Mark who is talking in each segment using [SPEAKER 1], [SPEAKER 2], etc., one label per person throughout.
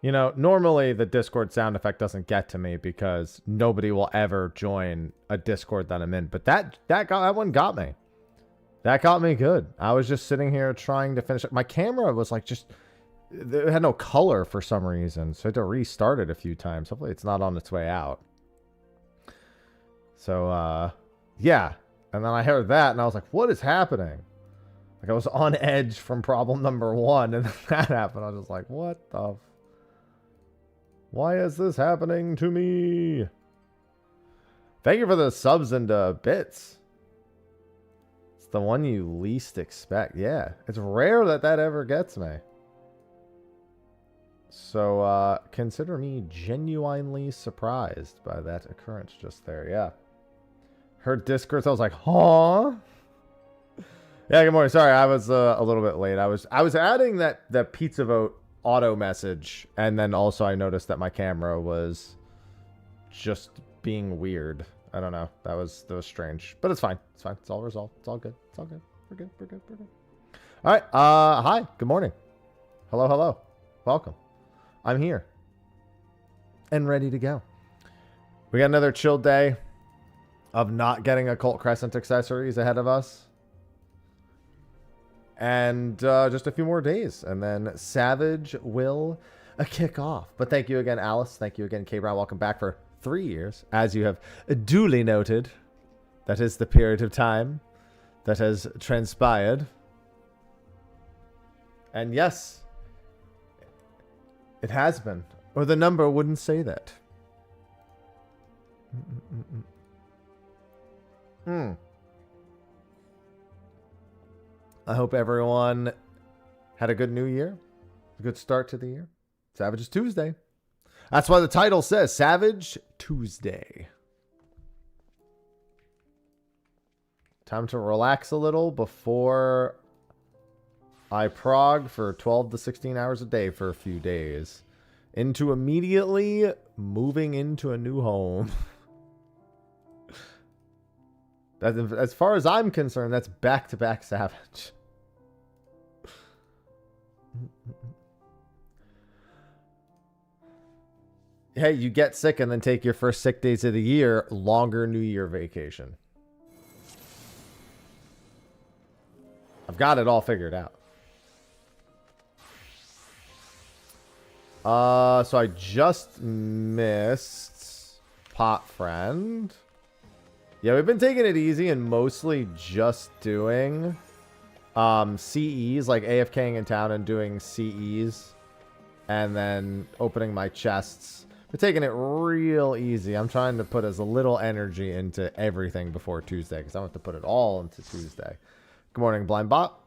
[SPEAKER 1] You know, normally the Discord sound effect doesn't get to me because nobody will ever join a Discord that I'm in. But that one got me. That got me good. I was just sitting here trying to finish it. My camera was like it had no color for some reason. So I had to restart it a few times. Hopefully it's not on its way out. So, yeah. And then I heard that and I was like, what is happening? Like I was on edge from problem number 1 and then that happened. I was just like, what the... Why is this happening to me? Thank you for the subs and bits. It's the one you least expect. Yeah, it's rare that ever gets me. So consider me genuinely surprised by that occurrence just there. Yeah. Heard Discord, I was like, huh? Yeah, good morning. Sorry, I was a little bit late. I was adding that pizza vote auto message, and then also I noticed that my camera was just being weird. I don't know. That was strange, but it's fine. It's fine. It's all resolved. It's all good. It's all good. We're good. We're good. We're good. All right. Hi. Good morning. Hello. Hello. Welcome. I'm here and ready to go. We got another chill day of not getting Occult Crescent accessories ahead of us. And just a few more days. And then Savage will kick off. But thank you again, Alice. Thank you again, K. Brown. Welcome back for 3 years. As you have duly noted, that is the period of time that has transpired. And yes, it has been. Or the number wouldn't say that. I hope everyone had a good new year. A good start to the year. Savage Tuesday. That's why the title says Savage Tuesday. Time to relax a little before I prog for 12 to 16 hours a day for a few days. Into immediately moving into a new home. That, as far as I'm concerned, that's back-to-back Savage. Hey, you get sick and then take your first sick days of the year, longer New Year vacation. I've got it all figured out. So I just missed Pot Friend. Yeah, we've been taking it easy and mostly just doing CEs, like AFKing in town and doing CEs. And then opening my chests. We're taking it real easy. I'm trying to put as little energy into everything before Tuesday, because I want to put it all into Tuesday. Good morning, Blind Bot.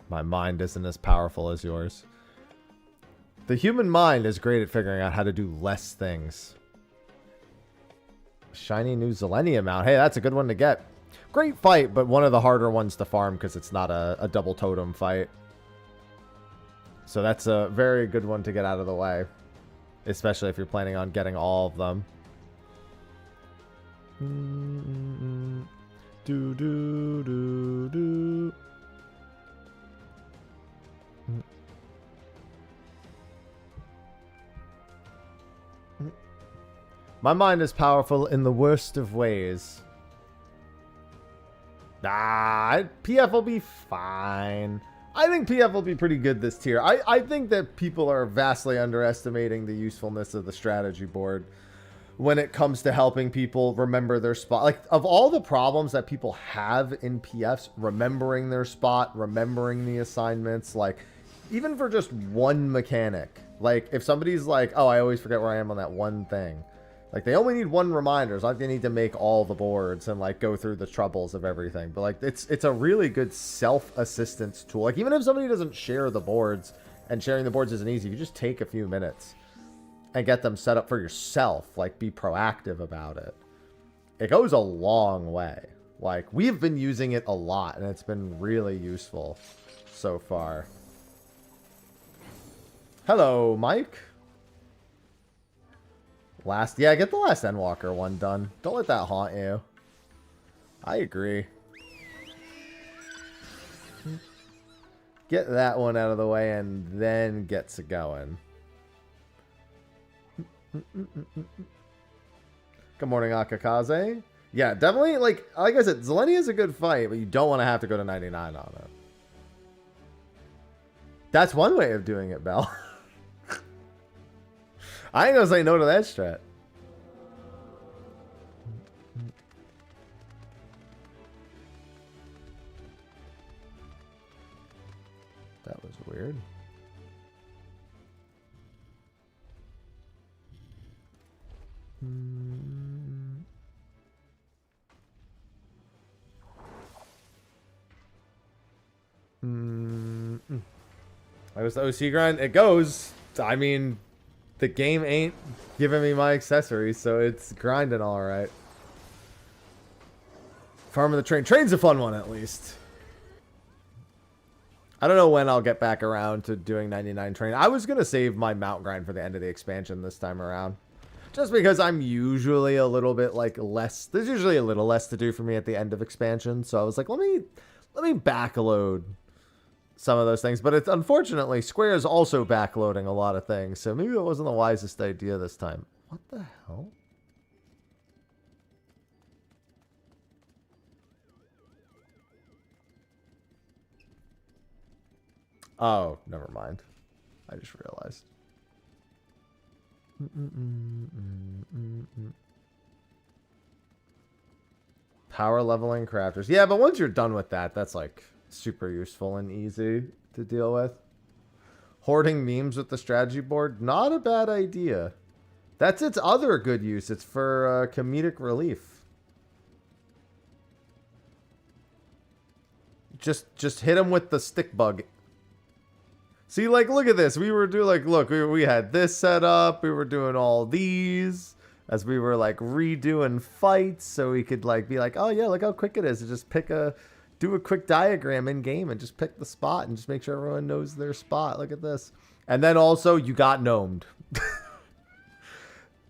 [SPEAKER 1] My mind isn't as powerful as yours. The human mind is great at figuring out how to do less things. Shiny new Zillennium out. Hey, that's a good one to get. Great fight, but one of the harder ones to farm because it's not a double totem fight. So that's a very good one to get out of the way. Especially if you're planning on getting all of them. Do, do, do, do. My mind is powerful in the worst of ways. PF will be fine. I think PF will be pretty good this tier. I think that people are vastly underestimating the usefulness of the strategy board when it comes to helping people remember their spot. Like, of all the problems that people have in PFs, remembering their spot, remembering the assignments, like, even for just one mechanic. Like, if somebody's like, oh, I always forget where I am on that one thing. Like, they only need one reminder. It's not like they need to make all the boards and, like, go through the troubles of everything. But, like, it's a really good self-assistance tool. Like, even if somebody doesn't share the boards, and sharing the boards isn't easy, you just take a few minutes and get them set up for yourself. Like, be proactive about it. It goes a long way. Like, we've been using it a lot, and it's been really useful so far. Hello, Mike. Yeah, get the last Endwalker one done. Don't let that haunt you. I agree. Get that one out of the way and then gets it going. Good morning, Akakaze. Yeah, definitely, like I said, Zelenia is a good fight, but you don't want to have to go to 99 on it. That's one way of doing it, Bell. I ain't gonna say no to that strat. That was weird. I was the OC grind. It goes. I mean, the game ain't giving me my accessories, so it's grinding all right. Farming the train. Train's a fun one, at least. I don't know when I'll get back around to doing 99 train. I was going to save my mount grind for the end of the expansion this time around. Just because I'm usually a little bit, like, less... There's usually a little less to do for me at the end of expansion. So I was like, let me backload some of those things. But it's unfortunately, Square is also backloading a lot of things. So maybe it wasn't the wisest idea this time. What the hell? Oh, never mind. I just realized. Power leveling crafters. Yeah, but once you're done with that, that's like super useful and easy to deal with. Hoarding memes with the strategy board. Not a bad idea. That's its other good use. It's for comedic relief. Just hit him with the stick bug. See, like, look at this. We were doing, like, look, we had this set up. We were doing all these as we were, like, redoing fights so we could, like, be like, oh, yeah, look how quick it is to just do a quick diagram in game and just pick the spot and just make sure everyone knows their spot. Look at this. And then also, you got gnomed.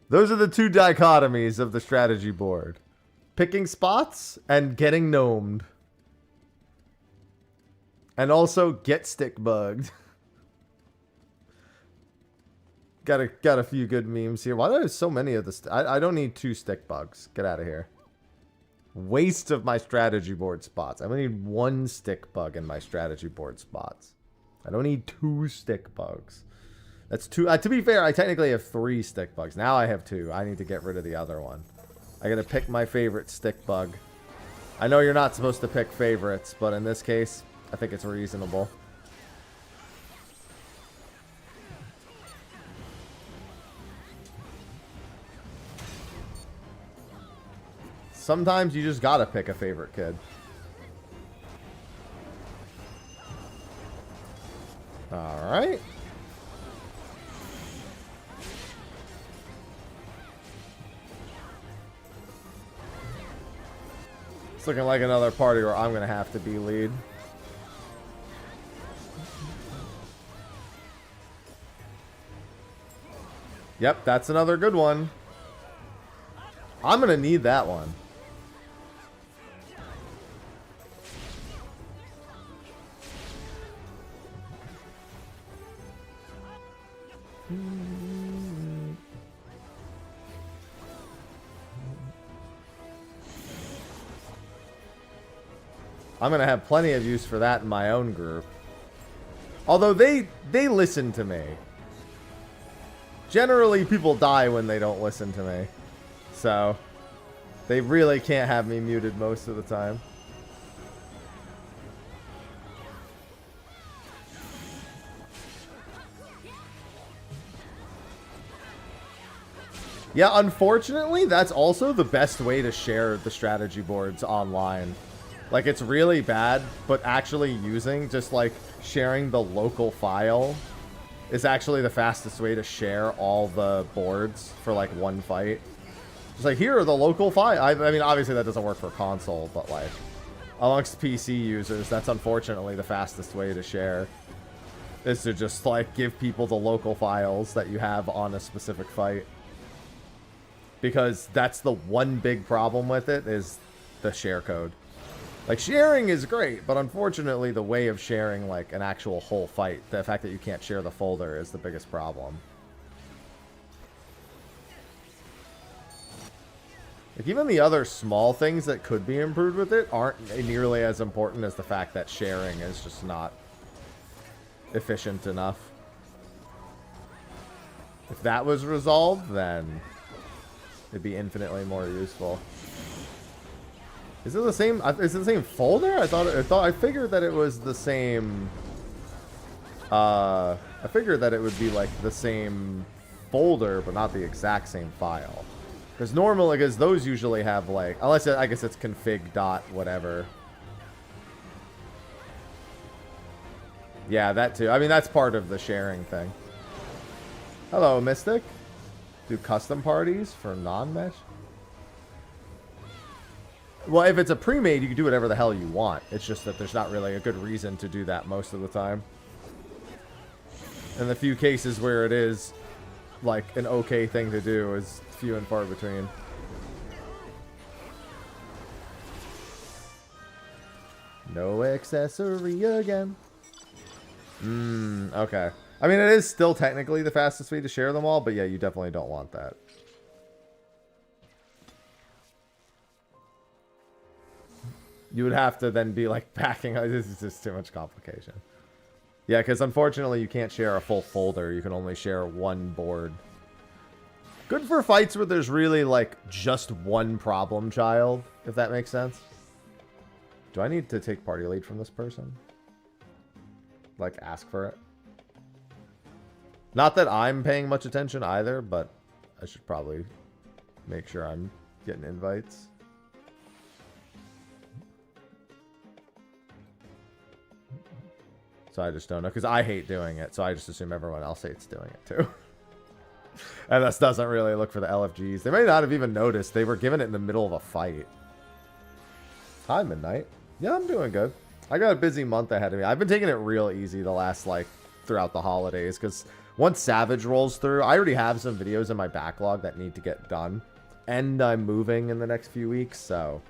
[SPEAKER 1] Those are the two dichotomies of the strategy board. Picking spots and getting gnomed. And also, get stick bugged. Got a few good memes here. Why do I have so many of this? I don't need 2 stick bugs. Get out of here. Waste of my strategy board spots. I only need 1 stick bug in my strategy board spots. I don't need 2 stick bugs. That's 2. To be fair, I technically have 3 stick bugs. Now I have 2. I need to get rid of the other one. I gotta pick my favorite stick bug. I know you're not supposed to pick favorites, but in this case, I think it's reasonable. Sometimes you just gotta pick a favorite kid. Alright. It's looking like another party where I'm gonna have to be lead. Yep, that's another good one. I'm gonna need that one. I'm gonna have plenty of use for that in my own group. Although they listen to me. Generally, people die when they don't listen to me. So, they really can't have me muted most of the time. Yeah, unfortunately, that's also the best way to share the strategy boards online. Like, it's really bad, but actually using, just like, sharing the local file is actually the fastest way to share all the boards for, like, one fight. Just like, here are the local file. I mean, obviously that doesn't work for console, but, like, amongst PC users, that's unfortunately the fastest way to share. Is to just, like, give people the local files that you have on a specific fight. Because that's the one big problem with it, is the share code. Like, sharing is great, but unfortunately the way of sharing, like, an actual whole fight, the fact that you can't share the folder is the biggest problem. Like, even the other small things that could be improved with it aren't nearly as important as the fact that sharing is just not efficient enough. If that was resolved, then it'd be infinitely more useful. Is it the same? Is it the same folder? I figured that it was the same. I figured that it would be like the same folder, but not the exact same file. Because normally, because those usually have like, unless I guess it's config dot whatever. Yeah, that too. I mean, that's part of the sharing thing. Hello, Mystic. Do custom parties for non-mesh? Well, if it's a pre-made, you can do whatever the hell you want. It's just that there's not really a good reason to do that most of the time. And the few cases where it is, like, an okay thing to do is few and far between. No accessory again. Okay. I mean, it is still technically the fastest way to share them all, but yeah, you definitely don't want that. You would have to then be like backing. This is just too much complication. Yeah, because unfortunately you can't share a full folder. You can only share one board. Good for fights where there's really like just one problem child, if that makes sense. Do I need to take party lead from this person? Like, ask for it? Not that I'm paying much attention either, but I should probably make sure I'm getting invites. So I just don't know, because I hate doing it, so I just assume everyone else hates doing it too. And this doesn't really look for the LFGs. They may not have even noticed. They were given it in the middle of a fight. Hi, Midnight. Yeah, I'm doing good. I got a busy month ahead of me. I've been taking it real easy the last, like, throughout the holidays, because once Savage rolls through, I already have some videos in my backlog that need to get done. And I'm moving in the next few weeks, so...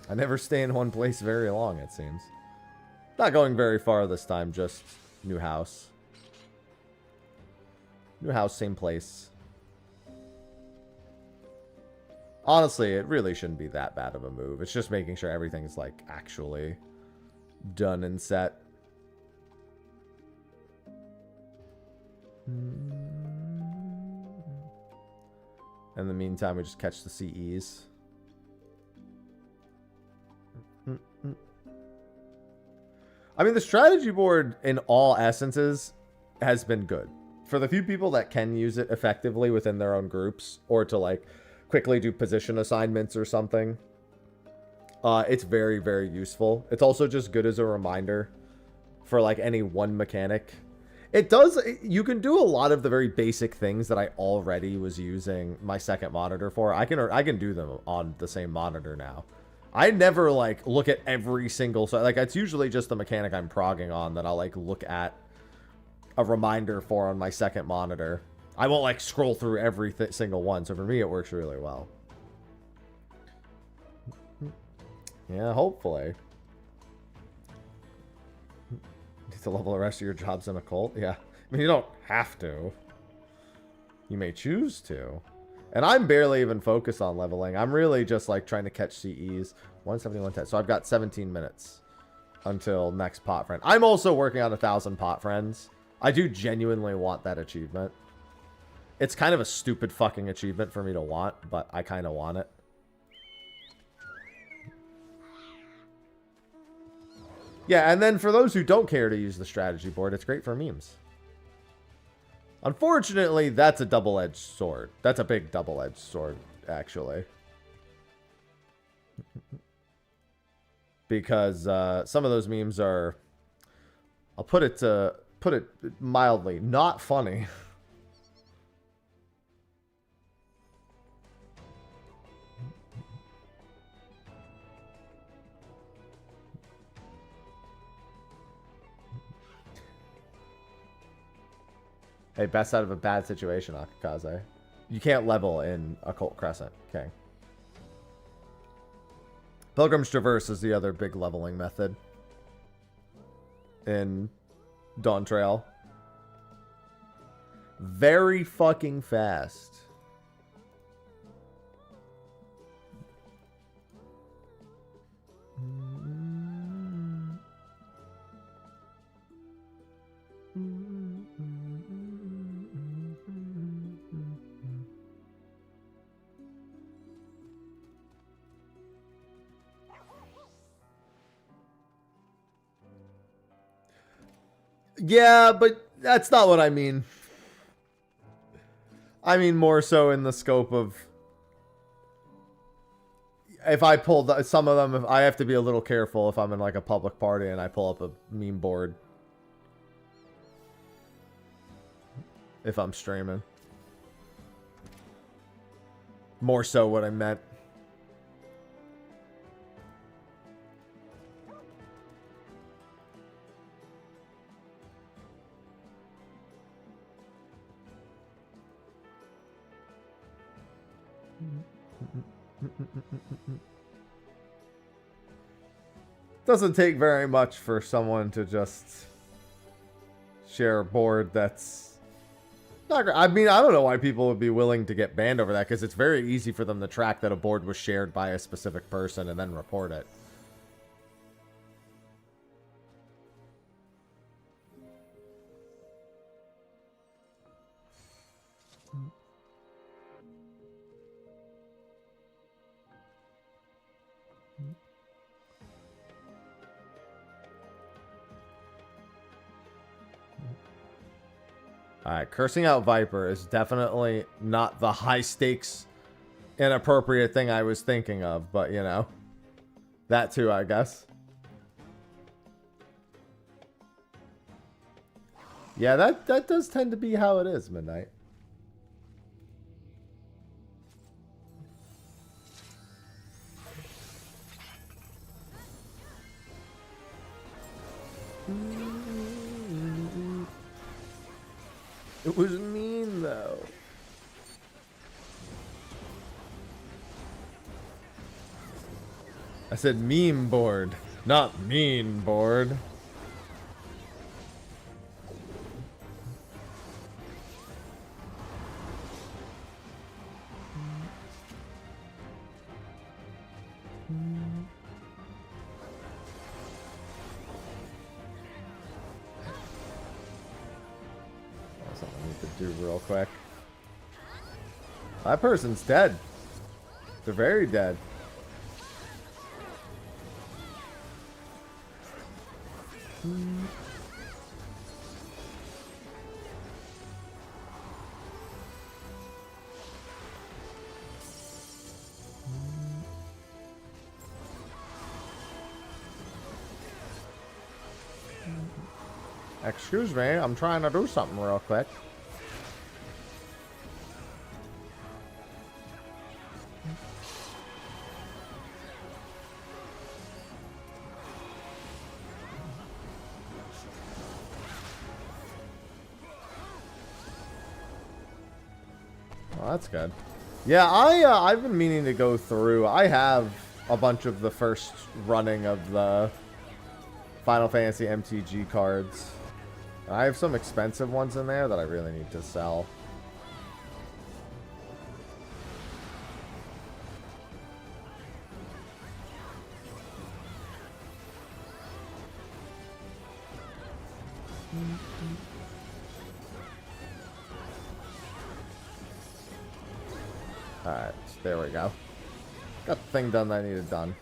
[SPEAKER 1] I never stay in one place very long, it seems. Not going very far this time, just new house. New house, same place. Honestly, it really shouldn't be that bad of a move. It's just making sure everything's, like, actually done and set. In the meantime, we just catch the CEs. I mean, the strategy board, in all essences, has been good. For the few people that can use it effectively within their own groups, or to, like, quickly do position assignments or something, it's very, very useful. It's also just good as a reminder for, like, any one mechanic. It does, you can do a lot of the very basic things that I already was using my second monitor for. I can do them on the same monitor now. I never, like, look at every single... So, like, it's usually just the mechanic I'm progging on that I'll, like, look at a reminder for on my second monitor. I won't, like, scroll through every single one. So, for me, it works really well. Yeah, hopefully. Need to level the rest of your jobs in a cult? Yeah. I mean, you don't have to. You may choose to. And I'm barely even focused on leveling. I'm really just, like, trying to catch CEs. 171. So I've got 17 minutes until next pot friend. I'm also working on 1,000 pot friends. I do genuinely want that achievement. It's kind of a stupid fucking achievement for me to want, but I kind of want it. Yeah, and then for those who don't care to use the strategy board, it's great for memes. Unfortunately, that's a double-edged sword. That's a big double-edged sword, actually. Because some of those memes are, I'll put it mildly, not funny. Hey, best out of a bad situation, Akakaze. You can't level in Occult Crescent. Okay. Pilgrim's Traverse is the other big leveling method. in Dawn Trail. Very fucking fast. Yeah, but that's not what I mean. I mean more so in the scope of if I pull some of them, I have to be a little careful if I'm in like a public party and I pull up a meme board. If I'm streaming. More so what I meant. Doesn't take very much for someone to just share a board that's not great. I mean, I don't know why people would be willing to get banned over that, because it's very easy for them to track that a board was shared by a specific person and then report it. Alright, cursing out Viper is definitely not the high stakes, inappropriate thing I was thinking of, but you know, that too, I guess. Yeah, that does tend to be how it is, Midnight. It was mean, though. I said meme board, not mean board. Real quick. That person's dead. They're very dead. Excuse me, I'm trying to do something real quick. That's good. Yeah, I've been meaning to go through. I have a bunch of the first running of the Final Fantasy MTG cards. I have some expensive ones in there that I really need to sell. Alright, there we go. Got the thing done that I needed done.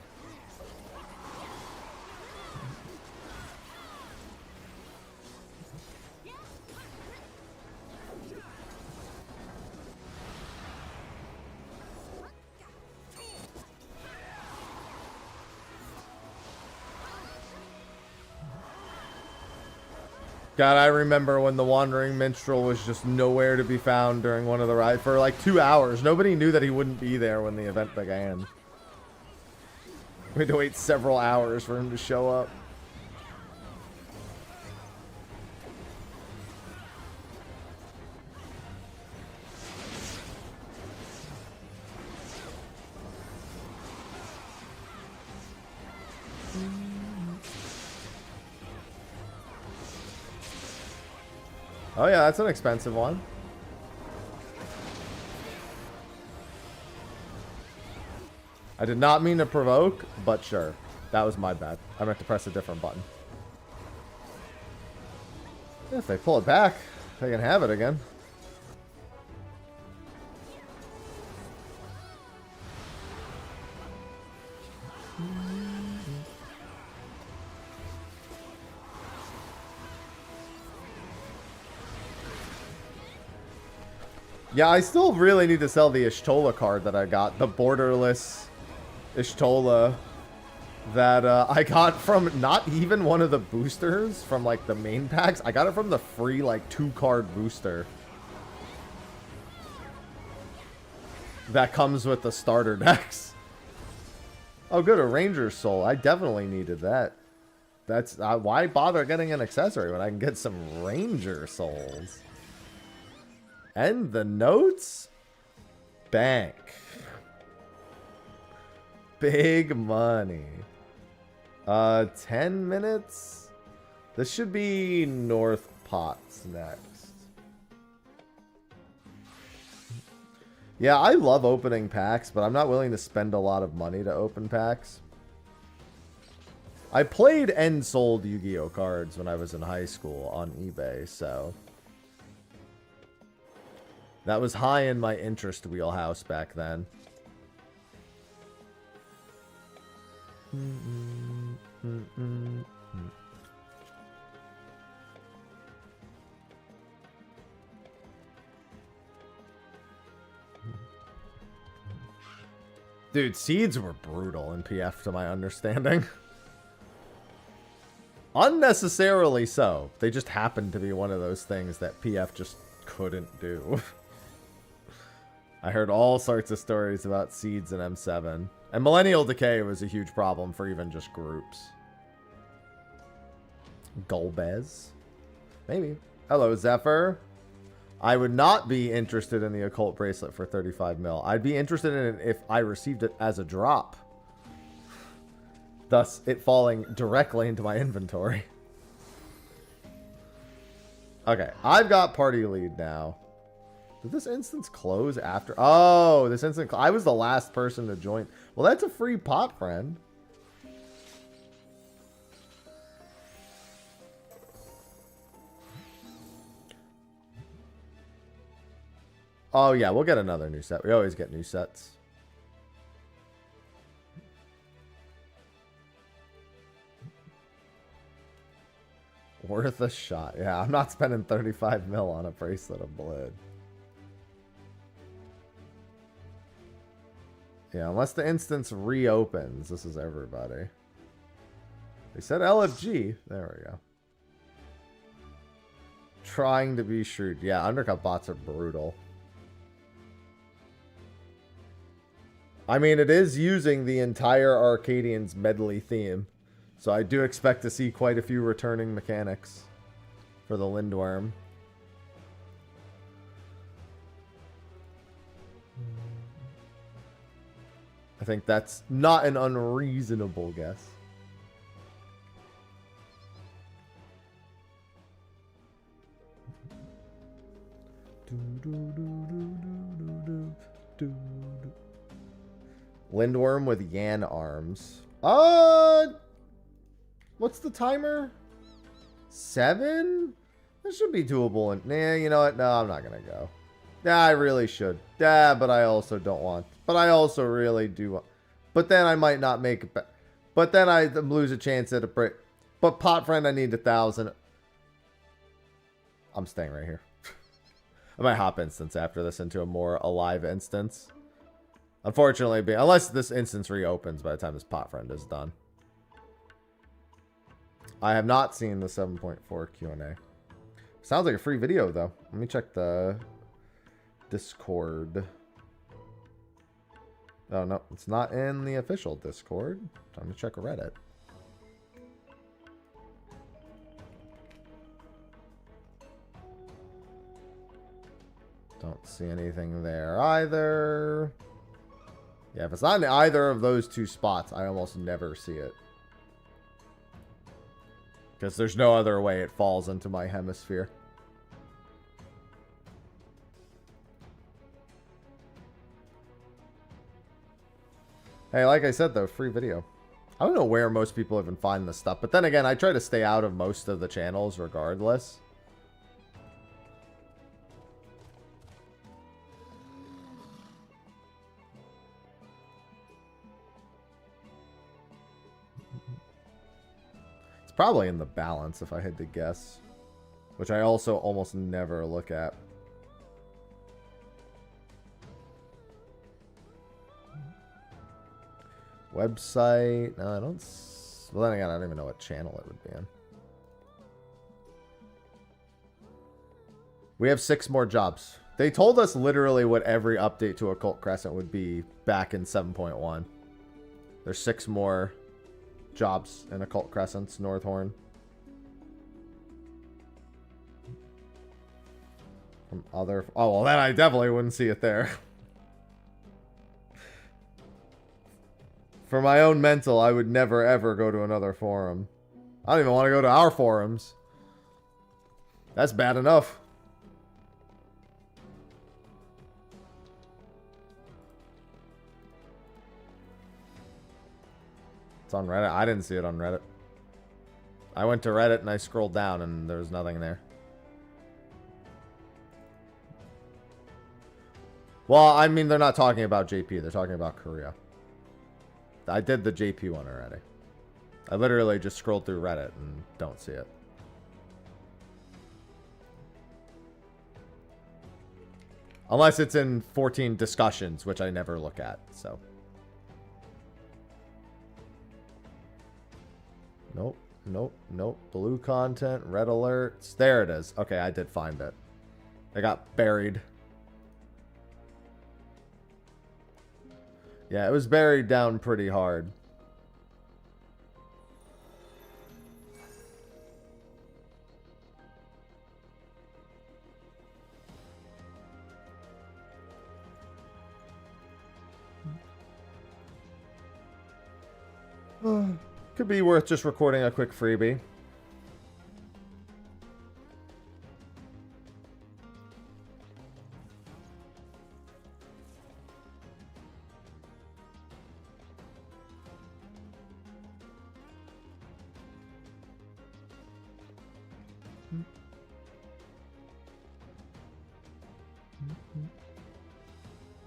[SPEAKER 1] God, I remember when the Wandering Minstrel was just nowhere to be found during one of the rides for like 2 hours. Nobody knew that he wouldn't be there when the event began. We had to wait several hours for him to show up. Oh yeah, that's an expensive one. I did not mean to provoke, but sure. That was my bad. I meant to press a different button. If they pull it back, they can have it again. Yeah, I still really need to sell the Ishtola card that I got. The borderless Ishtola that I got from not even one of the boosters from like the main packs. I got it from the free like 2-card booster that comes with the starter decks. Oh good, a Ranger Soul. I definitely needed that. That's why bother getting an accessory when I can get some Ranger Souls. And the notes? Bank. Big money. 10 minutes? This should be North Pots next. Yeah, I love opening packs, but I'm not willing to spend a lot of money to open packs. I played and sold Yu-Gi-Oh cards when I was in high school on eBay, so that was high in my interest wheelhouse back then. Dude, seeds were brutal in PF to my understanding. Unnecessarily so. They just happened to be one of those things that PF just couldn't do. I heard all sorts of stories about seeds in M7. And Millennial Decay was a huge problem for even just groups. Golbez? Maybe. Hello, Zephyr. I would not be interested in the occult bracelet for 35 mil. I'd be interested in it if I received it as a drop. Thus, it falling directly into my inventory. Okay, I've got party lead now. Did this instance close after? Oh, this instance. I was the last person to join. Well, that's a free pot friend. Oh, yeah, we'll get another new set. We always get new sets. Worth a shot. Yeah, I'm not spending 35 mil on a bracelet of blood. Yeah, unless the instance reopens. This is everybody. They said LFG. There we go. Trying to be shrewd. Yeah, undercut bots are brutal. I mean, it is using the entire Arcadian's medley theme. So I do expect to see quite a few returning mechanics for the Lindworm. I think that's not an unreasonable guess. Lindworm with Yan arms. What's the timer? 7? That should be doable. And nah, you know what? No, I'm not gonna go. Yeah, I really should. Yeah, but I also don't want. But I also really do want. But then I might not make it. But then I lose a chance at a break. But pot friend, I need 1,000. I'm staying right here. I might hop instance after this into a more alive instance. Unfortunately, unless this instance reopens by the time this pot friend is done. I have not seen the 7.4 Q&A. Sounds like a free video, though. Let me check the Discord. Oh, no. It's not in the official Discord. Time to check Reddit. Don't see anything there either. Yeah, if it's not in either of those two spots, I almost never see it. Because there's no other way it falls into my hemisphere. Hey, like I said, though, free video. I don't know where most people even find this stuff. But then again, I try to stay out of most of the channels regardless. It's probably in the balance if I had to guess. Which I also almost never look at. Website. No, I don't. Well, then again, I don't even know what channel it would be in. We have 6 more jobs. They told us literally what every update to Occult Crescent would be back in 7.1. There's 6 more jobs in Occult Crescent's Northhorn. From other... Oh, well, then I definitely wouldn't see it there. For my own mental, I would never, ever go to another forum. I don't even want to go to our forums. That's bad enough. It's on Reddit. I didn't see it on Reddit. I went to Reddit and I scrolled down and there was nothing there. Well, I mean, they're not talking about JP. They're talking about Korea. I did the JP one already. I literally just scrolled through Reddit and don't see it. Unless it's in 14 discussions, which I never look at, so. Nope, nope, nope. Blue content, red alerts. There it is. Okay, I did find it. It got buried. Yeah, it was buried down pretty hard. Could be worth just recording a quick freebie.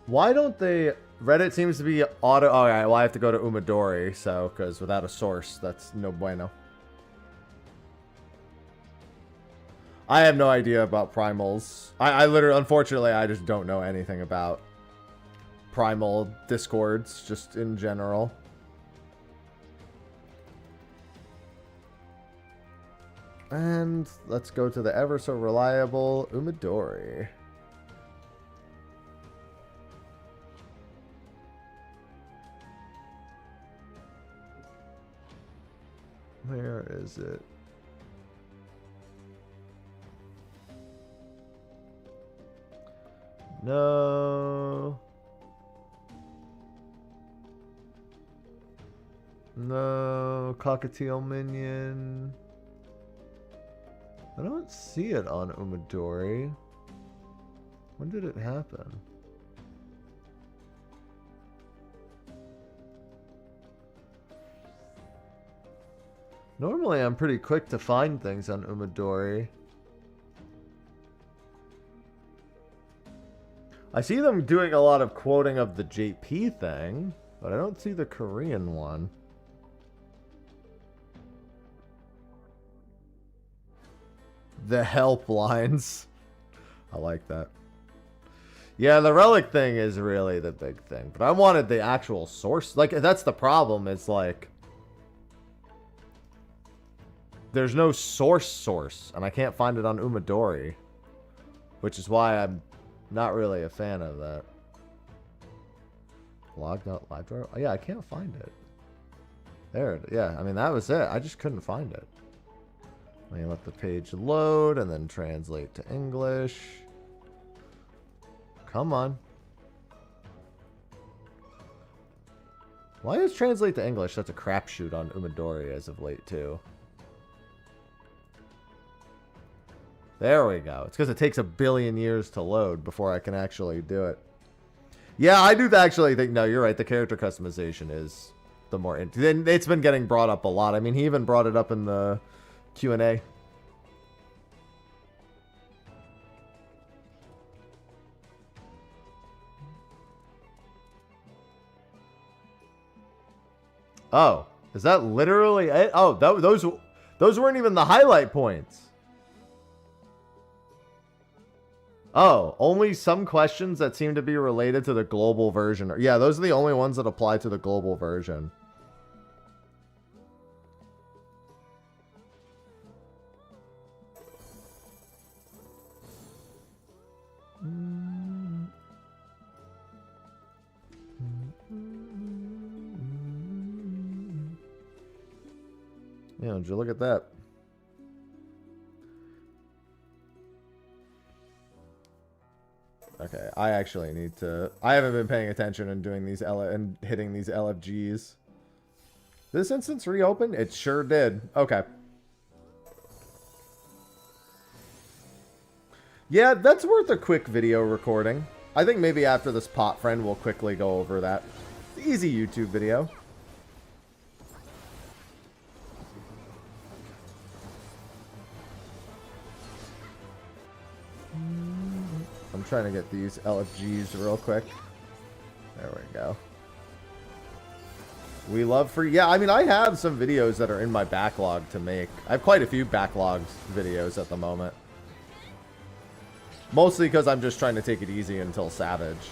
[SPEAKER 1] Why don't they... Reddit seems to be auto... Oh, alright, well I have to go to Umadori, so... Because without a source, that's no bueno. I have no idea about primals. I literally... Unfortunately, I just don't know anything about primal discords, just in general. And let's go to the ever so reliable Umadori. Where is it? No. No. Cockatiel minion. I don't see it on Umadori. When did it happen? Normally, I'm pretty quick to find things on Umadori. I see them doing a lot of quoting of the JP thing, but I don't see the Korean one. The helplines. I like that. Yeah, the relic thing is really the big thing, but I wanted the actual source. Like, that's the problem. It's like... There's no source, and I can't find it on Umadori. Which is why I'm not really a fan of that. Log.live. Oh, yeah, I can't find it. There it is. Yeah, I mean, that was it. I just couldn't find it. Let me let the page load and then translate to English. Come on. Why is translate to English such a crapshoot on Umadori as of late, too? There we go. It's because it takes a billion years to load before I can actually do it. Yeah, I do actually think, no, you're right. The character customization is the more... It's been getting brought up a lot. I mean, he even brought it up in the Q&A. Oh, is that literally it? Oh, those weren't even the highlight points. Oh, only some questions that seem to be related to the global version. Yeah, those are the only ones that apply to the global version. Yeah, did you look at that? Okay, I actually need to... I haven't been paying attention and doing these and hitting these LFGs. This instance reopened? It sure did. Okay. Yeah, that's worth a quick video recording. I think maybe after this pot friend, we'll quickly go over that. Easy YouTube video. I'm trying to get these LFGs real quick. There we go. We love free... Yeah, I mean, I have some videos that are in my backlog to make. I have quite a few backlogged videos at the moment. Mostly because I'm just trying to take it easy until Savage.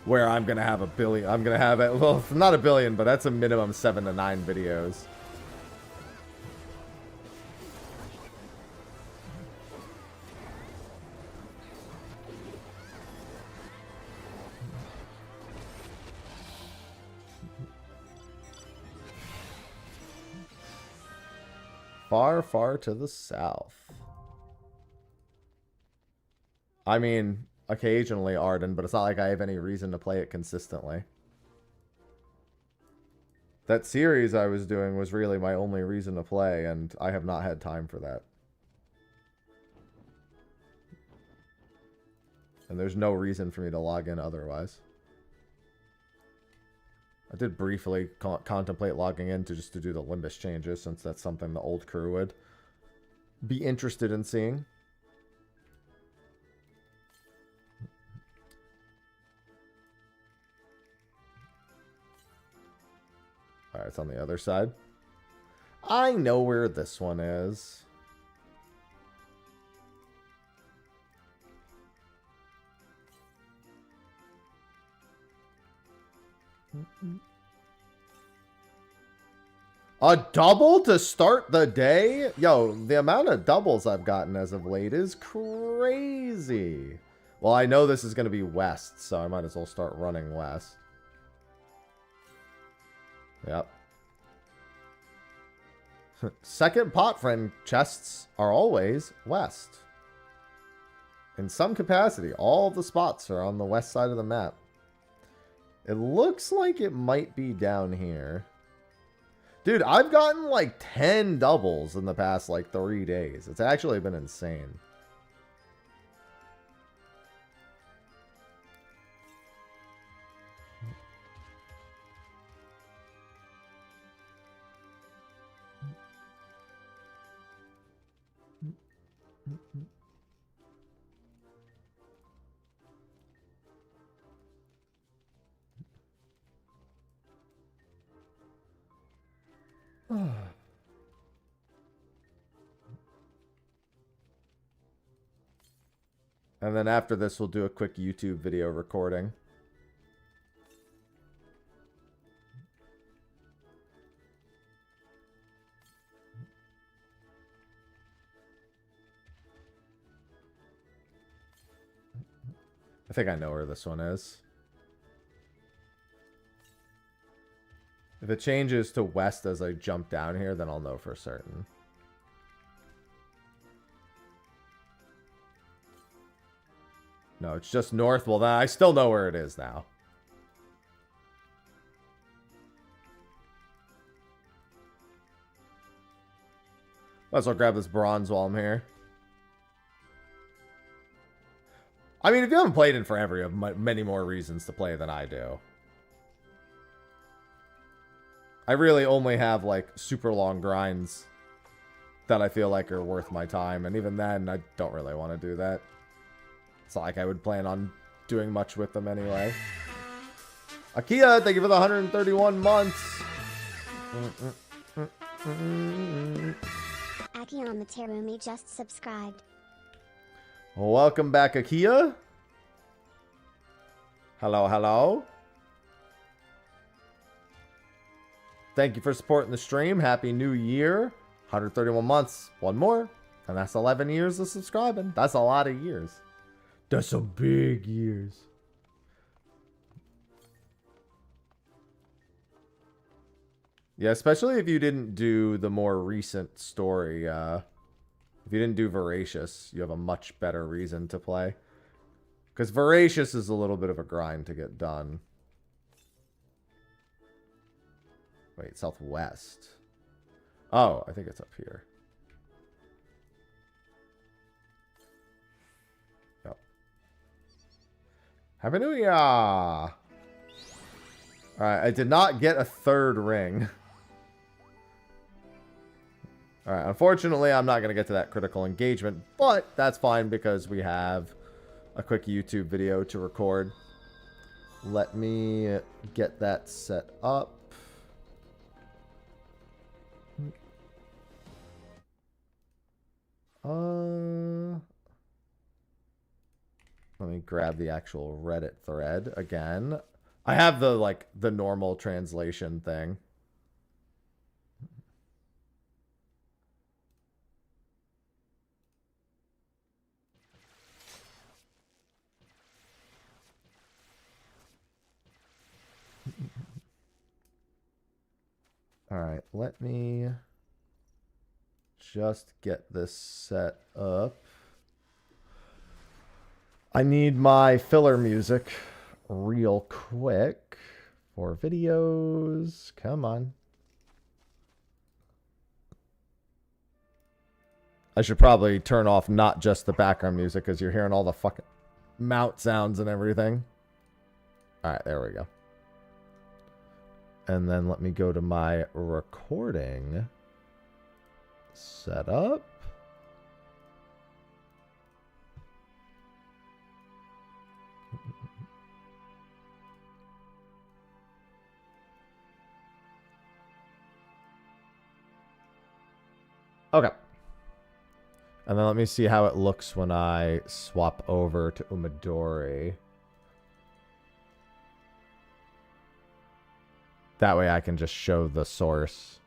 [SPEAKER 1] Where I'm going to have a billion... I'm going to have... Well, not a billion, but that's a minimum 7 to 9 videos. Far, far to the south. I mean, occasionally Arden, but it's not like I have any reason to play it consistently. That series I was doing was really my only reason to play, and I have not had time for that. And there's no reason for me to log in otherwise. I did briefly contemplate logging in just to do the Limbus changes, since that's something the old crew would be interested in seeing. Alright, it's on the other side. I know where this one is. A double to start the day? Yo, the amount of doubles I've gotten as of late is crazy. Well, I know this is going to be west, so I might as well start running west. Yep. Second pot friend chests are always west. In some capacity, all of the spots are on the west side of the map. It looks like it might be down here. Dude, I've gotten like 10 doubles in the past like 3 days. It's actually been insane. And then after this, we'll do a quick YouTube video recording. I think I know where this one is. If it changes to west as I jump down here, then I'll know for certain. No, it's just north. Well, then I still know where it is now. Might as well grab this bronze while I'm here. I mean, if you haven't played in forever, you have many more reasons to play than I do. I really only have, like, super long grinds that I feel like are worth my time. And even then, I don't really want to do that. It's not like I would plan on doing much with them anyway. Akia, thank you for the 131 months.
[SPEAKER 2] Aki on the Terumi just subscribed.
[SPEAKER 1] Welcome back, Akia. Hello, hello. Thank you for supporting the stream. Happy New Year. 131 months. One more. And that's 11 years of subscribing. That's a lot of years. That's some big years. Yeah, especially if you didn't do the more recent story. If you didn't do Voracious, you have a much better reason to play. Because Voracious is a little bit of a grind to get done. Wait, Southwest. Oh, I think it's up here. Yep. Happy New Year! Alright, I did not get a third ring. Alright, unfortunately, I'm not going to get to that critical engagement, but that's fine because we have a quick YouTube video to record. Let me get that set up. Let me grab the actual Reddit thread again. I have the, like, the normal translation thing. All right, let me just get this set up. I need my filler music real quick for videos. Come on. I should probably turn off not just the background music because you're hearing all the fucking mount sounds and everything. All right, there we go. And then let me go to my recording setup. Okay. And then let me see how it looks when I swap over to Umidori. That way I can just show the source.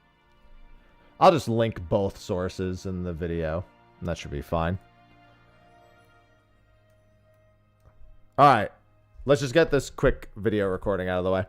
[SPEAKER 1] I'll just link both sources in the video. And that should be fine. Alright. Let's just get this quick video recording out of the way.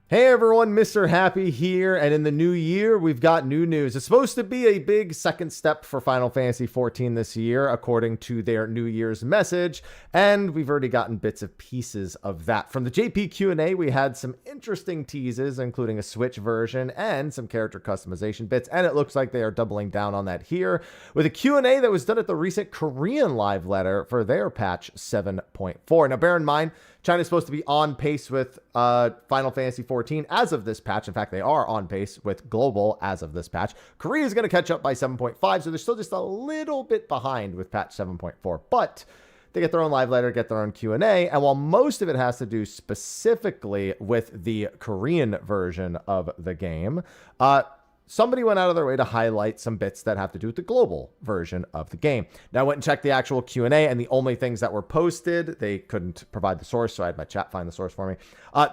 [SPEAKER 1] Hey everyone, Mr. Happy here, and in the new year, we've got new news. It's supposed to be a big second step for Final Fantasy XIV this year, according to their New Year's message, and we've already gotten bits and pieces of that. From the JP Q&A, we had some interesting teases, including a Switch version and some character customization bits, and it looks like they are doubling down on that here, with a Q&A that was done at the recent Korean live letter for their patch 7.4. Now, bear in mind, China's supposed to be on pace with Final Fantasy XIV as of this patch. In fact, they are on pace with global as of this patch. Korea is going to catch up by 7.5, so they're still just a little bit behind with patch 7.4. But they get their own live letter, get their own Q&A, and while most of it has to do specifically with the Korean version of the game, somebody went out of their way to highlight some bits that have to do with the global version of the game. Now, I went and checked the actual Q&A, and the only things that were posted, they couldn't provide the source, so I had my chat find the source for me.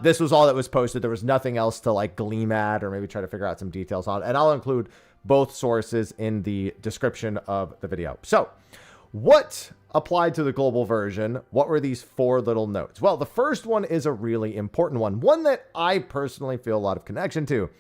[SPEAKER 1] This was all that was posted. There was nothing else to, like, gleam at or maybe try to figure out some details on. And I'll include both sources in the description of the video. So, what applied to the global version? What were these 4 little notes? Well, the first one is a really important one that I personally feel a lot of connection to.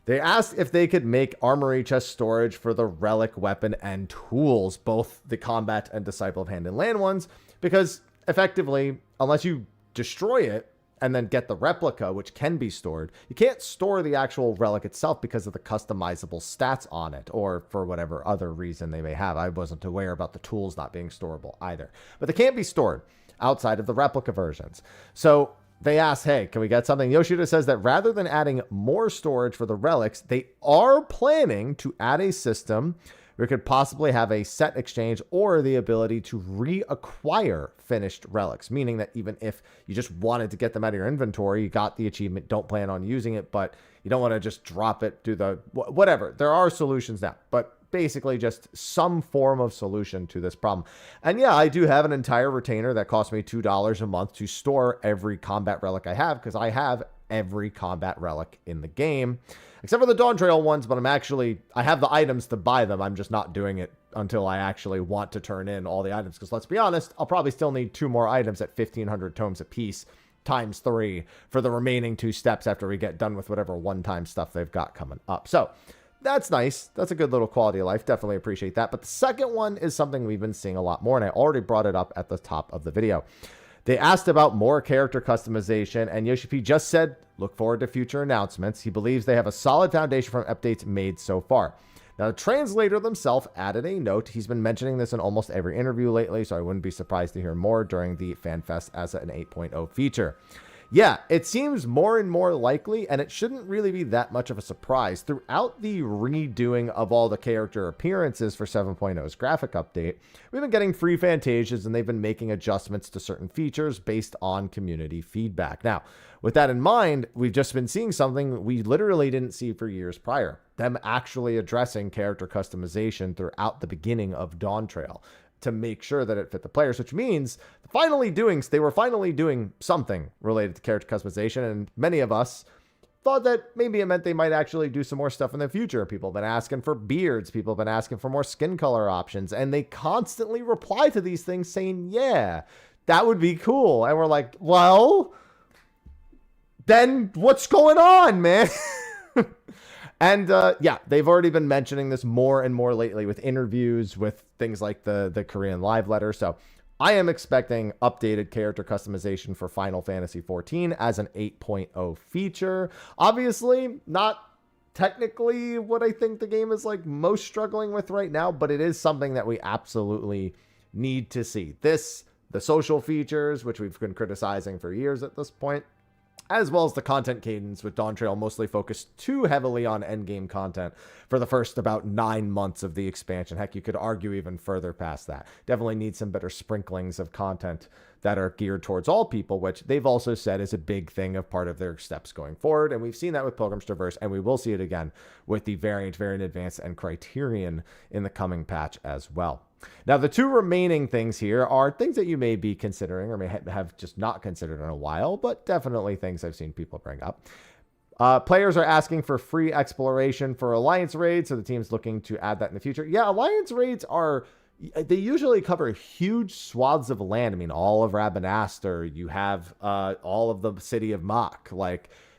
[SPEAKER 1] They asked if they could make armory chest storage for the relic weapon and tools, both the combat and Disciple of Hand and Land ones, because effectively, unless you destroy it and then get the replica, which can be stored, you can't store the actual relic itself because of the customizable stats on it, or for whatever other reason they may have. I wasn't aware about the tools not being storable either, but they can't be stored outside of the replica versions. So they asked, hey, can we get something? Yoshida says that rather than adding more storage for the relics, they are planning to add a system we could possibly have a set exchange or the ability to reacquire finished relics, meaning that even if you just wanted to get them out of your inventory, you got the achievement, don't plan on using it, but you don't want to just drop it to the whatever. There are solutions now, but basically just some form of solution to this problem. And yeah, I do have an entire retainer that costs me $2 a month to store every combat relic I have, because I have every combat relic in the game, except for the Dawn Trail ones, but I have the items to buy them. I'm just not doing it until I actually want to turn in all the items, because let's be honest, I'll probably still need 2 more items at 1,500 tomes apiece, times 3 for the remaining 2 steps after we get done with whatever one-time stuff they've got coming up. So that's nice. That's a good little quality of life. Definitely appreciate that. But the second one is something we've been seeing a lot more, and I already brought it up at the top of the video. They asked about more character customization, and Yoshi P just said, look forward to future announcements. He believes they have a solid foundation from updates made so far. Now, the translator themselves added a note. He's been mentioning this in almost every interview lately, so I wouldn't be surprised to hear more during the FanFest as an 8.0 feature. Yeah, it seems more and more likely, and it shouldn't really be that much of a surprise. Throughout the redoing of all the character appearances for 7.0's graphic update, we've been getting free Fantasias, and they've been making adjustments to certain features based on community feedback. Now, with that in mind, we've just been seeing something we literally didn't see for years prior. Them actually addressing character customization throughout the beginning of Dawn Trail to make sure that it fit the players, which means they were finally doing something related to character customization, and many of us thought that maybe it meant they might actually do some more stuff in the future. People have been asking for beards, people have been asking for more skin color options, and they constantly reply to these things saying, yeah, that would be cool. And we're like, well, then what's going on, man? And yeah, they've already been mentioning this more and more lately with interviews, with things like the Korean live letter. So I am expecting updated character customization for Final Fantasy XIV as an 8.0 feature. Obviously, not technically what I think the game is like most struggling with right now, but it is something that we absolutely need to see. The social features, which we've been criticizing for years at this point, as well as the content cadence, with Dawn Trail mostly focused too heavily on endgame content for the first about 9 months of the expansion. Heck, you could argue even further past that. Definitely need some better sprinklings of content that are geared towards all people, which they've also said is a big thing of part of their steps going forward. And we've seen that with Pilgrim's Traverse, and we will see it again with the Variant Advanced, and Criterion in the coming patch as well. Now, the 2 remaining things here are things that you may be considering or may have just not considered in a while, but definitely things I've seen people bring up. Players are asking for free exploration for Alliance raids, so the team's looking to add that in the future. Yeah, Alliance raids they usually cover huge swaths of land. I mean, all of Rabanastre, you have all of the city of Mach,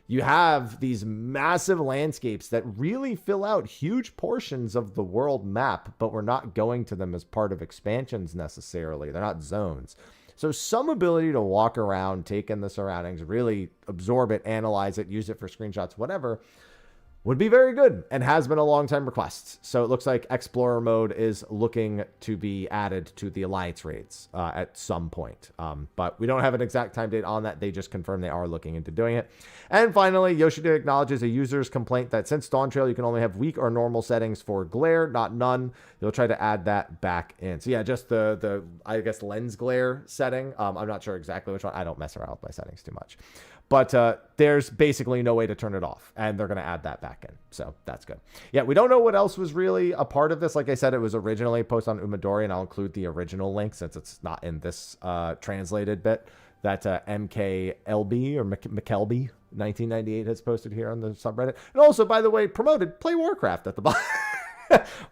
[SPEAKER 1] you have these massive landscapes that really fill out huge portions of the world map, but we're not going to them as part of expansions necessarily. They're not zones. So some ability to walk around, take in the surroundings, really absorb it, analyze it, use it for screenshots, whatever, would be very good and has been a long time request. So it looks like Explorer mode is looking to be added to the Alliance raids at some point. But we don't have an exact time date on that. They just confirmed they are looking into doing it. And finally, Yoshida acknowledges a user's complaint that since Dawn Trail, you can only have weak or normal settings for glare, not none. They'll try to add that back in. So yeah, just the I guess, lens glare setting. I'm not sure exactly which one. I don't mess around with my settings too much. But there's basically no way to turn it off, and they're going to add that back in. So that's good. Yeah, we don't know what else was really a part of this. Like I said, it was originally posted on Umadori, and I'll include the original link since it's not in this translated bit that MKLB or McKelby 1998 has posted here on the subreddit. And also, by the way, promoted Play Warcraft at the bottom.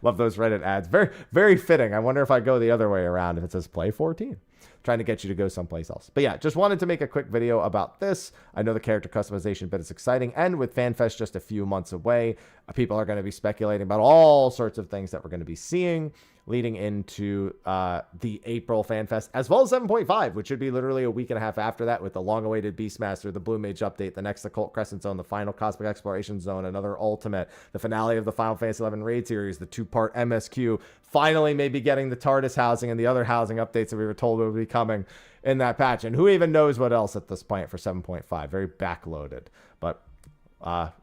[SPEAKER 1] Love those Reddit ads. Very, very fitting. I wonder if I go the other way around if it says Play 14. trying to get you to go someplace else. But yeah, just wanted to make a quick video about this. I know the character customization bit is exciting, and with FanFest just a few months away, people are going to be speculating about all sorts of things that we're going to be seeing leading into the April FanFest, as well as 7.5, which should be literally a week and a half after that, with the long-awaited Beastmaster, the Blue Mage update, the next Occult Crescent Zone, the final Cosmic Exploration Zone, another Ultimate, the finale of the Final Fantasy XI Raid Series, the 2-part MSQ, finally maybe getting the TARDIS housing and the other housing updates that we were told would be coming in that patch. And who even knows what else at this point for 7.5. Very backloaded. But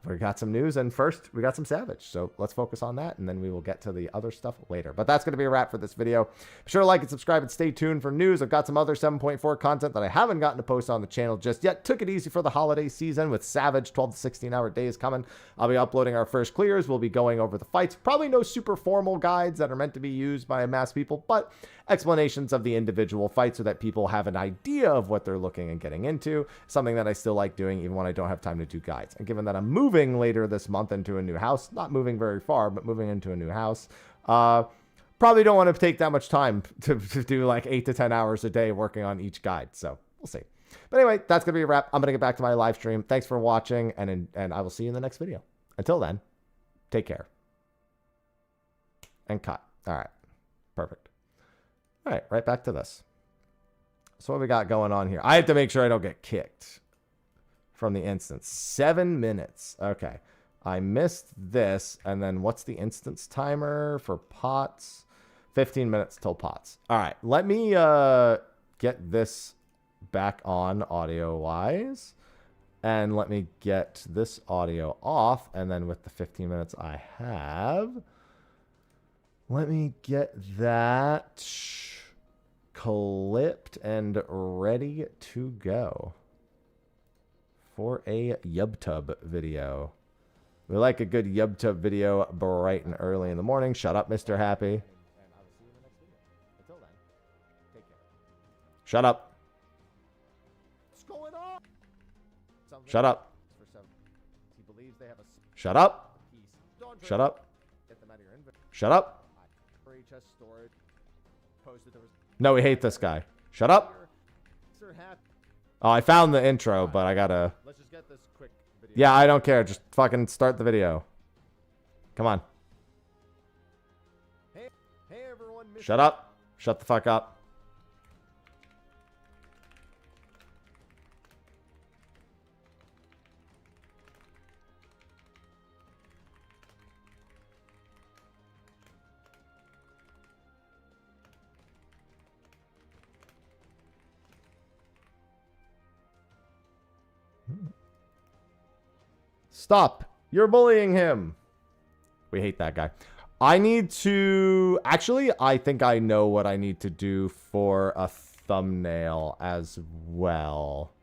[SPEAKER 1] we got some news, and first we got some Savage, so let's focus on that, and then we will get to the other stuff later. But that's going to be a wrap for this video. Be sure to like and subscribe and stay tuned for news. I've got some other 7.4 content that I haven't gotten to post on the channel just yet. Took it easy for the holiday season with Savage. 12 to 16 hour days coming. I'll be uploading our first clears. We'll be going over the fights. Probably no super formal guides that are meant to be used by mass people, but explanations of the individual fights so that people have an idea of what they're looking and getting into. Something that I still like doing even when I don't have time to do guides. And given that I'm moving later this month into a new house, not moving very far, but moving into a new house, probably don't want to take that much time to do like 8 to 10 hours a day working on each guide. So we'll see. But anyway, that's going to be a wrap. I'm going to get back to my live stream. Thanks for watching, and I will see you in the next video. Until then, take care. And cut. All right. Perfect. All right, right back to this. So what we got going on here? I have to make sure I don't get kicked from the instance. 7 minutes. Okay. I missed this. And then what's the instance timer for pots? 15 minutes till pots. All right. Let me get this back on audio-wise. And let me get this audio off. And then with the 15 minutes I have, let me get that clipped and ready to go for a YubTub video. We like a good YubTub video bright and early in the morning. Shut up, Mr. Happy. And I will see you in the next video. Until then, take care. Shut up. What's going on? Shut up. He believes they have a... Shut up. Shut up. Get them out of your inventory. Shut up. No, we hate this guy. Shut up. Oh, I found the intro, but I gotta... Let's just get this quick video. Yeah, I don't care. Just fucking start the video. Come on. Hey everyone. Shut up. Shut the fuck up. Stop. You're bullying him. We hate that guy. I need to... Actually, I think I know what I need to do for a thumbnail as well.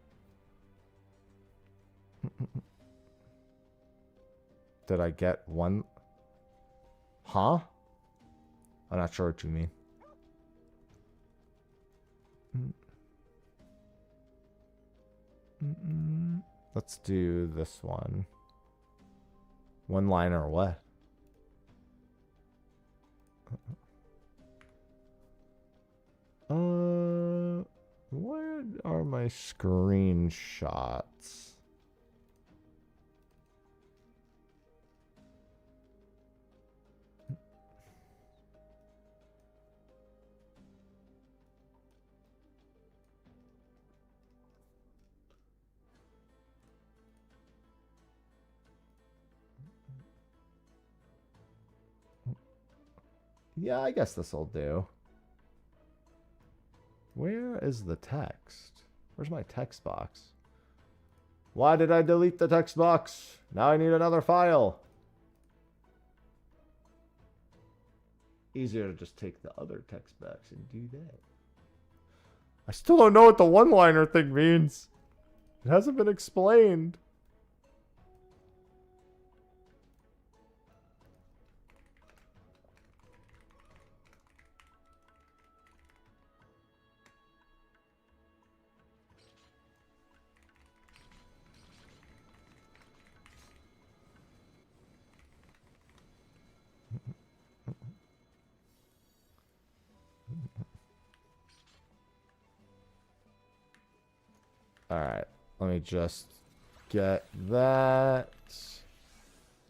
[SPEAKER 1] Did I get one? Huh? I'm not sure what you mean. Let's do this one. One liner or what? Where are my screenshots? Yeah, I guess this will do. Where is the text? Where's my text box? Why did I delete the text box? Now I need another file. Easier to just take the other text box and do that. I still don't know what the one-liner thing means. It hasn't been explained. Alright. Let me just get that.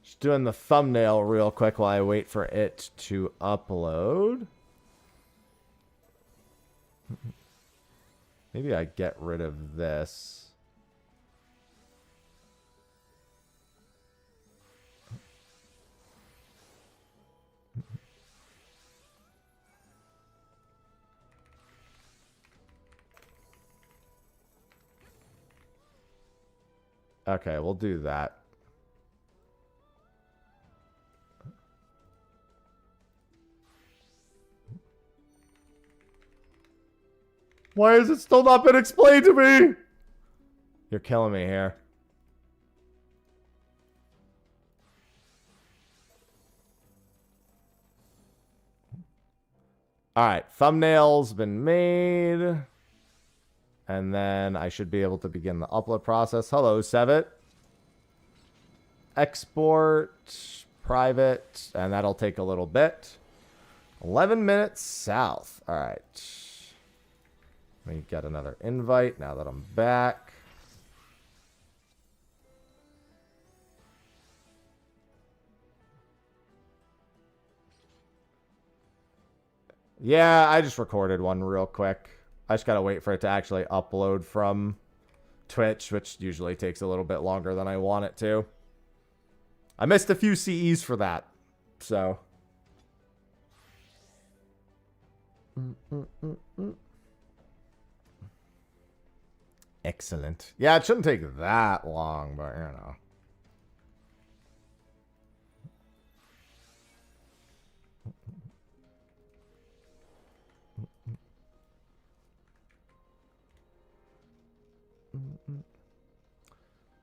[SPEAKER 1] Just doing the thumbnail real quick while I wait for it to upload. Maybe I get rid of this. Okay, we'll do that. Why has it still not been explained to me? You're killing me here. Alright, thumbnail's been made. And then I should be able to begin the upload process. Hello, Sevet. Export, private, and that'll take a little bit. 11 minutes south. All right. Let me get another invite now that I'm back. Yeah, I just recorded one real quick. I just gotta wait for it to actually upload from Twitch, which usually takes a little bit longer than I want it to. I missed a few CEs for that, so. Excellent. Yeah, it shouldn't take that long, but you know.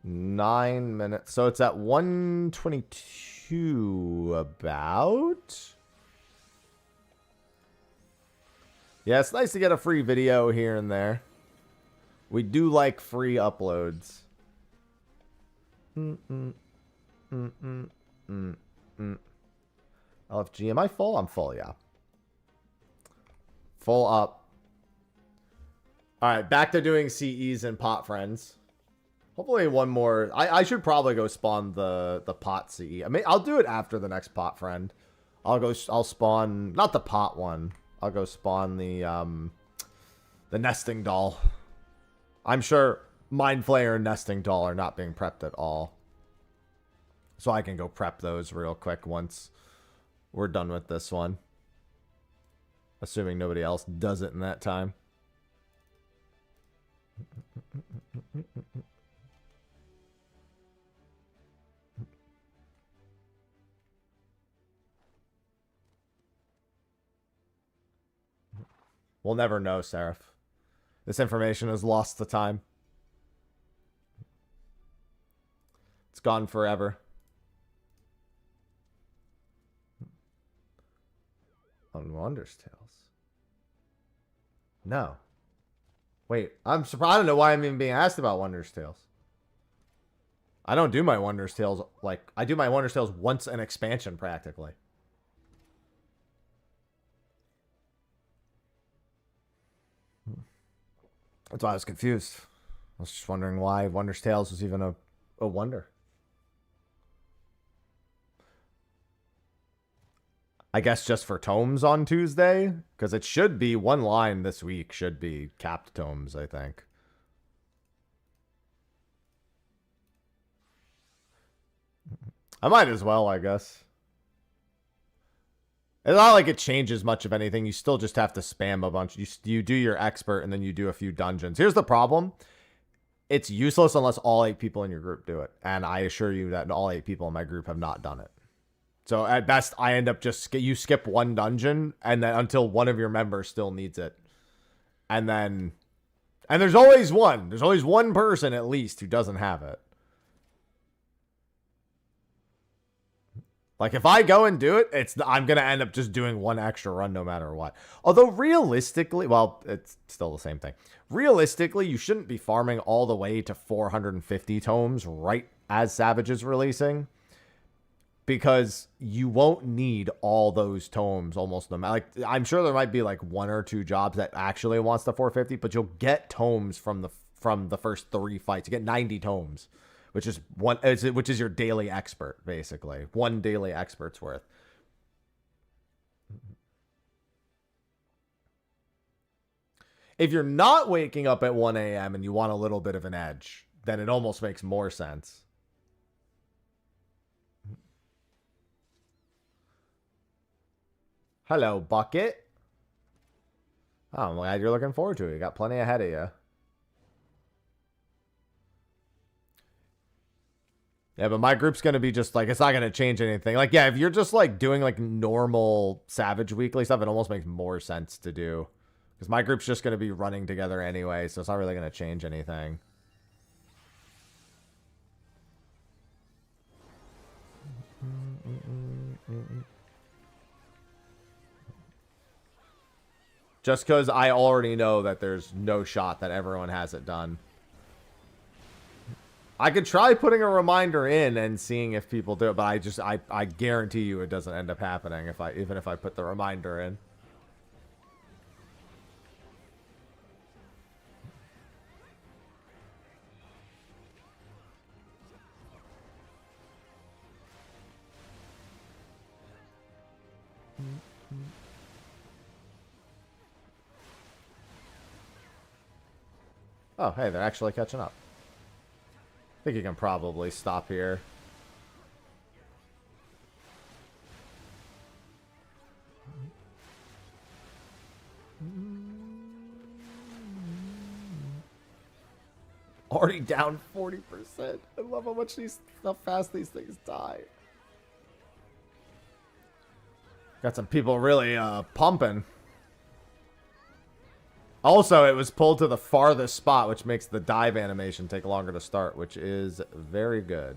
[SPEAKER 1] Nine minutes. So it's at 1:22 about. Yeah, it's nice to get a free video here and there. We do like free uploads. LFG, am I full? I'm full, yeah. Full up. Alright, back to doing CEs and pot friends. Hopefully one more. I should probably go spawn the pot CE. I mean, I'll do it after the next pot friend. I'll spawn, not the pot one. I'll go spawn the nesting doll. I'm sure Mind Flayer and nesting doll are not being prepped at all. So I can go prep those real quick once we're done with this one. Assuming nobody else does it in that time. We'll never know, Seraph. This information has lost the time. It's gone forever. On Wonders Tales. No. Wait, I'm surprised. I don't know why I'm even being asked about Wonders Tales. I don't do my Wonders Tales like I do my Wonders Tales once an expansion practically. That's why I was confused. I was just wondering why Wonders Tales was even a wonder. I guess just for tomes on Tuesday? Because it should be one line this week. Should be capped tomes, I think. I might as well, I guess. It's not like it changes much of anything. You still just have to spam a bunch. You do your expert and then you do a few dungeons. Here's the problem. It's useless unless all 8 people in your group do it. And I assure you that all 8 people in my group have not done it. So at best, I end up just, you skip one dungeon and then until one of your members still needs it. And then, and there's always one. There's always one person at least who doesn't have it. Like, if I go and do it, I'm going to end up just doing one extra run no matter what. Although, realistically, well, it's still the same thing. Realistically, you shouldn't be farming all the way to 450 tomes right as Savage is releasing. Because you won't need all those tomes almost no matter. Like, I'm sure there might be like 1 or 2 jobs that actually wants the 450, but you'll get tomes from from the first 3 fights. You get 90 tomes, which is your daily expert, basically. 1 daily expert's worth. If you're not waking up at 1 a.m. and you want a little bit of an edge, then it almost makes more sense. Hello, Bucket. Oh, I'm glad you're looking forward to it. You got plenty ahead of you. Yeah, but my group's going to be just like, it's not going to change anything. Like, yeah, if you're just like doing like normal Savage Weekly stuff, it almost makes more sense to do. Because my group's just going to be running together anyway, so it's not really going to change anything. Just because I already know that there's no shot that everyone has it done. I could try putting a reminder in and seeing if people do it, but I guarantee you it doesn't end up happening even if I put the reminder in. Oh, hey, they're actually catching up. I think you can probably stop here. Already down 40%. I love how fast these things die. Got some people really pumping. Also, it was pulled to the farthest spot, which makes the dive animation take longer to start, which is very good.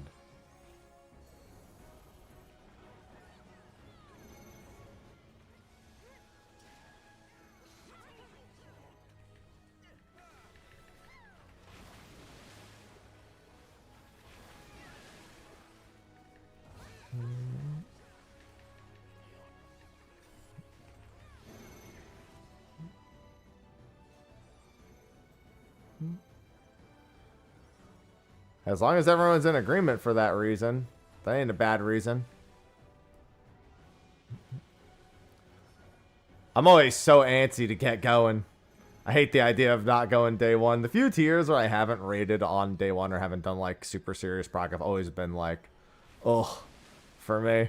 [SPEAKER 1] As long as everyone's in agreement for that reason. That ain't a bad reason. I'm always so antsy to get going. I hate the idea of not going day one. The few tiers where I haven't raided on day one or haven't done like super serious proc, I've always been like, ugh, for me.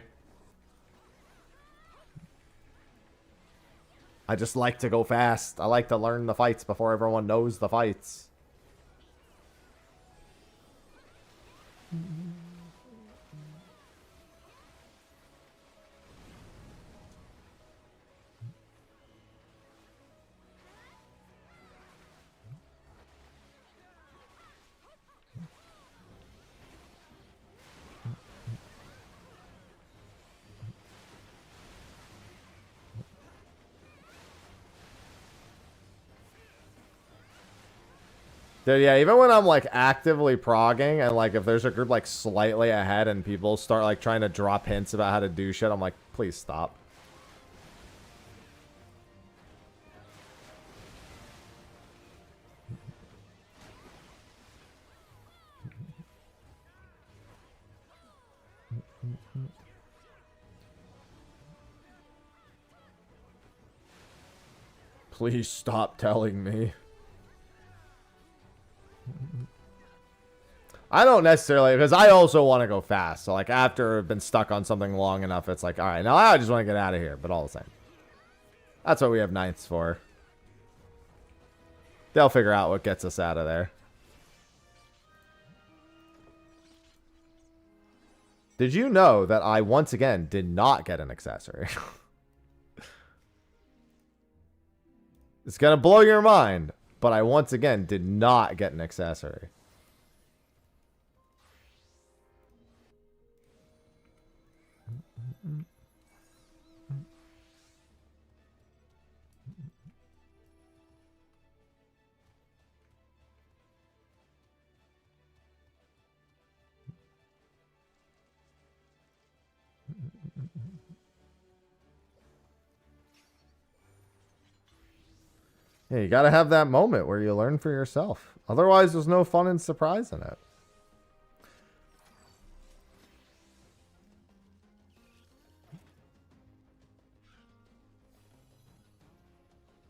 [SPEAKER 1] I just like to go fast. I like to learn the fights before everyone knows the fights. Dude, yeah, even when I'm like actively progging and like if there's a group like slightly ahead and people start like trying to drop hints about how to do shit, I'm like, please stop. Please stop telling me. I don't necessarily, because I also want to go fast. So, like, after I've been stuck on something long enough, it's like, all right, now I just want to get out of here, but all the same. That's what we have knights for. They'll figure out what gets us out of there. Did you know that I, once again, did not get an accessory? It's going to blow your mind, but I, once again, did not get an accessory. Yeah, you got to have that moment where you learn for yourself. Otherwise, there's no fun and surprise in it.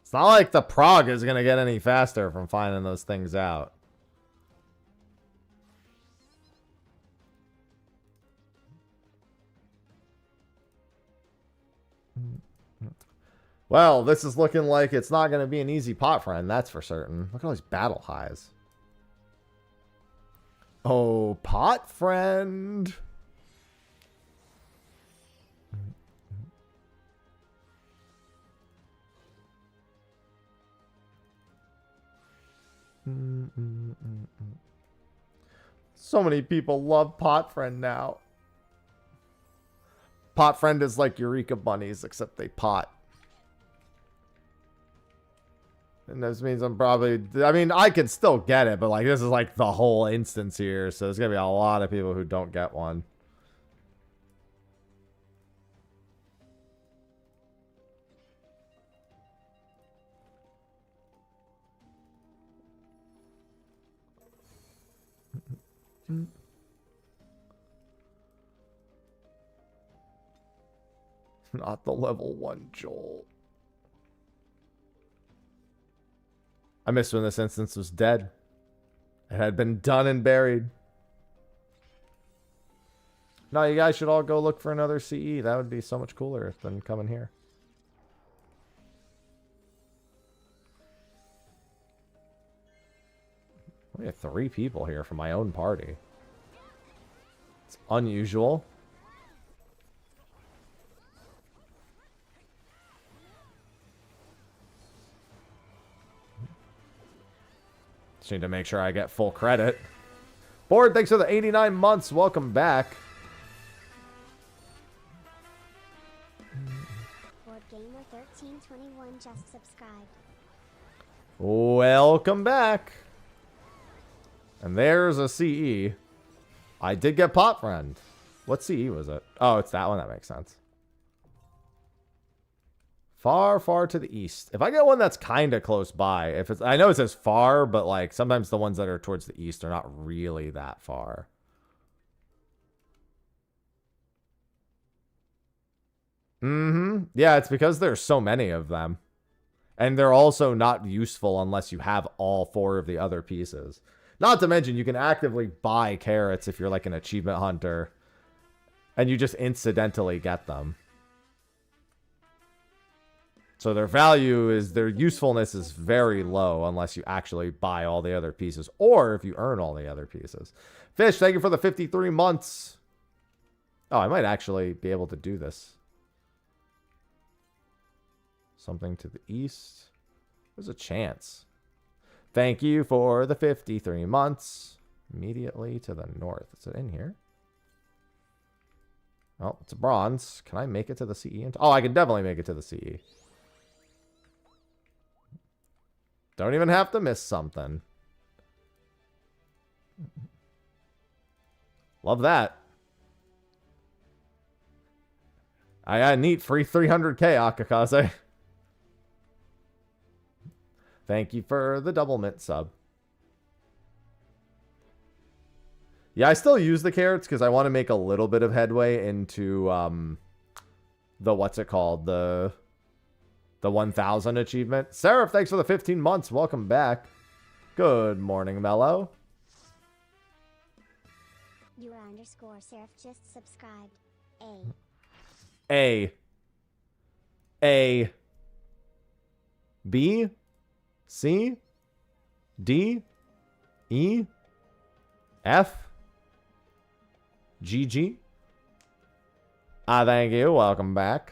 [SPEAKER 1] It's not like the prog is going to get any faster from finding those things out. Well, this is looking like it's not going to be an easy pot friend, that's for certain. Look at all these battle highs. Oh, pot friend. So many people love pot friend now. Pot friend is like Eureka bunnies, except they pot. And this means I'm probably... I mean, I could still get it, but like this is like the whole instance here. So there's going to be a lot of people who don't get one. Not the level 1 Joel. I missed when this instance was dead. It had been done and buried. No, you guys should all go look for another CE. That would be so much cooler than coming here. We have 3 people here from my own party. It's unusual. Just need to make sure I get full credit. Board, thanks for the 89 months. Welcome back.
[SPEAKER 2] Board Gamer 1321 just subscribed.
[SPEAKER 1] Welcome back. And there's a CE. I did get Pot Friend. What CE was it? Oh, it's that one. That makes sense. Far, far to the east. If I get one that's kind of close by, if it's, I know it says far, but like sometimes the ones that are towards the east are not really that far. Yeah, it's because there's so many of them. And they're also not useful unless you have all 4 of the other pieces. Not to mention, you can actively buy carrots if you're like an achievement hunter. And you just incidentally get them. So their value is, their usefulness is very low unless you actually buy all the other pieces. Or if you earn all the other pieces. Fish, thank you for the 53 months. Oh, I might actually be able to do this. Something to the east. There's a chance. Thank you for the 53 months. Immediately to the north. Is it in here? Oh, it's a bronze. Can I make it to the CE? Oh, I can definitely make it to the CE. Don't even have to miss something. Love that. I need free 300k, Akakaze. Thank you for the double mint sub. Yeah, I still use the carrots because I want to make a little bit of headway into the, what's it called? The 1000 achievement. Seraph, thanks for the 15 months. Welcome back. Good morning, Mello.
[SPEAKER 2] You are underscore Seraph just subscribed.
[SPEAKER 1] A. B. C. D. E. F. G. G. Thank you. Welcome back.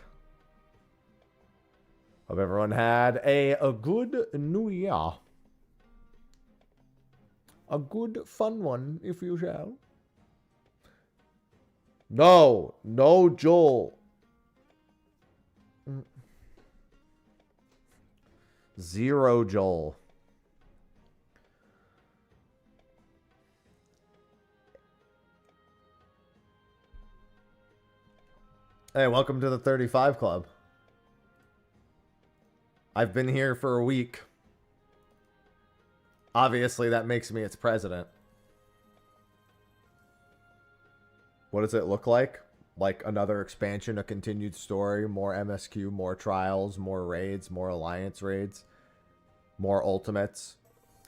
[SPEAKER 1] Hope everyone had a good new year. A good fun one, if you shall. No, Joel. 0 Joel. Hey, welcome to the 35 Club. I've been here for a week. Obviously, that makes me its president. What does it look like? Like another expansion, a continued story, more MSQ, more trials, more raids, more alliance raids, more ultimates,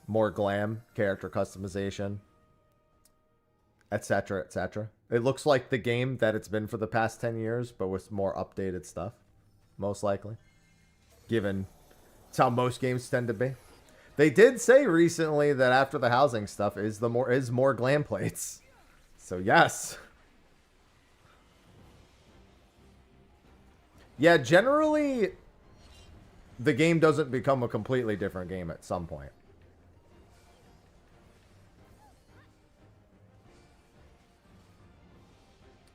[SPEAKER 1] more glam, character customization, etc., etc. It looks like the game that it's been for the past 10 years, but with more updated stuff, most likely. Given it's how most games tend to be. They did say recently that after the housing stuff is more glam plates. So yes. Yeah, generally the game doesn't become a completely different game at some point.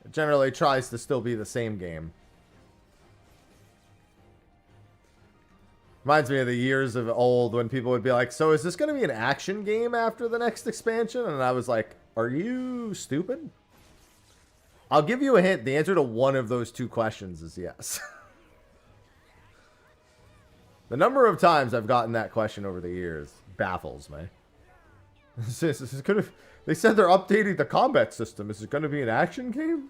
[SPEAKER 1] It generally tries to still be the same game. Reminds me of the years of old when people would be like, so is this going to be an action game after the next expansion? And I was like, are you stupid? I'll give you a hint. The answer to one of those two questions is yes. The number of times I've gotten that question over the years baffles me. They said they're updating the combat system. Is it going to be an action game?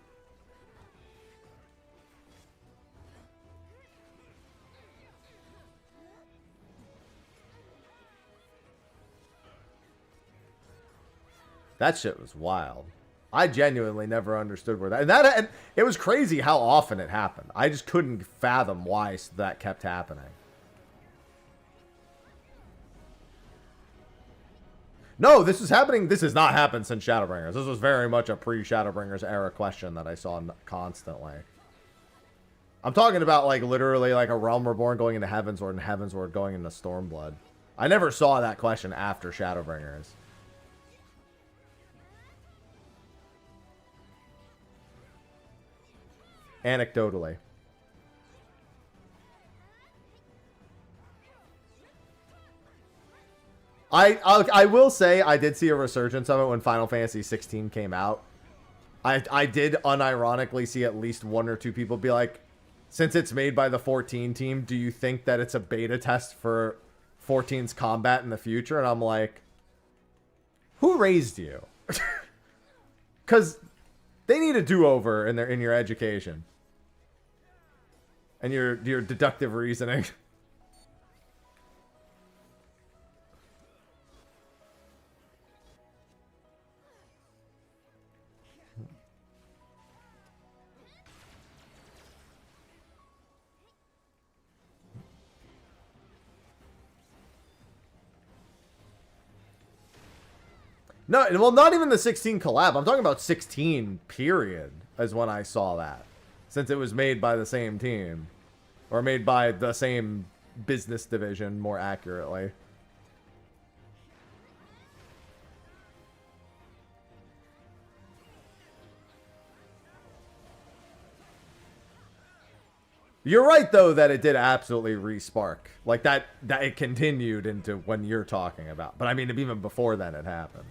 [SPEAKER 1] That shit was wild. I genuinely never understood where that... And it was crazy how often it happened. I just couldn't fathom why that kept happening. No, this is happening... This has not happened since Shadowbringers. This was very much a pre-Shadowbringers era question that I saw constantly. I'm talking about, like, literally, like, a Realm Reborn going into Heavensward and Heavensward going into Stormblood. I never saw that question after Shadowbringers. Anecdotally. I will say I did see a resurgence of it when Final Fantasy 16 came out. I did unironically see at least one or two people be like, since it's made by the 14 team, do you think that it's a beta test for 14's combat in the future? And I'm like, who raised you? Because they need a do-over in your education. And your deductive reasoning. No, well, not even the 16 collab. I'm talking about 16, period, is when I saw that. Since it was made by the same team. Or made by the same business division, more accurately. You're right, though, that it did absolutely re-spark. Like, that it continued into when you're talking about. But, I mean, even before then it happened.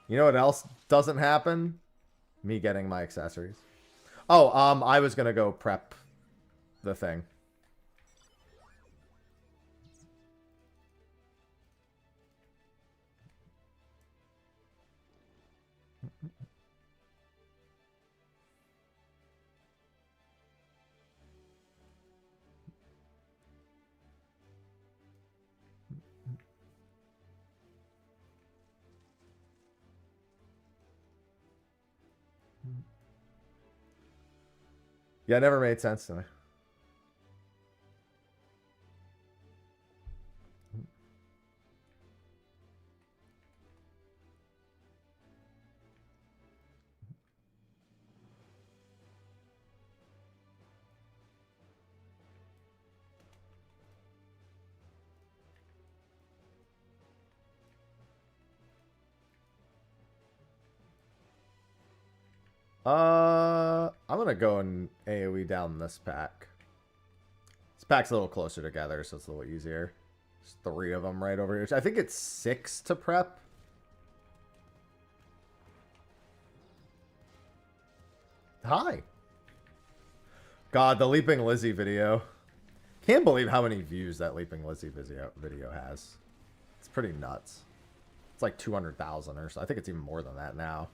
[SPEAKER 1] You know what else doesn't happen? Me getting my accessories. Oh, I was gonna go prep the thing. Yeah, it never made sense to me. I'm gonna go and AoE down this pack. This pack's a little closer together, so it's a little easier. There's 3 of them right over here. I think it's 6 to prep. Hi. God, the Leaping Lizzie video. Can't believe how many views that Leaping Lizzie video has. It's pretty nuts. It's like 200,000 or so. I think it's even more than that now.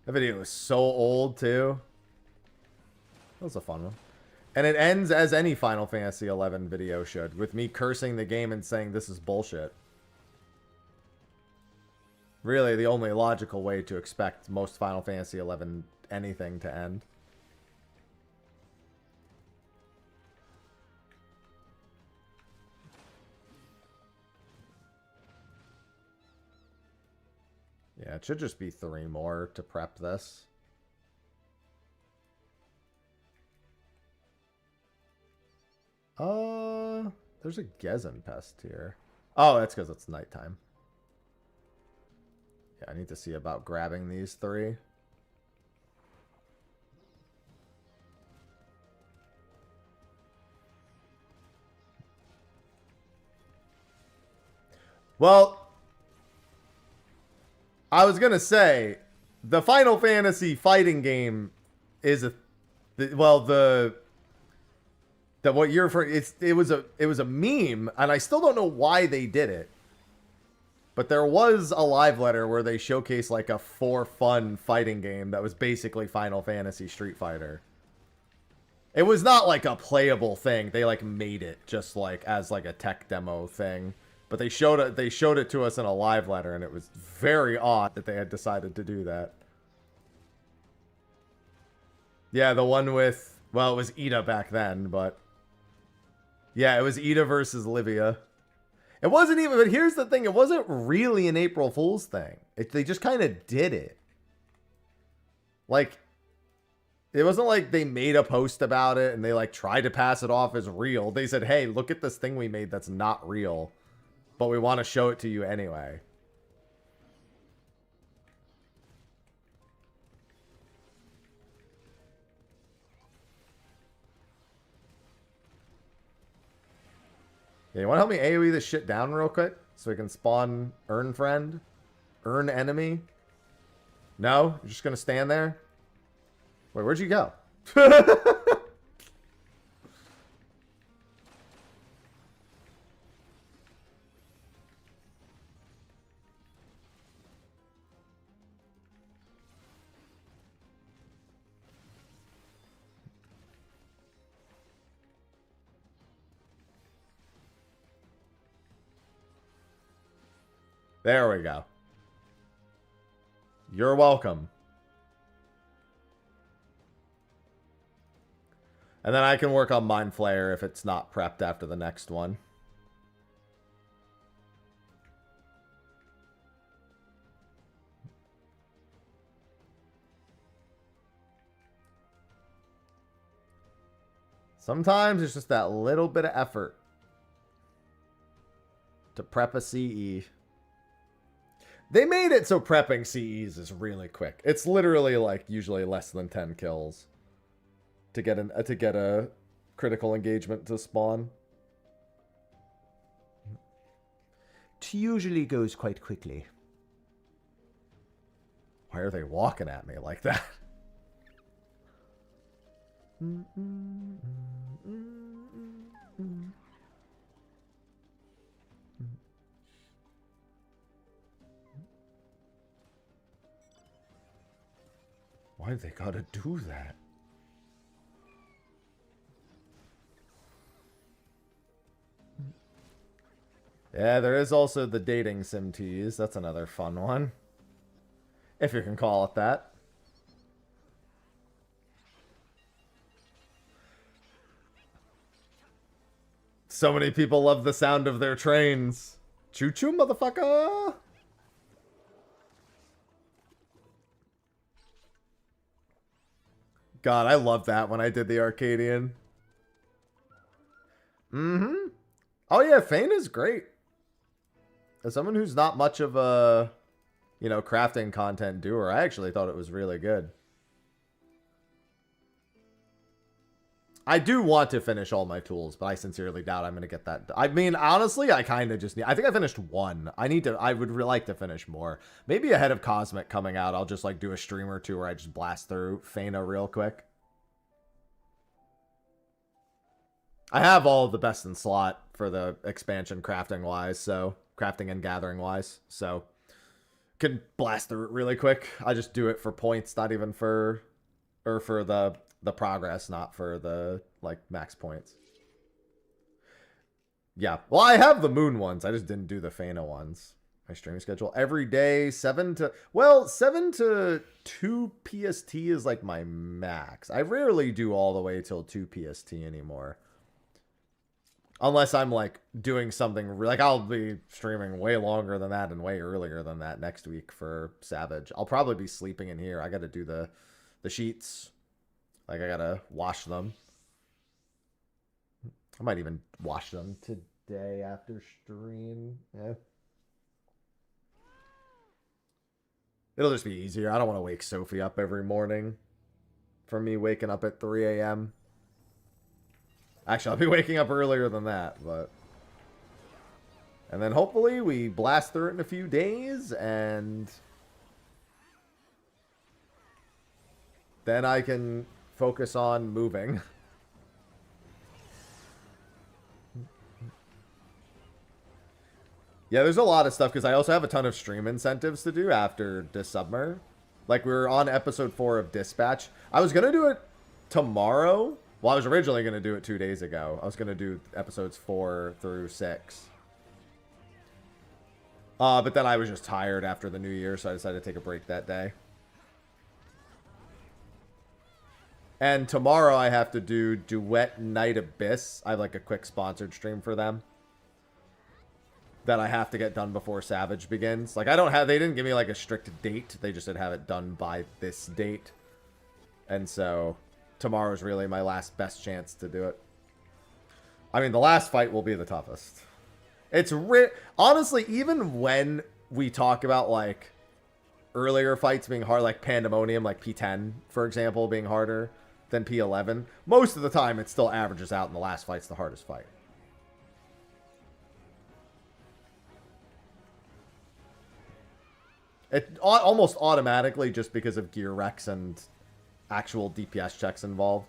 [SPEAKER 1] That video is so old, too. That was a fun one. And it ends as any Final Fantasy XI video should, with me cursing the game and saying this is bullshit. Really, the only logical way to expect most Final Fantasy XI anything to end. Yeah, it should just be 3 more to prep this. There's a Gezen pest here. Oh, that's because it's nighttime. Yeah, I need to see about grabbing these 3. Well, I was gonna say, the Final Fantasy fighting game is what you're referring. It was a meme, and I still don't know why they did it. But there was a live letter where they showcased like a for fun fighting game that was basically Final Fantasy Street Fighter. It was not like a playable thing. They like made it just like as like a tech demo thing. But they showed it to us in a live letter, and it was very odd that they had decided to do that. Yeah, the one with, well, it was Ida back then, but yeah, it was Ida versus Livia. It wasn't even, but here's the thing, it wasn't really an April Fool's thing. They just kind of did it. Like, it wasn't like they made a post about it and they like tried to pass it off as real. They said, hey, look at this thing we made that's not real, but we want to show it to you anyway. Yeah, you want to help me AoE this shit down real quick? So we can spawn Earn Friend? Earn Enemy? No? You're just going to stand there? Wait, where'd you go? There we go. You're welcome. And then I can work on Mind Flayer if it's not prepped after the next one. Sometimes it's just that little bit of effort to prep a CE. They made it so prepping CEs is really quick. It's literally like usually less than 10 kills to get a critical engagement to spawn. It usually goes quite quickly. Why are they walking at me like that? Why they gotta do that? Yeah, there is also the dating sim tease. That's another fun one. If you can call it that. So many people love the sound of their trains. Choo-choo, motherfucker! God, I love that when I did the Arcadian. Mm-hmm. Oh yeah, Fane is great. As someone who's not much of a, you know, crafting content doer, I actually thought it was really good. I do want to finish all my tools, but I sincerely doubt I'm going to get that. I mean, honestly, I kind of just need... I think I finished one. I would like to finish more. Maybe ahead of Cosmic coming out, I'll just like do a stream or two where I just blast through Fana real quick. I have all of the best in slot for the expansion crafting-wise, so... Crafting and gathering-wise, so... Can blast through it really quick. I just do it for points, not even for... Or for the progress, not for the, like, max points. Yeah. Well, I have the moon ones. I just didn't do the Fana ones. My stream schedule every day, 7 to 2 PST is like my max. I rarely do all the way till 2 PST anymore. Unless I'm like doing something like I'll be streaming way longer than that and way earlier than that next week for Savage. I'll probably be sleeping in here. I got to do the sheets. Like, I gotta wash them. I might even wash them today after stream. Yeah. It'll just be easier. I don't want to wake Sophie up every morning. For me waking up at 3 a.m. Actually, I'll be waking up earlier than that, but... And then hopefully we blast through it in a few days, and... Then I can... focus on moving. Yeah, there's a lot of stuff because I also have a ton of stream incentives to do after Dissubmer. Like, we were on episode 4 of Dispatch. I was going to do it tomorrow. Well, I was originally going to do it 2 days ago. I was going to do episodes 4 through 6. But then I was just tired after the new year, so I decided to take a break that day. And tomorrow I have to do Duet Night Abyss. I have like a quick sponsored stream for them that I have to get done before Savage begins. Like, they didn't give me like a strict date. They just said have it done by this date. And so tomorrow is really my last best chance to do it. I mean, the last fight will be the toughest. It's honestly, even when we talk about like earlier fights being hard, like Pandemonium, like P10, for example, being harder than P11, most of the time it still averages out and the last fight's the hardest fight. It almost automatically, just because of gear wrecks and actual DPS checks involved.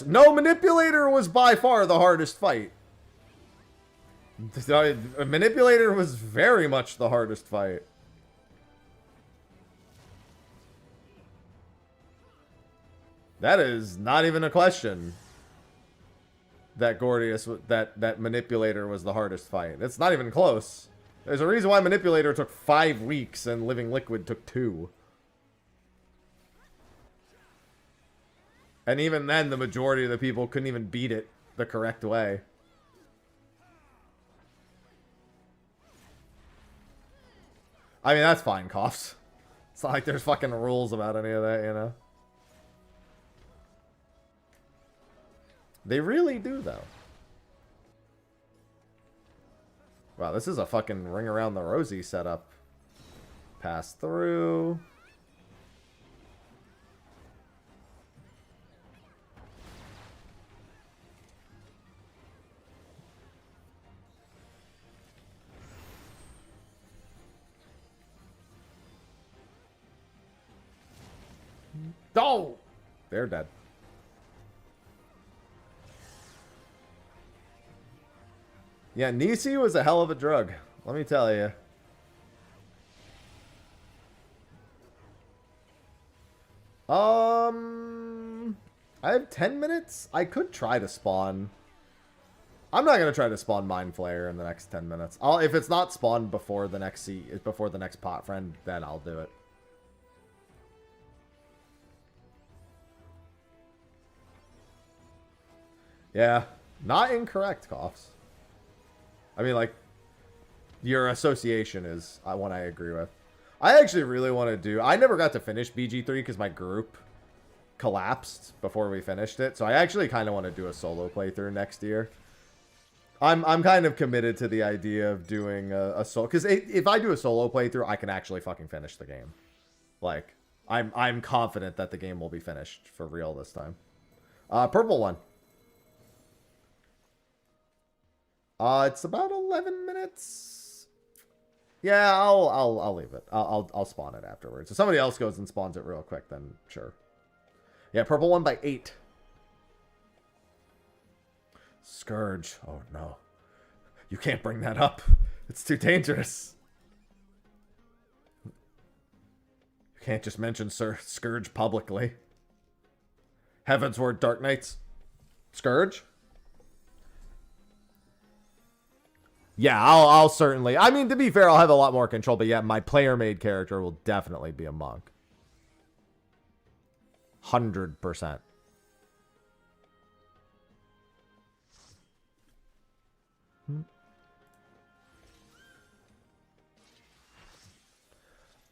[SPEAKER 1] No, Manipulator was by far the hardest fight. Manipulator was very much the hardest fight. That is not even a question. That Gordius, that Manipulator was the hardest fight. It's not even close. There's a reason why Manipulator took 5 weeks and Living Liquid took 2. And even then, the majority of the people couldn't even beat it the correct way. I mean, that's fine, Coughs. It's not like there's fucking rules about any of that, you know? They really do, though. Wow, this is a fucking Ring Around the Rosie setup. Pass through. Oh! They're dead. Yeah, Nisi was a hell of a drug. Let me tell you. I have 10 minutes. I could try to spawn. I'm not gonna try to spawn Mind Flayer in the next 10 minutes. If it's not spawned before the next pot friend, then I'll do it. Yeah, not incorrect, Coughs. I mean, like, your association is one I agree with. I actually really want to do... I never got to finish BG3 because my group collapsed before we finished it. So I actually kind of want to do a solo playthrough next year. I'm kind of committed to the idea of doing a solo, because if I do a solo playthrough, I can actually fucking finish the game. Like, I'm confident that the game will be finished for real this time. Purple one. It's about 11 minutes. Yeah, I'll leave it. I'll spawn it afterwards. If somebody else goes and spawns it real quick, then sure. Yeah, purple one by 8. Scourge. Oh no. You can't bring that up. It's too dangerous. You can't just mention Sir Scourge publicly. Heavensward Dark Knights. Scourge? Yeah, I'll certainly... I mean, to be fair, I'll have a lot more control, but yeah, my player-made character will definitely be a monk. 100%.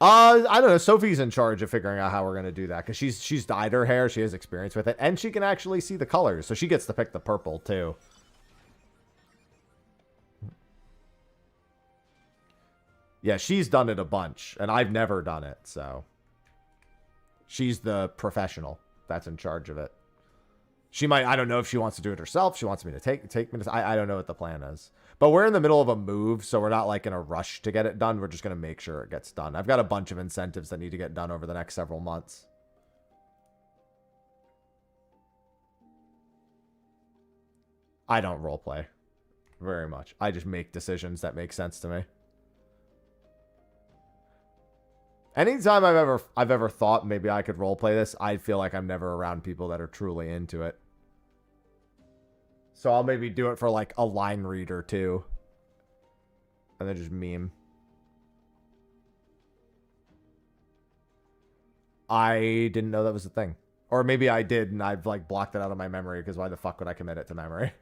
[SPEAKER 1] I don't know. Sophie's in charge of figuring out how we're gonna do that because she's dyed her hair. She has experience with it, and she can actually see the colors, so she gets to pick the purple too. Yeah, she's done it a bunch, and I've never done it, so she's the professional that's in charge of it. She might. I don't know if she wants to do it herself. She wants me to take me to. I don't know what the plan is. But we're in the middle of a move, so we're not like in a rush to get it done. We're just going to make sure it gets done. I've got a bunch of incentives that need to get done over the next several months. I don't roleplay very much. I just make decisions that make sense to me. Anytime I've ever thought maybe I could roleplay this, I feel like I'm never around people that are truly into it. So I'll maybe do it for like a line read or two. And then just meme. I didn't know that was a thing. Or maybe I did and I've like blocked it out of my memory because why the fuck would I commit it to memory?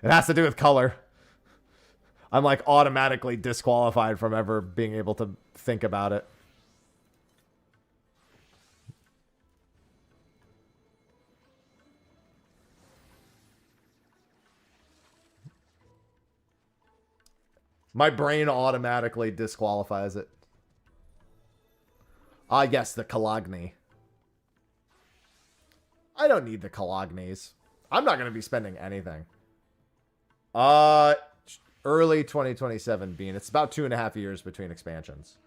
[SPEAKER 1] It has to do with color. I'm like automatically disqualified from ever being able to think about it. My brain automatically disqualifies it. Yes, the Cologne. I don't need the Colognes. I'm not going to be spending anything. Early 2027, Bean. It's about 2.5 years between expansions.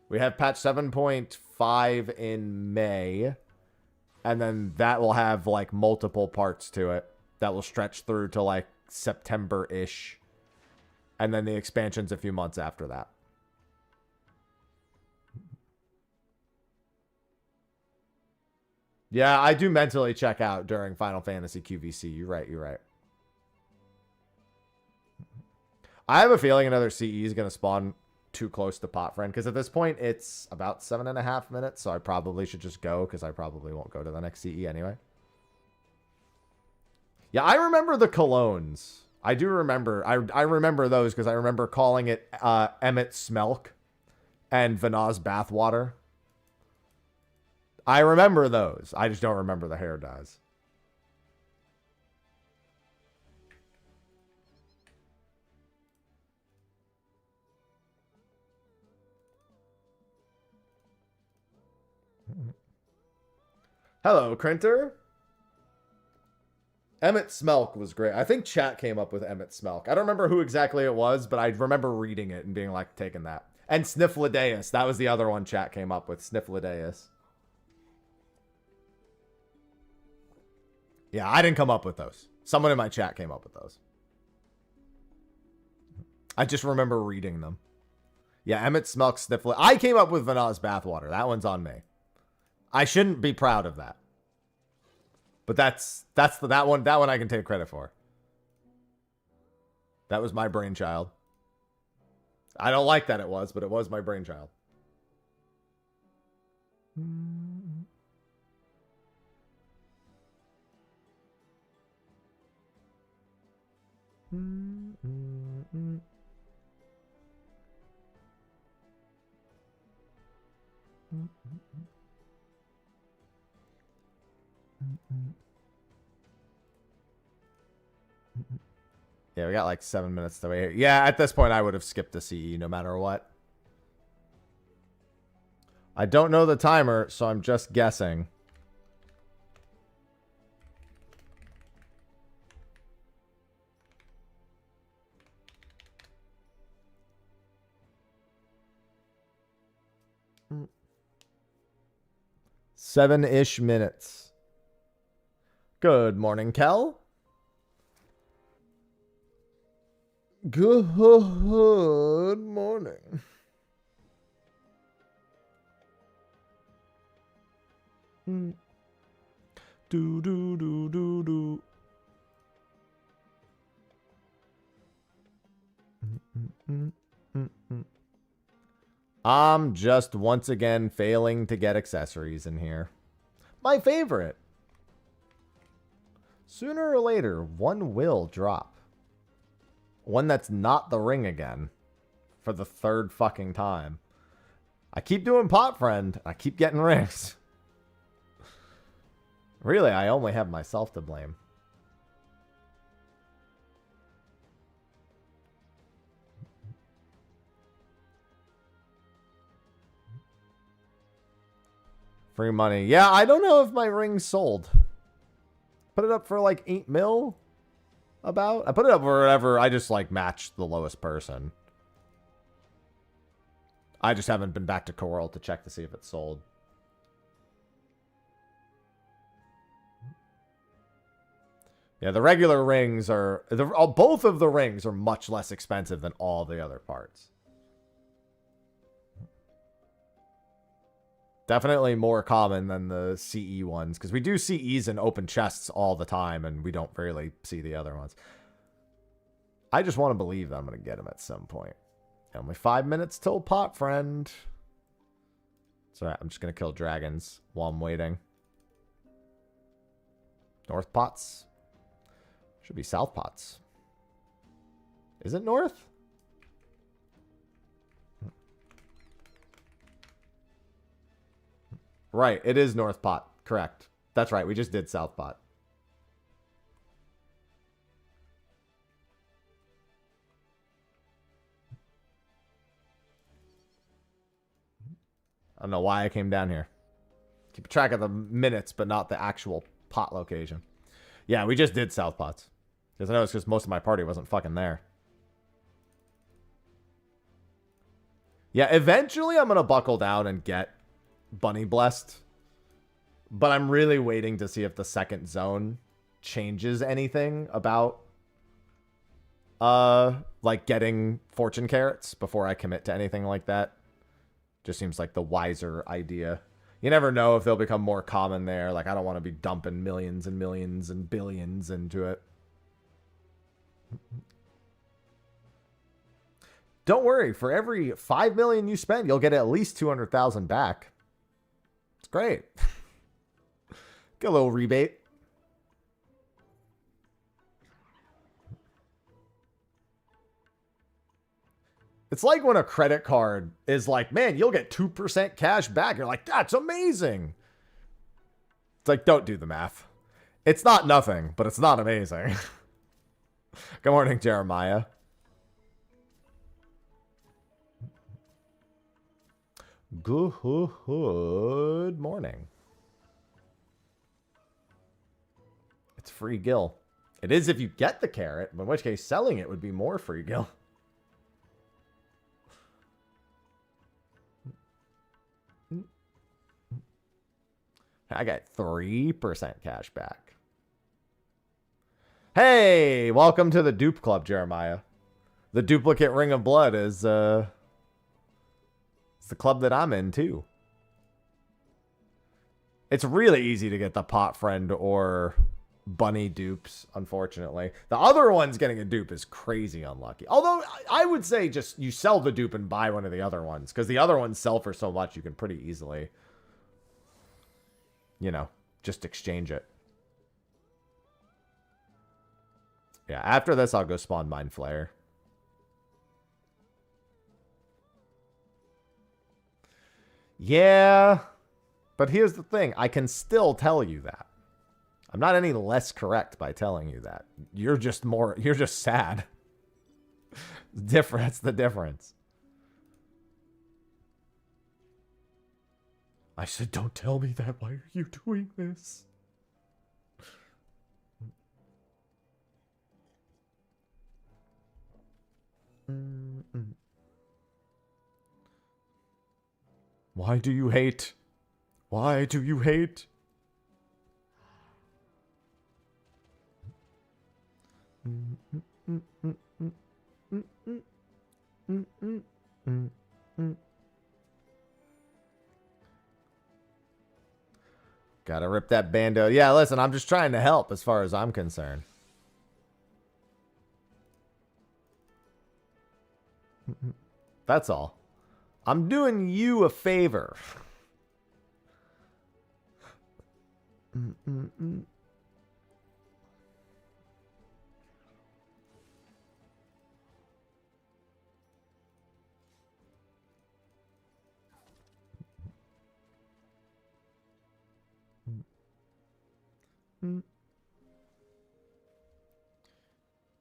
[SPEAKER 1] We have patch 7.5 in May. And then that will have, like, multiple parts to it. That will stretch through to, like, September-ish. And then the expansion's a few months after that. Yeah, I do mentally check out during Final Fantasy QVC. You're right, you're right. I have a feeling another CE is going to spawn too close to Pot Friend. Because at this point, it's about 7.5 minutes. So I probably should just go. Because I probably won't go to the next CE anyway. Yeah, I remember the colognes. I do remember. I remember those because I remember calling it Emmett Smelk and Vanaz Bathwater. I remember those. I just don't remember the hair dyes. Hello, Crinter. Emmett Smelk was great. I think chat came up with Emmett Smelk. I don't remember who exactly it was, but I remember reading it and being like, taking that. And Snifflideus. That was the other one chat came up with. Snifflideus. Yeah, I didn't come up with those. Someone in my chat came up with those. I just remember reading them. Yeah, Emmett Smelk, Snifflideus. I came up with Vanaz Bathwater. That one's on me. I shouldn't be proud of that. But that one I can take credit for. That was my brainchild. I don't like that it was, but it was my brainchild. Yeah, we got like 7 minutes to wait. Yeah, at this point, I would have skipped the CE no matter what. I don't know the timer, so I'm just guessing. Seven-ish minutes. Good morning, Kel. Good morning. Do do do do do. I'm just once again failing to get accessories in here. My favorite. Sooner or later, one will drop. One that's not the ring again. For the third fucking time. I keep doing pot friend. I keep getting rings. Really, I only have myself to blame. Free money. Yeah, I don't know if my ring's sold. Put it up for like 8 mil. About. I put it up wherever. I just like matched the lowest person. I just haven't been back to Coral to check to see if it's sold. Yeah, the regular rings are... both of the rings are much less expensive than all the other parts. Definitely more common than the CE ones, because we do CEs in open chests all the time, and we don't really see the other ones. I just want to believe that I'm going to get them at some point. Only 5 minutes till pot friend. It's alright, I'm just going to kill dragons while I'm waiting. North pots. Should be south pots. Is it north? Right, it is north pot. Correct. That's right, we just did south pot. I don't know why I came down here. Keep track of the minutes, but not the actual pot location. Yeah, we just did south pots. Because I know it's because most of my party wasn't fucking there. Yeah, eventually I'm going to buckle down and get Bunny Blessed. But I'm really waiting to see if the second zone changes anything about like getting fortune carrots before I commit to anything like that. Just seems like the wiser idea. You never know if they'll become more common there. Like, I don't want to be dumping millions and millions and billions into it. Don't worry. For every 5 million you spend, you'll get at least 200,000 back. It's great. Get a little rebate. It's like when a credit card is like, man, you'll get 2% cash back. You're like, that's amazing. It's like, don't do the math. It's not nothing, but it's not amazing. Good morning, Jeremiah. Good morning. It's free gil. It is if you get the carrot, in which case selling it would be more free gil. I got 3% cash back. Hey, welcome to the dupe club, Jeremiah. The duplicate ring of blood is it's the club that I'm in too. It's really easy to get the pot friend or bunny dupes, unfortunately. The other one's getting a dupe is crazy unlucky. Although I would say just you sell the dupe and buy one of the other ones, because the other ones sell for so much you can pretty easily, you know, just exchange it. Yeah, after this, I'll go spawn Mind Flayer. Yeah, but here's the thing. I can still tell you that. I'm not any less correct by telling you that. You're just sad. That's the difference. I said, don't tell me that. Why are you doing this? Why do you hate? Why do you hate? Gotta rip that bando. Yeah, listen, I'm just trying to help as far as I'm concerned. That's all. I'm doing you a favor.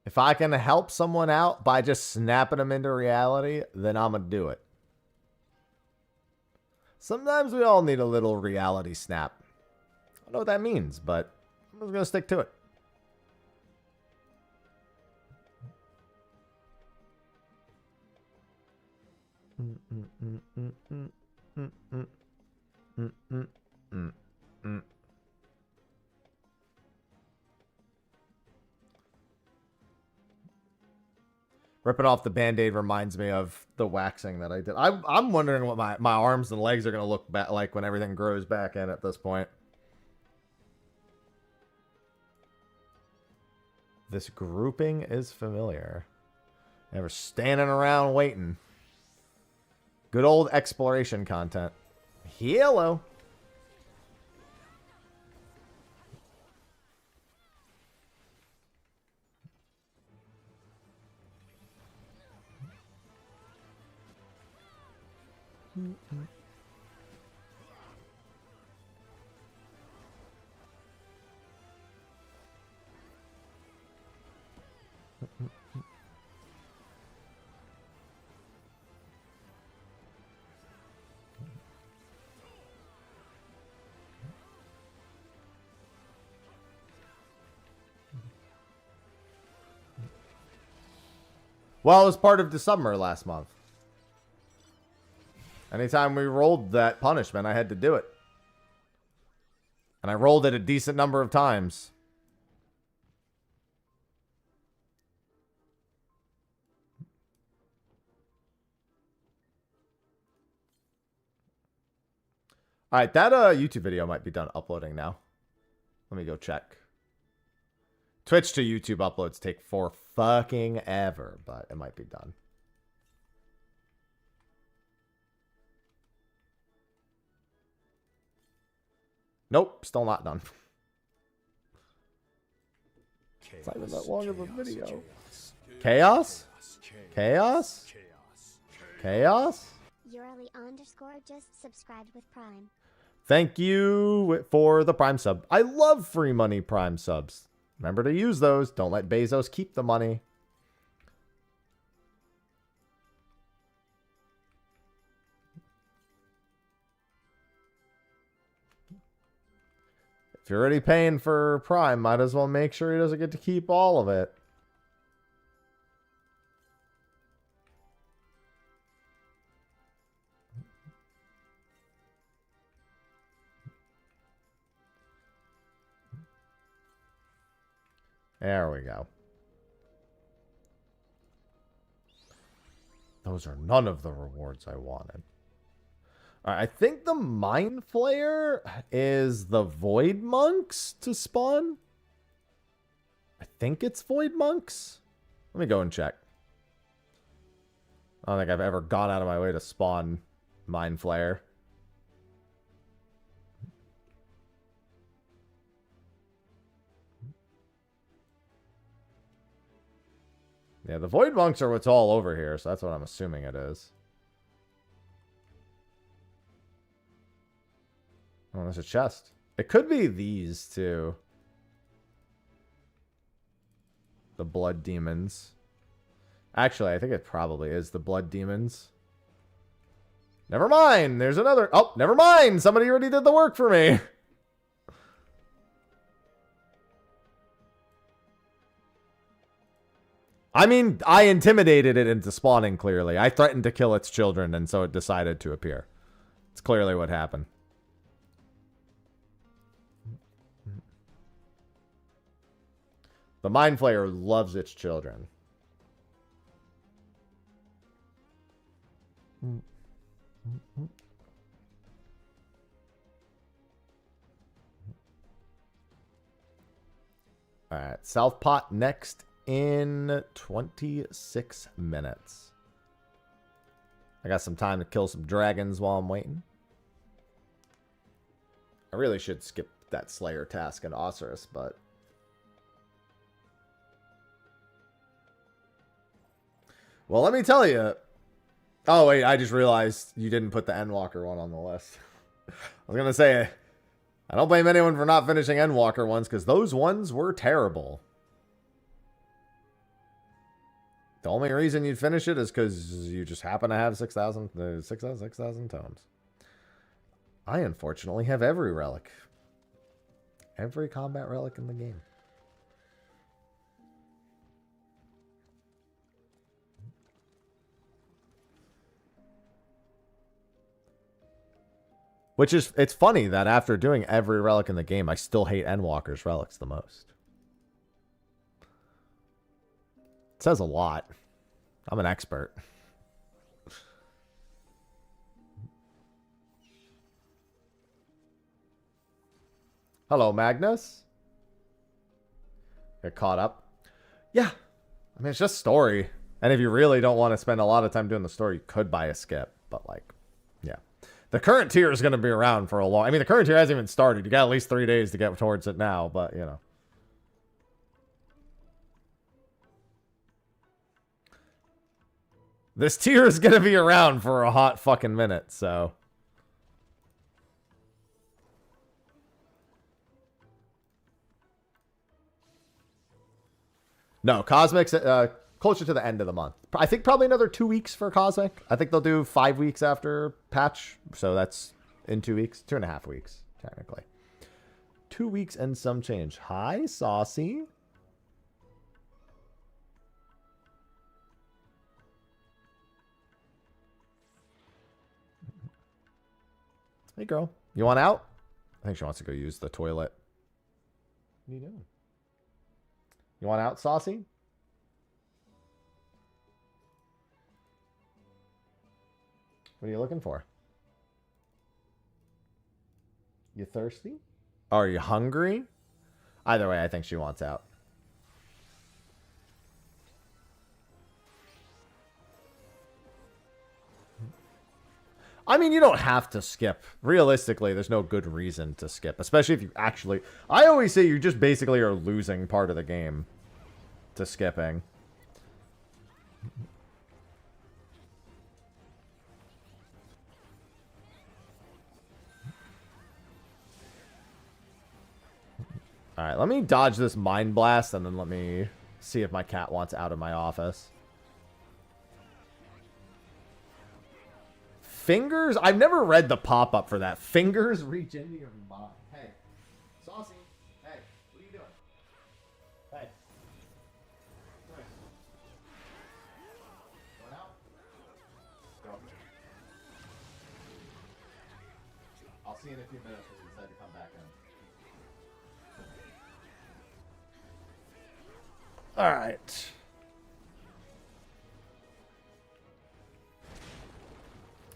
[SPEAKER 1] If I can help someone out by just snapping them into reality, then I'm going to do it. Sometimes we all need a little reality snap. I don't know what that means, but I'm just going to stick to it. Ripping off the Band-Aid reminds me of the waxing that I did. I'm wondering what my arms and legs are going to look like when everything grows back in at this point. This grouping is familiar. Never standing around waiting. Good old exploration content. Hello. Well, it was part of the summer last month. Anytime we rolled that punishment, I had to do it. And I rolled it a decent number of times. Alright, that YouTube video might be done uploading now. Let me go check. Twitch to YouTube uploads take for fucking ever, but it might be done. Nope, still not done. It's not even that long of a video. Chaos? Chaos? Chaos?
[SPEAKER 2] Urali_ just subscribed with Prime.
[SPEAKER 1] Thank you for the Prime sub. I love free money Prime subs. Remember to use those. Don't let Bezos keep the money. If you're already paying for Prime, might as well make sure he doesn't get to keep all of it. There we go. Those are none of the rewards I wanted. All right, I think the Mind Flayer is the Void Monks to spawn. I think it's Void Monks. Let me go and check. I don't think I've ever gone out of my way to spawn Mind Flayer. Yeah, the Void Monks are what's all over here, so that's what I'm assuming it is. Oh, there's a chest. It could be these two. The blood demons. Actually, I think it probably is the blood demons. Never mind. There's another. Oh, never mind. Somebody already did the work for me. I mean, I intimidated it into spawning, clearly. I threatened to kill its children, and so it decided to appear. It's clearly what happened. The Mind Flayer loves its children. Alright, South Pot next in 26 minutes. I got some time to kill some dragons while I'm waiting. I really should skip that Slayer task in Osiris, but... Well, let me tell you. Oh, wait, I just realized you didn't put the Endwalker one on the list. I was going to say, I don't blame anyone for not finishing Endwalker ones, because those ones were terrible. The only reason you'd finish it is because you just happen to have 6,000 tomes. I, unfortunately, have every relic. Every combat relic in the game. Which is, it's funny that after doing every relic in the game, I still hate Endwalker's relics the most. It says a lot. I'm an expert. Hello, Magnus. Get caught up. Yeah. I mean, it's just story. And if you really don't want to spend a lot of time doing the story, you could buy a skip. But, like, yeah. The current tier is going to be around for a long... I mean, the current tier hasn't even started. You got at least 3 days to get towards it now, but, you know. This tier is going to be around for a hot fucking minute, so... No, Cosmic's closer to the end of the month. I think probably another 2 weeks for Cosmic. I think they'll do 5 weeks after patch. So that's in 2 weeks. 2.5 weeks, technically. 2 weeks and some change. Hi, Saucy. Hey, girl. You want out? I think she wants to go use the toilet. What are you doing? You want out, Saucy? What are you looking for? You thirsty? Are you hungry? Either way, I think she wants out. I mean, you don't have to skip. Realistically, there's no good reason to skip. Especially if you actually... I always say you just basically are losing part of the game to skipping. Alright, let me dodge this Mind Blast and then let me see if my cat wants out of my office. Fingers? I've never read the pop-up for that. Fingers reach into your mind. Hey. Saucy. Hey. What are you doing? Hey. Come here. Going out? Go. I'll see you in a few minutes when you decide to come back in. Alright.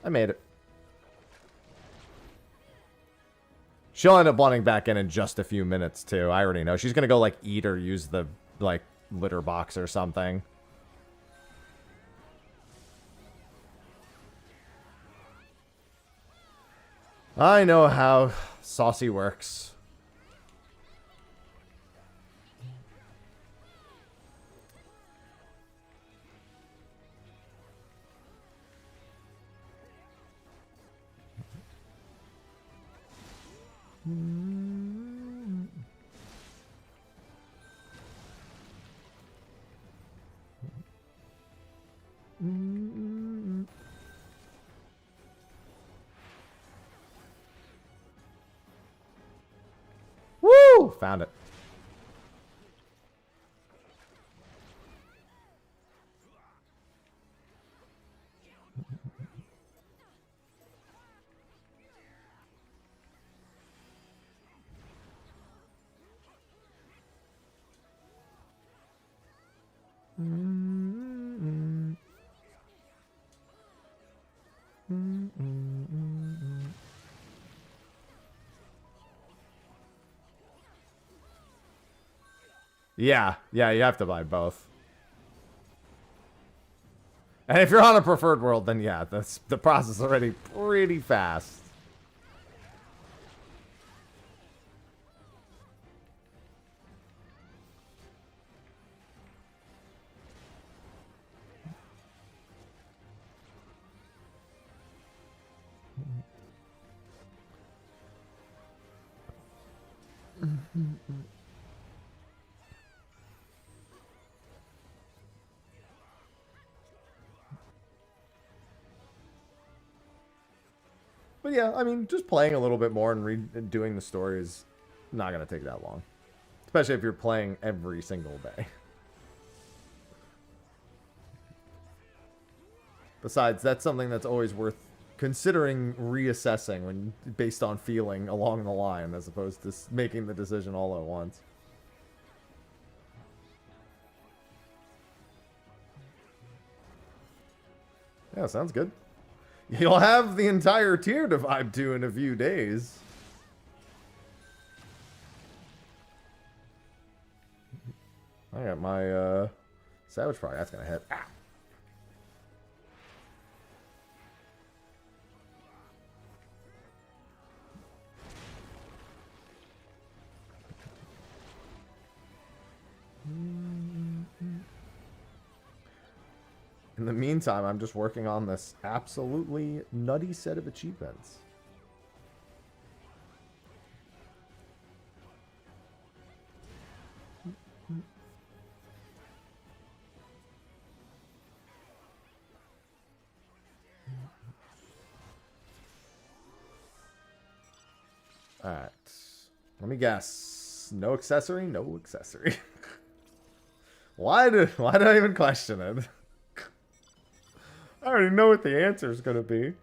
[SPEAKER 1] I made it. She'll end up wanting back in just a few minutes, too. I already know. She's going to go, like, eat or use the, like, litter box or something. I know how Saucy works. found it. Yeah, you have to buy both. And if you're on a preferred world, then yeah, the process is already pretty fast. But yeah, I mean, just playing a little bit more and doing the story is not going to take that long. Especially if you're playing every single day. Besides, that's something that's always worth considering reassessing when based on feeling along the line as opposed to making the decision all at once. Yeah, sounds good. You'll have the entire tier to vibe to in a few days. I got my Savage Frog. That's gonna hit. Ah. In the meantime, I'm just working on this absolutely nutty set of achievements. Alright. Let me guess. No accessory? No accessory. Why did I even question it? I already know what the answer is going to be.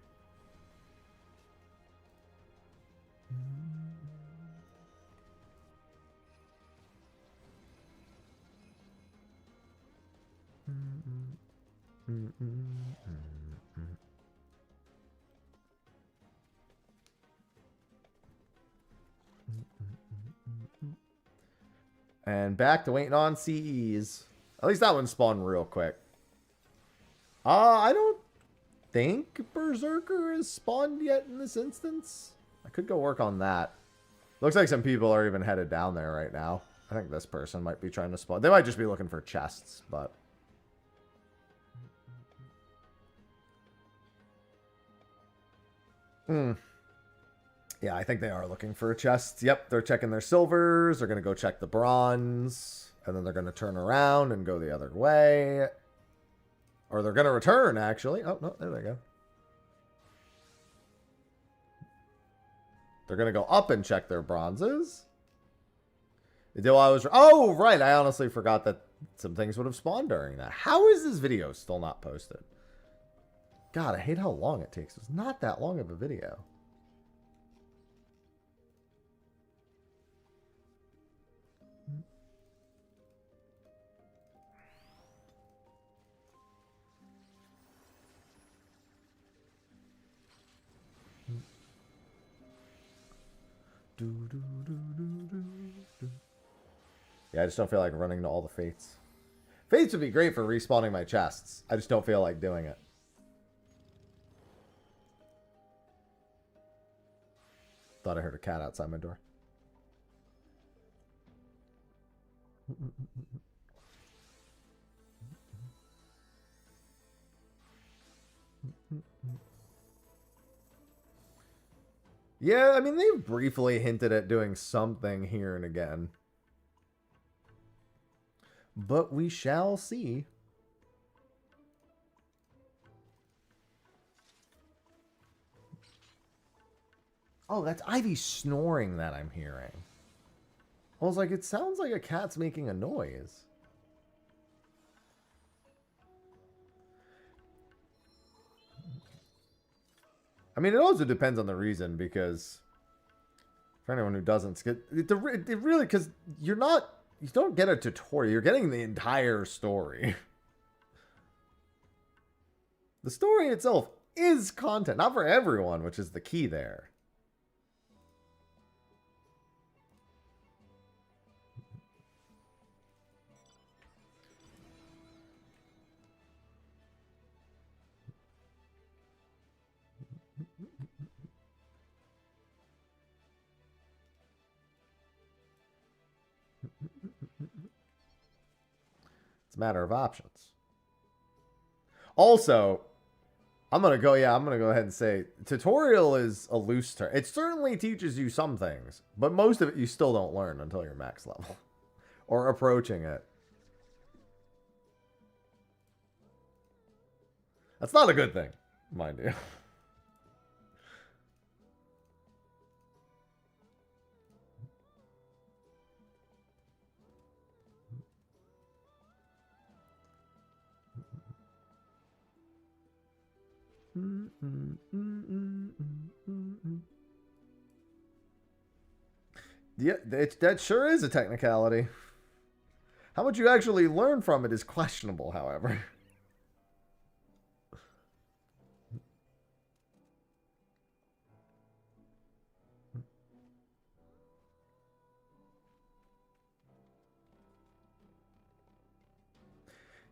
[SPEAKER 1] And back to waiting on CEs. At least that one spawned real quick. I don't think Berserker is spawned yet in this instance. I could go work on that. Looks like some people are even headed down there right now. I think this person might be trying to spawn. They might just be looking for chests, but... Yeah, I think they are looking for chests. Yep, they're checking their silvers. They're going to go check the bronze. And then they're going to turn around and go the other way. Or they're going to return, actually. Oh, no, there they go. They're going to go up and check their bronzes. Oh, right. I honestly forgot that some things would have spawned during that. How is this video still not posted? God, I hate how long it takes. It's not that long of a video. Yeah, I just don't feel like running to all the fates. Fates would be great for respawning my chests. I just don't feel like doing it. Thought I heard a cat outside my door. Yeah, I mean, they briefly hinted at doing something here and again. But we shall see. Oh, that's Ivy snoring that I'm hearing. I was like, it sounds like a cat's making a noise. I mean, it also depends on the reason, because for anyone who doesn't skip, it really, because you don't get a tutorial, you're getting the entire story. The story itself is content, not for everyone, which is the key there. It's a matter of options. Also, I'm going to go ahead and say tutorial is a loose term. It certainly teaches you some things, but most of it you still don't learn until you're max level or approaching it. That's not a good thing, mind you. Yeah, that sure is a technicality. How much you actually learn from it is questionable, however.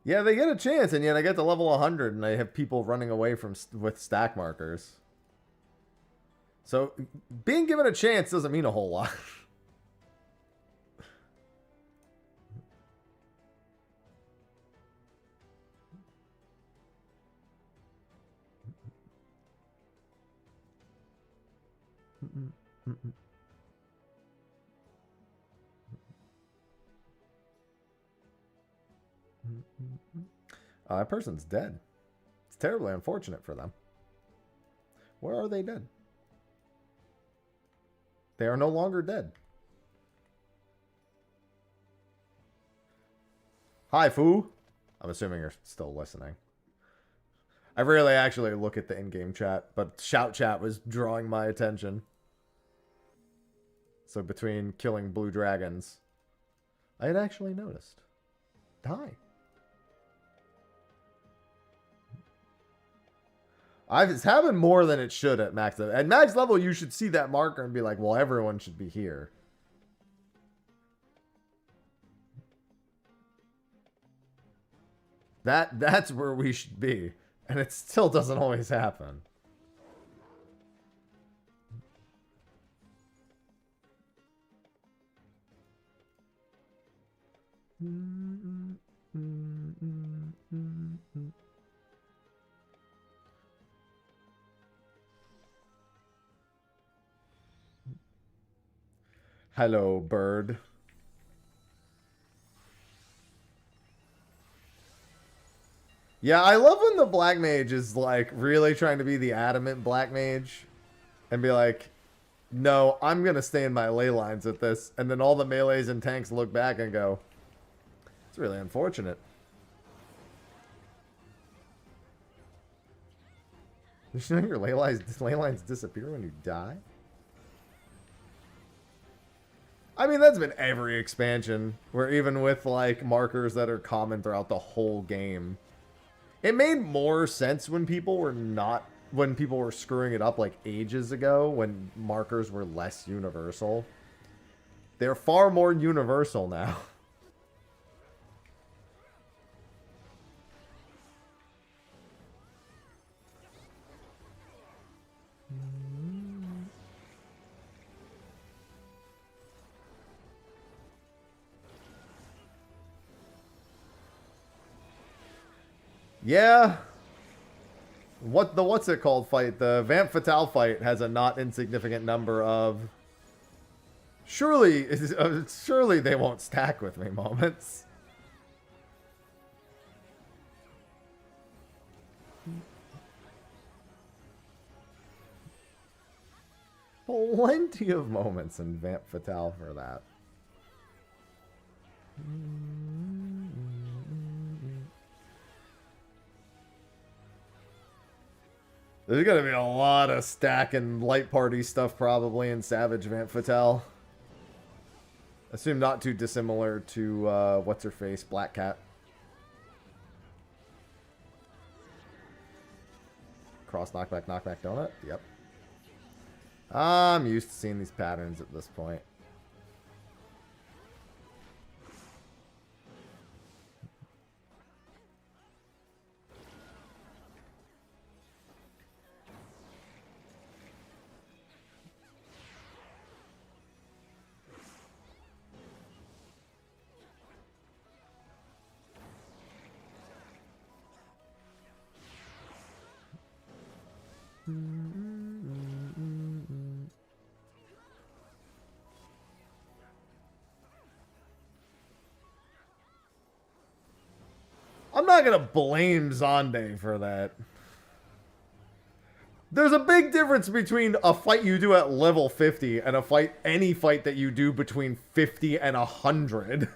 [SPEAKER 1] Yeah, they get a chance, and yet I get to level 100, and I have people running away with stack markers. So, being given a chance doesn't mean a whole lot. That person's dead. It's terribly unfortunate for them. Where are they dead? They are no longer dead. Hi, Foo. I'm assuming you're still listening. I rarely actually look at the in-game chat, but shout chat was drawing my attention. So between killing blue dragons, I had actually noticed. Hi. It's happened more than it should at max level. At max level, you should see that marker and be like, well, everyone should be here. That's where we should be. And it still doesn't always happen. Hello, bird. Yeah, I love when the black mage is like really trying to be the adamant black mage and be like, no, I'm going to stay in my ley lines with this. And then all the melees and tanks look back and go, it's really unfortunate. Did you know your ley lines disappear when you die? I mean, that's been every expansion, where even with, like, markers that are common throughout the whole game, it made more sense when people were screwing it up, like, ages ago, when markers were less universal. They're far more universal now. Yeah. What's it called fight? The Vamp Fatale fight has a not insignificant number of surely they won't stack with me moments. Plenty of moments in Vamp Fatale for that. There's gonna be a lot of stack and light party stuff probably in Savage Vant Fatale. Assume not too dissimilar to what's her face, Black Cat. Cross knockback, knockback donut. Yep. I'm used to seeing these patterns at this point. I'm not gonna blame Zonde for that. There's a big difference between a fight you do at level 50 and any fight that you do between 50 and 100.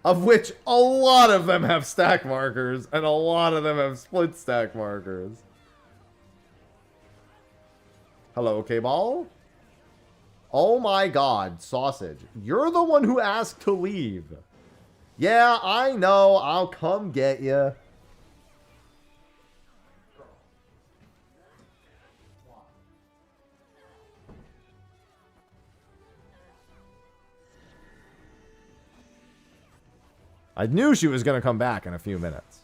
[SPEAKER 1] Of which a lot of them have stack markers and a lot of them have split stack markers. Hello, K-Ball? Oh my god, Sausage. You're the one who asked to leave. Yeah, I know. I'll come get you. I knew she was going to come back in a few minutes.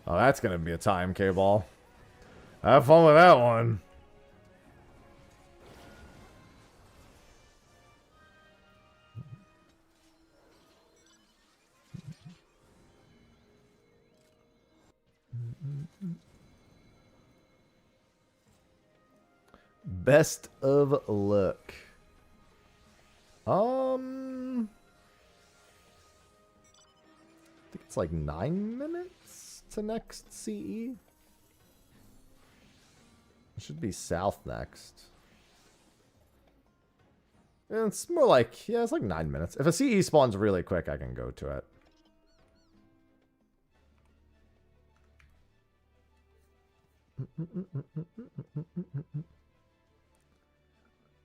[SPEAKER 1] Oh, that's going to be a time, K-Ball. Have fun with that one. Best of luck. I think it's like 9 minutes to next CE. It should be south next. And it's more like, yeah, it's like 9 minutes. If a CE spawns really quick, I can go to it.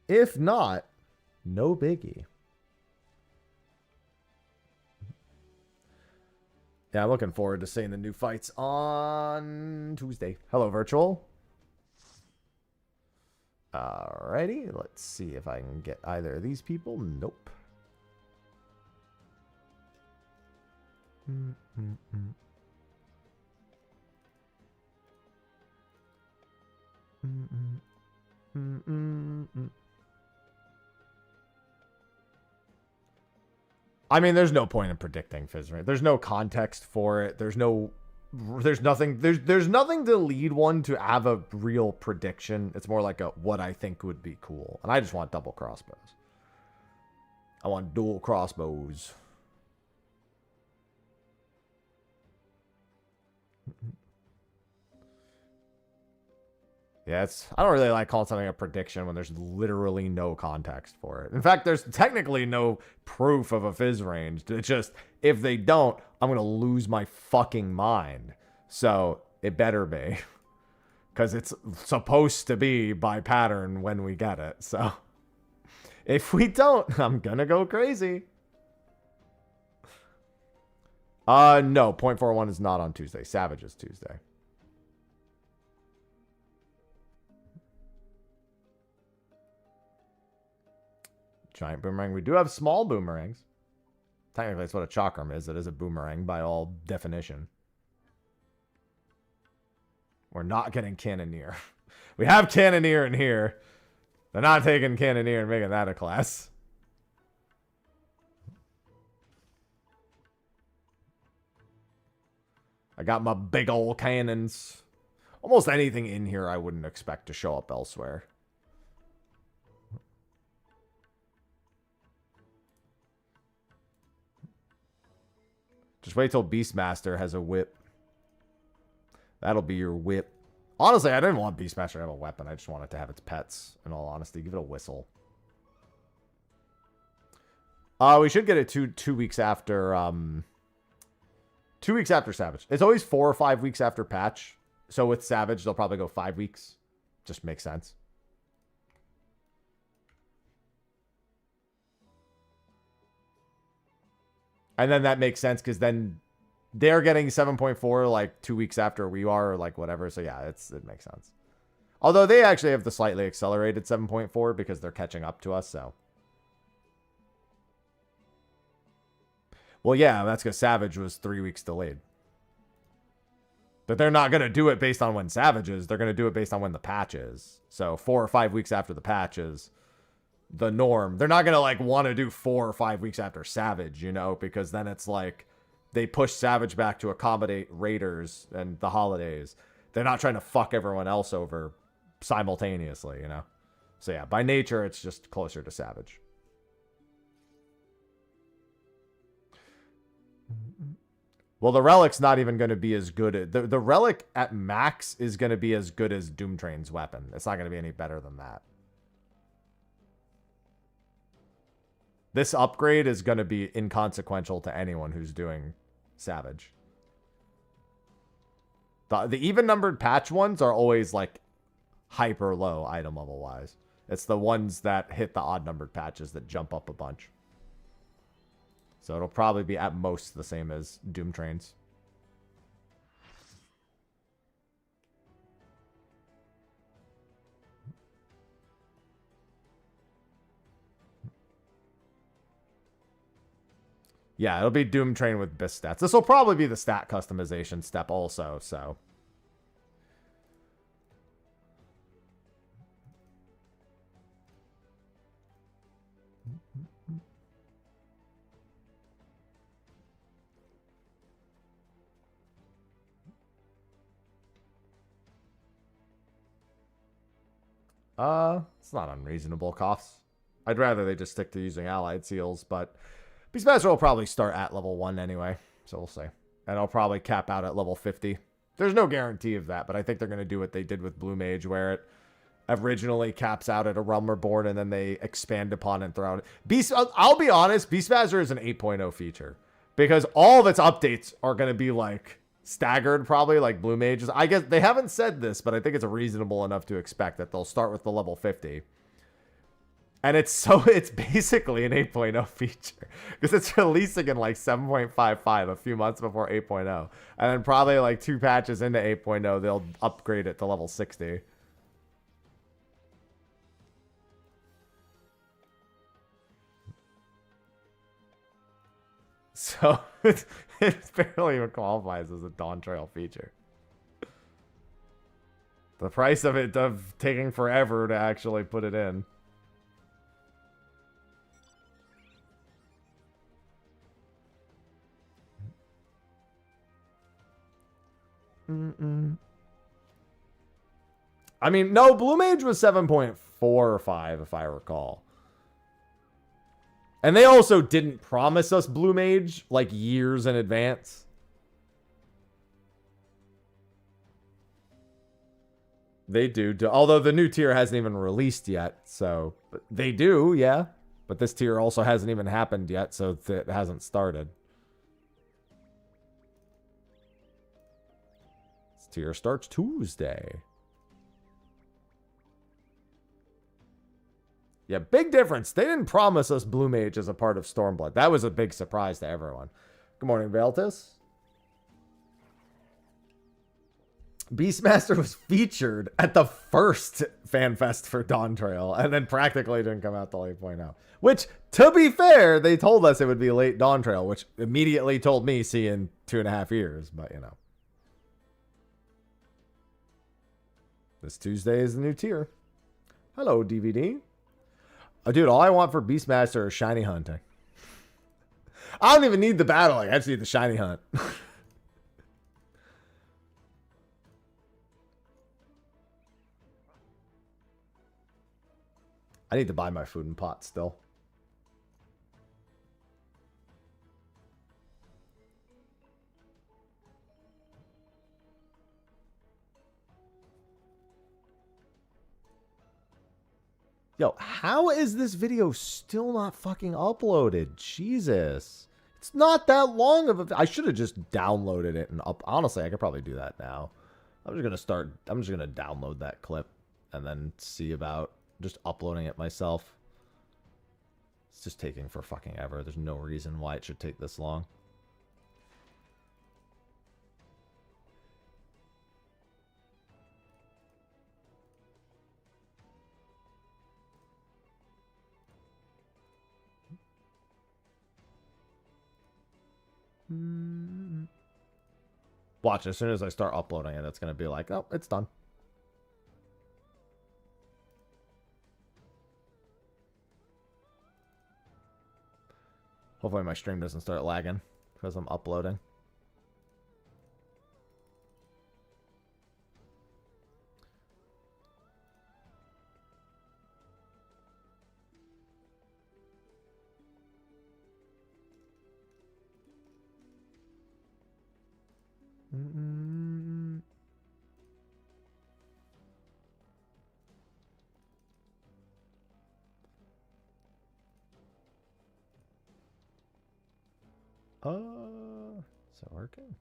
[SPEAKER 1] If not, no biggie. Yeah, I'm looking forward to seeing the new fights on Tuesday. Hello, Virtual. Alrighty, let's see if I can get either of these people. Nope. I mean, there's no point in predicting Fizzray. There's no context for it. There's nothing to lead one to have a real prediction. It's more like a what I think would be cool. And I just want double crossbows. I want dual crossbows. Yeah, I don't really like calling something a prediction when there's literally no context for it. In fact, there's technically no proof of a fizz range. It's just, if they don't, I'm going to lose my fucking mind. So, it better be. Because it's supposed to be by pattern when we get it. So, if we don't, I'm going to go crazy. No, 0.41 is not on Tuesday. Savage is Tuesday. Giant boomerang. We do have small boomerangs. Technically, that's what a chakram is. It is a boomerang by all definition. We're not getting Cannoneer. We have Cannoneer in here. They're not taking Cannoneer and making that a class. I got my big old cannons. Almost anything in here I wouldn't expect to show up elsewhere. Just wait till Beastmaster has a whip. That'll be your whip Honestly, I didn't want Beastmaster to have a weapon. I just want it to have its pets, in all honesty. Give it a whistle. We should get it 2 weeks after 2 weeks after Savage. It's always 4 or 5 weeks after patch. So with Savage, they'll probably go 5 weeks. Just makes sense. And then that makes sense because then they're getting 7.4 like 2 weeks after we are, or like whatever. So yeah, it makes sense. Although they actually have the slightly accelerated 7.4 because they're catching up to us. So, well, yeah, that's because Savage was 3 weeks delayed. But they're not going to do it based on when Savage is. They're going to do it based on when the patch is. So 4 or 5 weeks after the patch is the norm. They're not going to like want to do 4 or 5 weeks after Savage, you know, because then it's like they push Savage back to accommodate Raiders and the holidays. They're not trying to fuck everyone else over simultaneously, you know. So yeah, by nature, it's just closer to Savage. Well, the Relic's not even going to be as good. The Relic at max is going to be as good as Doomtrain's weapon. It's not going to be any better than that. This upgrade is going to be inconsequential to anyone who's doing Savage. The even-numbered patch ones are always, like, hyper low item level-wise. It's the ones that hit the odd-numbered patches that jump up a bunch. So it'll probably be at most the same as Doomtrain's. Yeah, it'll be Doomtrain with BIS stats. This will probably be the stat customization step also, so. It's not unreasonable costs. I'd rather they just stick to using allied seals, but Beastmaster will probably start at level 1 anyway, so we'll see. And I'll probably cap out at level 50. There's no guarantee of that, but I think they're going to do what they did with Blue Mage, where it originally caps out at a Realm Reborn, and then they expand upon and throw it. I'll be honest, Beastmaster is an 8.0 feature, because all of its updates are going to be like staggered, probably like Blue Mages. I guess they haven't said this, but I think it's reasonable enough to expect that they'll start with the level 50. And it's basically an 8.0 feature because it's releasing in like 7.55 a few months before 8.0. And then probably like 2 patches into 8.0, they'll upgrade it to level 60. So it barely even qualifies as a Dawn Trail feature. The price of it of taking forever to actually put it in. I mean, no, Blue Mage was 7.4 or 5, if I recall. And they also didn't promise us Blue Mage, like, years in advance. They do. Although the new tier hasn't even released yet, so... But they do, yeah. But this tier also hasn't even happened yet, so it hasn't started. Tier starts Tuesday. Yeah, big difference. They didn't promise us Blue Mage as a part of Stormblood. That was a big surprise to everyone. Good morning, Veltus. Beastmaster was featured at the first FanFest for Dawn Trail and then practically didn't come out till 8.0. Which, to be fair, they told us it would be late Dawn Trail, which immediately told me, see you in 2.5 years, but you know. This Tuesday is the new tier. Hello, DVD. Oh, dude, all I want for Beastmaster is shiny hunting. I don't even need the battling. I just need the shiny hunt. I need to buy my food and pot still. Yo, how is this video still not fucking uploaded? Jesus. It's not that long of a... I should have just downloaded it and up... Honestly, I could probably do that now. I'm just going to download that clip and then see about just uploading it myself. It's just taking for fucking ever. There's no reason why it should take this long. Watch, as soon as I start uploading it, it's going to be like, oh, it's done. Hopefully my stream doesn't start lagging because I'm uploading. Is it working?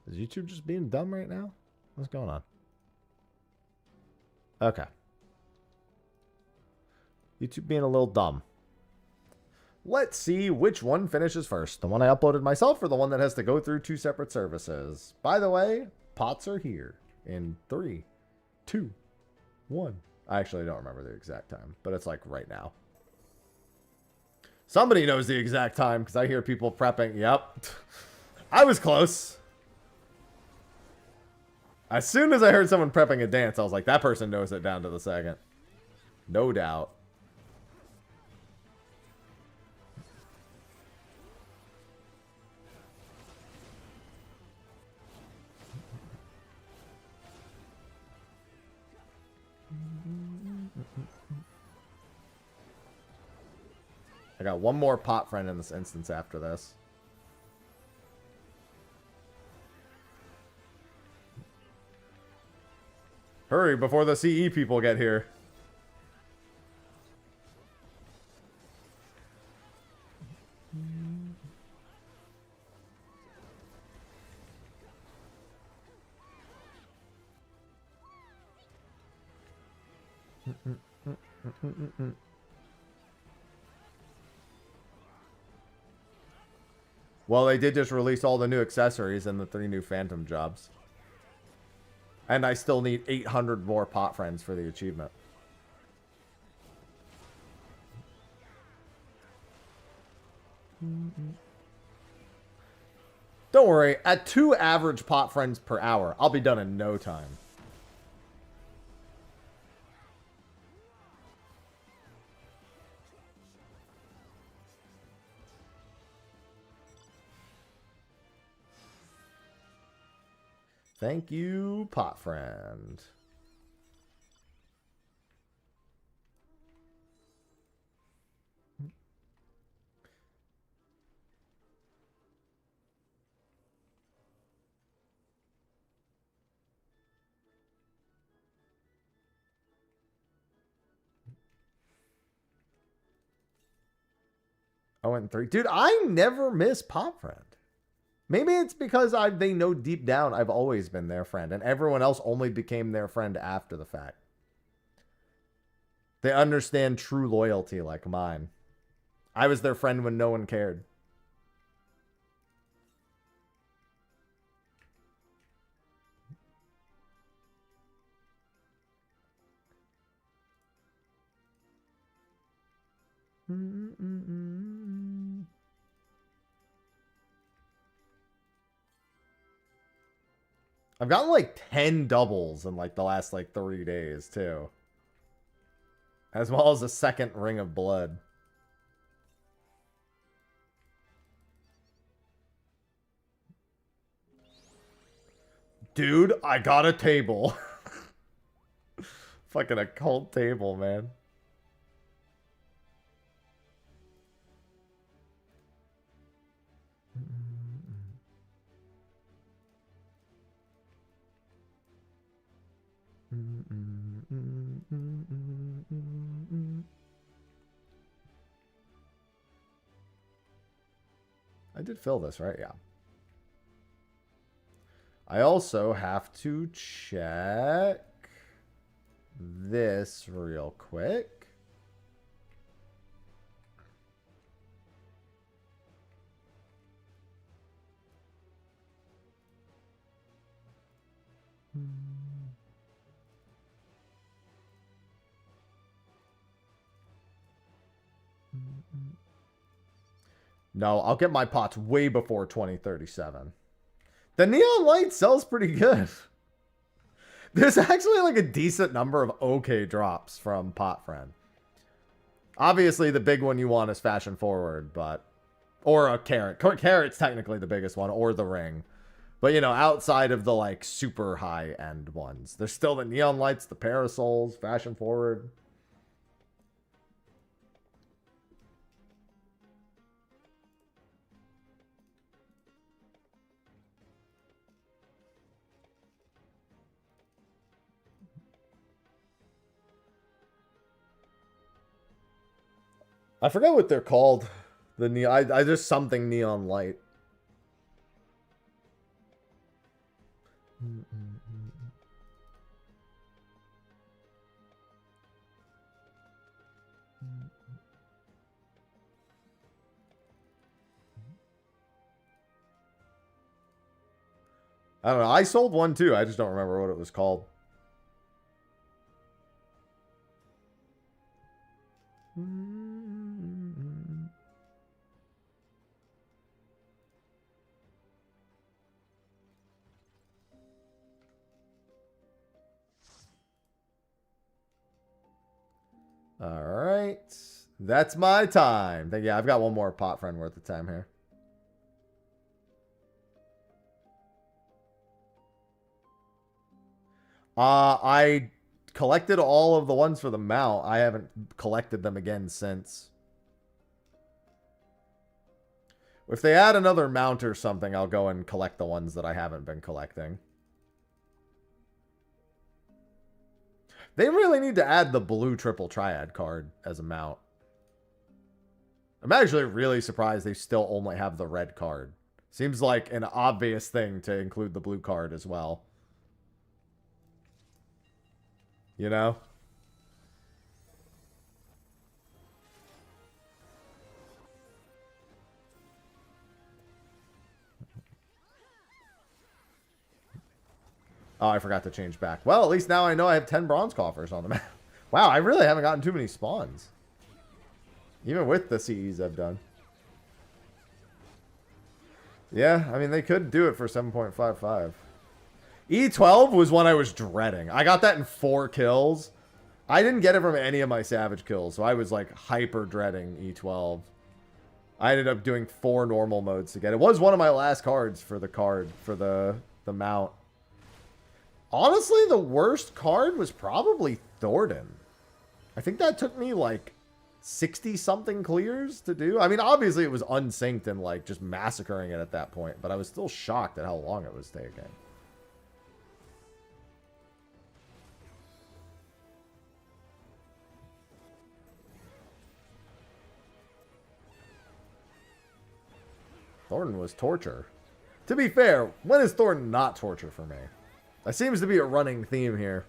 [SPEAKER 1] Is YouTube just being dumb right now? What's going on? Okay. YouTube being a little dumb. Let's see which one finishes first. The one I uploaded myself or the one that has to go through 2 separate services. By the way, pots are here in 3, 2, 1. I actually don't remember the exact time, but it's like right now. Somebody knows the exact time because I hear people prepping. Yep. I was close. As soon as I heard someone prepping a dance, I was like, that person knows it down to the second. No doubt. I got one more pot friend in this instance after this. Hurry before the CE people get here. Well, they did just release all the new accessories and the 3 new Phantom jobs. And I still need 800 more pot friends for the achievement. Don't worry, at 2 average pot friends per hour, I'll be done in no time. Thank you, pot friend. I went in 3. Dude, I never miss pot friend. Maybe it's because they know deep down I've always been their friend, and everyone else only became their friend after the fact. They understand true loyalty like mine. I was their friend when no one cared. I've gotten like 10 doubles in like the last like 3 days too. As well as a second ring of blood. Dude, I got a table. Fucking a cult table, man. I did fill this, right? Yeah. I also have to check this real quick. No, I'll get my pots way before 2037. The neon light sells pretty good. There's actually like a decent number of okay drops from Pot Friend. Obviously, the big one you want is Fashion Forward, but... Or a Carrot. Carrot's technically the biggest one, or the Ring. But, you know, outside of the, like, super high-end ones. There's still the neon lights, the parasols, Fashion Forward. I forget what they're called. The neon, I just something neon light. I don't know. I sold one too. I just don't remember what it was called. All right. That's my time. Yeah, I've got one more Pot Friend worth of time here. I collected all of the ones for the mount. I haven't collected them again since. If they add another mount or something, I'll go and collect the ones that I haven't been collecting. They really need to add the blue triple triad card as a mount. I'm actually really surprised they still only have the red card. Seems like an obvious thing to include the blue card as well. You know? Oh, I forgot to change back. Well, at least now I know I have 10 bronze coffers on the map. Wow, I really haven't gotten too many spawns. Even with the CEs I've done. Yeah, I mean, they could do it for 7.55. E12 was one I was dreading. I got that in 4 kills. I didn't get it from any of my Savage kills, so I was, like, hyper dreading E12. I ended up doing 4 normal modes to get it. It was one of my last cards for the mount. Honestly, the worst card was probably Thornton. I think that took me, like, 60-something clears to do. I mean, obviously it was unsynced and, like, just massacring it at that point, but I was still shocked at how long it was taking. Thornton was torture. To be fair, when is Thornton not torture for me? That seems to be a running theme here.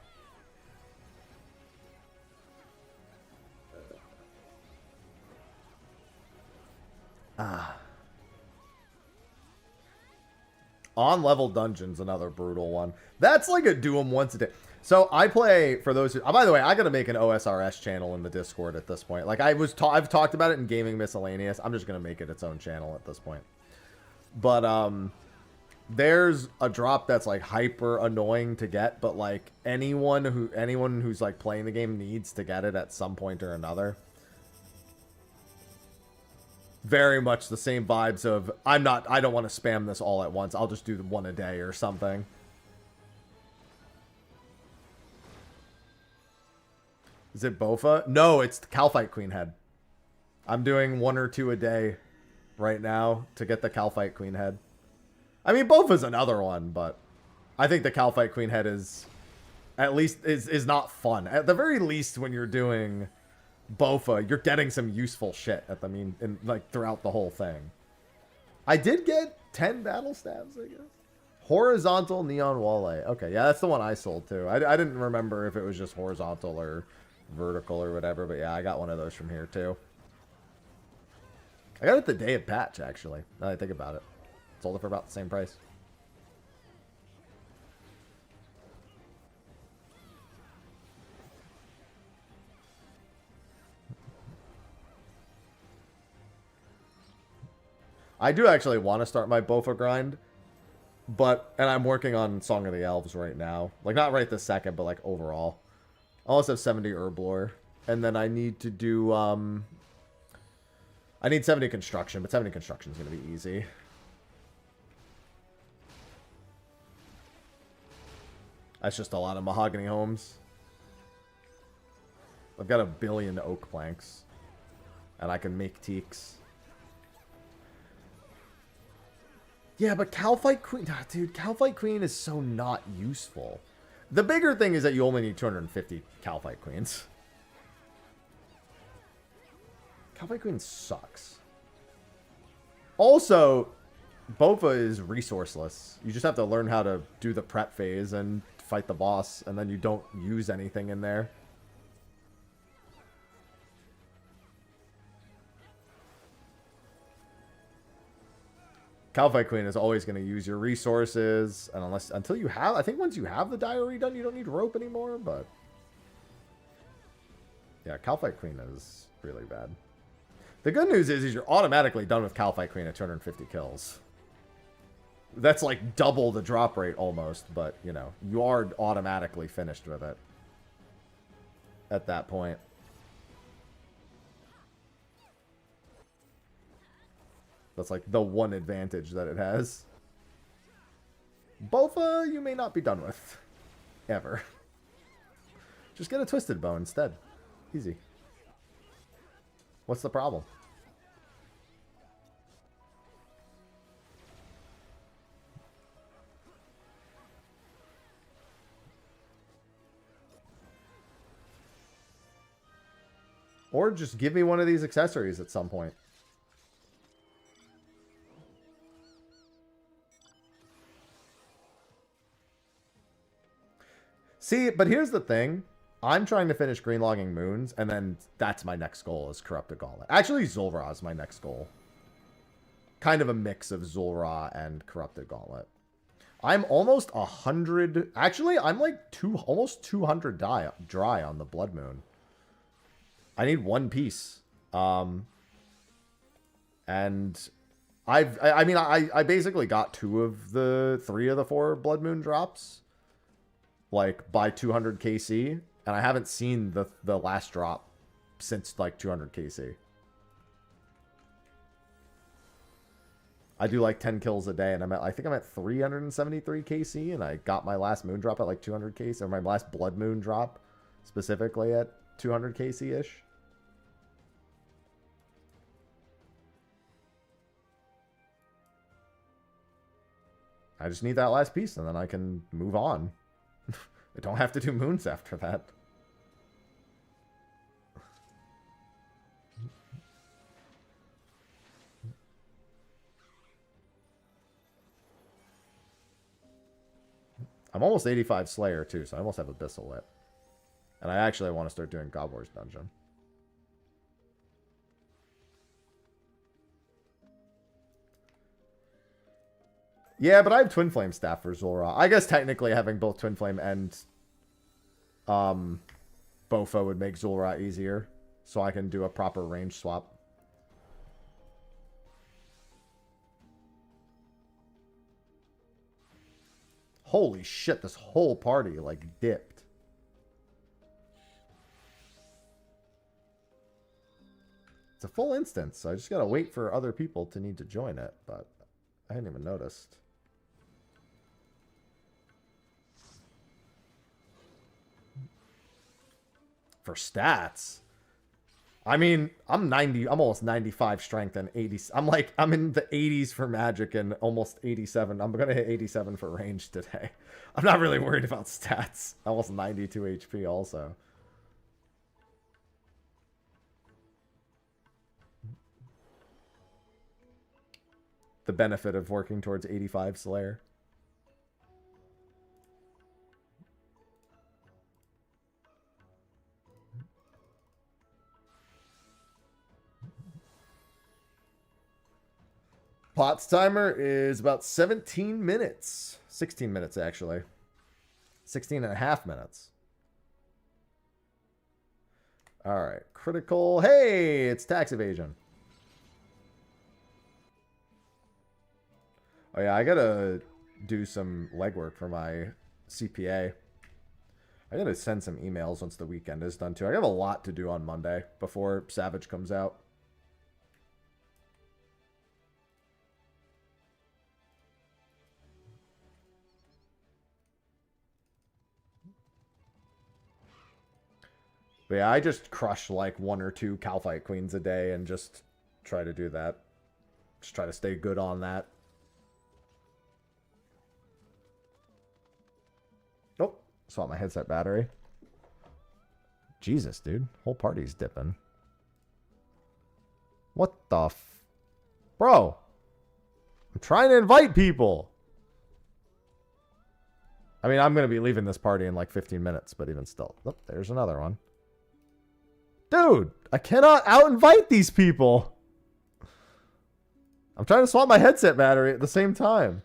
[SPEAKER 1] On-level dungeons, another brutal one. That's like a do 'em once a day. So I play, for those who... Oh, by the way, I gotta make an OSRS channel in the Discord at this point. Like, I've talked about it in Gaming Miscellaneous. I'm just gonna make it its own channel at this point. But, there's a drop that's, like, hyper annoying to get, but, like, anyone who's, like, playing the game needs to get it at some point or another. Very much the same vibes of, I don't want to spam this all at once. I'll just do one a day or something. Is it Bofa? No, it's the Calphite Queen head. I'm doing 1 or 2 a day right now to get the Calphite Queen head. I mean, Bofa's another one, but I think the Calphite Queen head is, at least, is not fun. At the very least, when you're doing Bofa, you're getting some useful shit at the like throughout the whole thing. I did get 10 battle stabs, I guess. Horizontal neon wall. Okay, yeah, that's the one I sold too. I didn't remember if it was just horizontal or vertical or whatever, but yeah, I got one of those from here too. I got it the day of patch, actually, now that I think about it. Sold it for about the same price. I do actually want to start my Bofa grind, and I'm working on Song of the Elves right now. Like, not right this second, but like overall. I also have 70 Herblore, and then I need to do, I need 70 Construction, but 70 Construction is going to be easy. That's just a lot of mahogany homes. I've got 1 billion oak planks, and I can make teaks. Yeah, but Calphite Queen... dude, Calphite Queen is so not useful. The bigger thing is that you only need 250 Calphite Queens. Calphite Queen sucks. Also, Bofa is resourceless. You just have to learn how to do the prep phase and fight the boss, and then you don't use anything in there. Calphite Queen is always going to use your resources, and until you have, I think once you have the diary done, you don't need rope anymore, but yeah, Calphite Queen is really bad. The good news is you're automatically done with Calphite Queen at 250 kills. That's like double the drop rate almost, but you know, you are automatically finished with it at that point. That's like the one advantage that it has. Bofa, you may not be done with. Ever. Just get a Twisted Bow instead. Easy. What's the problem? Or just give me one of these accessories at some point. See, but here's the thing. I'm trying to finish Greenlogging Moons, and then that's my next goal is Corrupted Gauntlet. Actually, Zul'Ra is my next goal. Kind of a mix of Zul'Ra and Corrupted Gauntlet. I'm almost 100... Actually, I'm like almost 200 dry on the Blood Moon. I need one piece. And I basically got 3 of the 4 Blood Moon drops. Like, by 200 KC, and I haven't seen the last drop since, like, 200 KC. I do, like, 10 kills a day, and I think I'm at 373 KC, and I got my last moon drop at, like, 200 KC, or my last Blood Moon drop, specifically at 200 KC-ish. I just need that last piece, and then I can move on. I don't have to do moons after that. I'm almost 85 Slayer, too, so I almost have Abyssal lit. And I actually want to start doing God Wars Dungeon. Yeah, but I have Twin Flame Staff for Zul'Ra. I guess technically having both Twin Flame and Bofa would make Zul'Ra easier. So I can do a proper range swap. Holy shit, this whole party, like, dipped. It's a full instance, so I just gotta wait for other people to need to join it, but I hadn't even noticed. For stats, I mean, I'm almost 95 strength and 80. I'm in the 80s for magic and almost 87. I'm going to hit 87 for range today. I'm not really worried about stats. Almost 92 HP also. the benefit of working towards 85 Slayer. Potts timer is about 17 minutes. 16 minutes, actually. 16 and a half minutes. All right. Critical. Hey, it's tax evasion. Oh, yeah, I got to do some legwork for my CPA. I got to send some emails once the weekend is done, too. I have a lot to do on Monday before Savage comes out. But yeah, I just crush like 1 or 2 Calphite Queens a day and just try to do that. Just try to stay good on that. Oh, swap my headset battery. Jesus, dude. Whole party's dipping. What the Bro! I'm trying to invite people! I mean, I'm going to be leaving this party in like 15 minutes, but even still. Oh, there's another one. Dude, I cannot out-invite these people. I'm trying to swap my headset battery at the same time.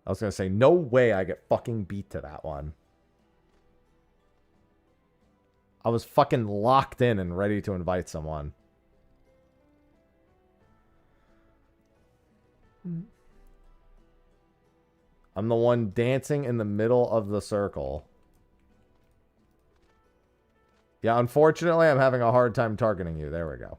[SPEAKER 1] I was going to say, no way I get fucking beat to that one. I was fucking locked in and ready to invite someone. I'm the one dancing in the middle of the circle. Yeah, unfortunately, I'm having a hard time targeting you. There we go.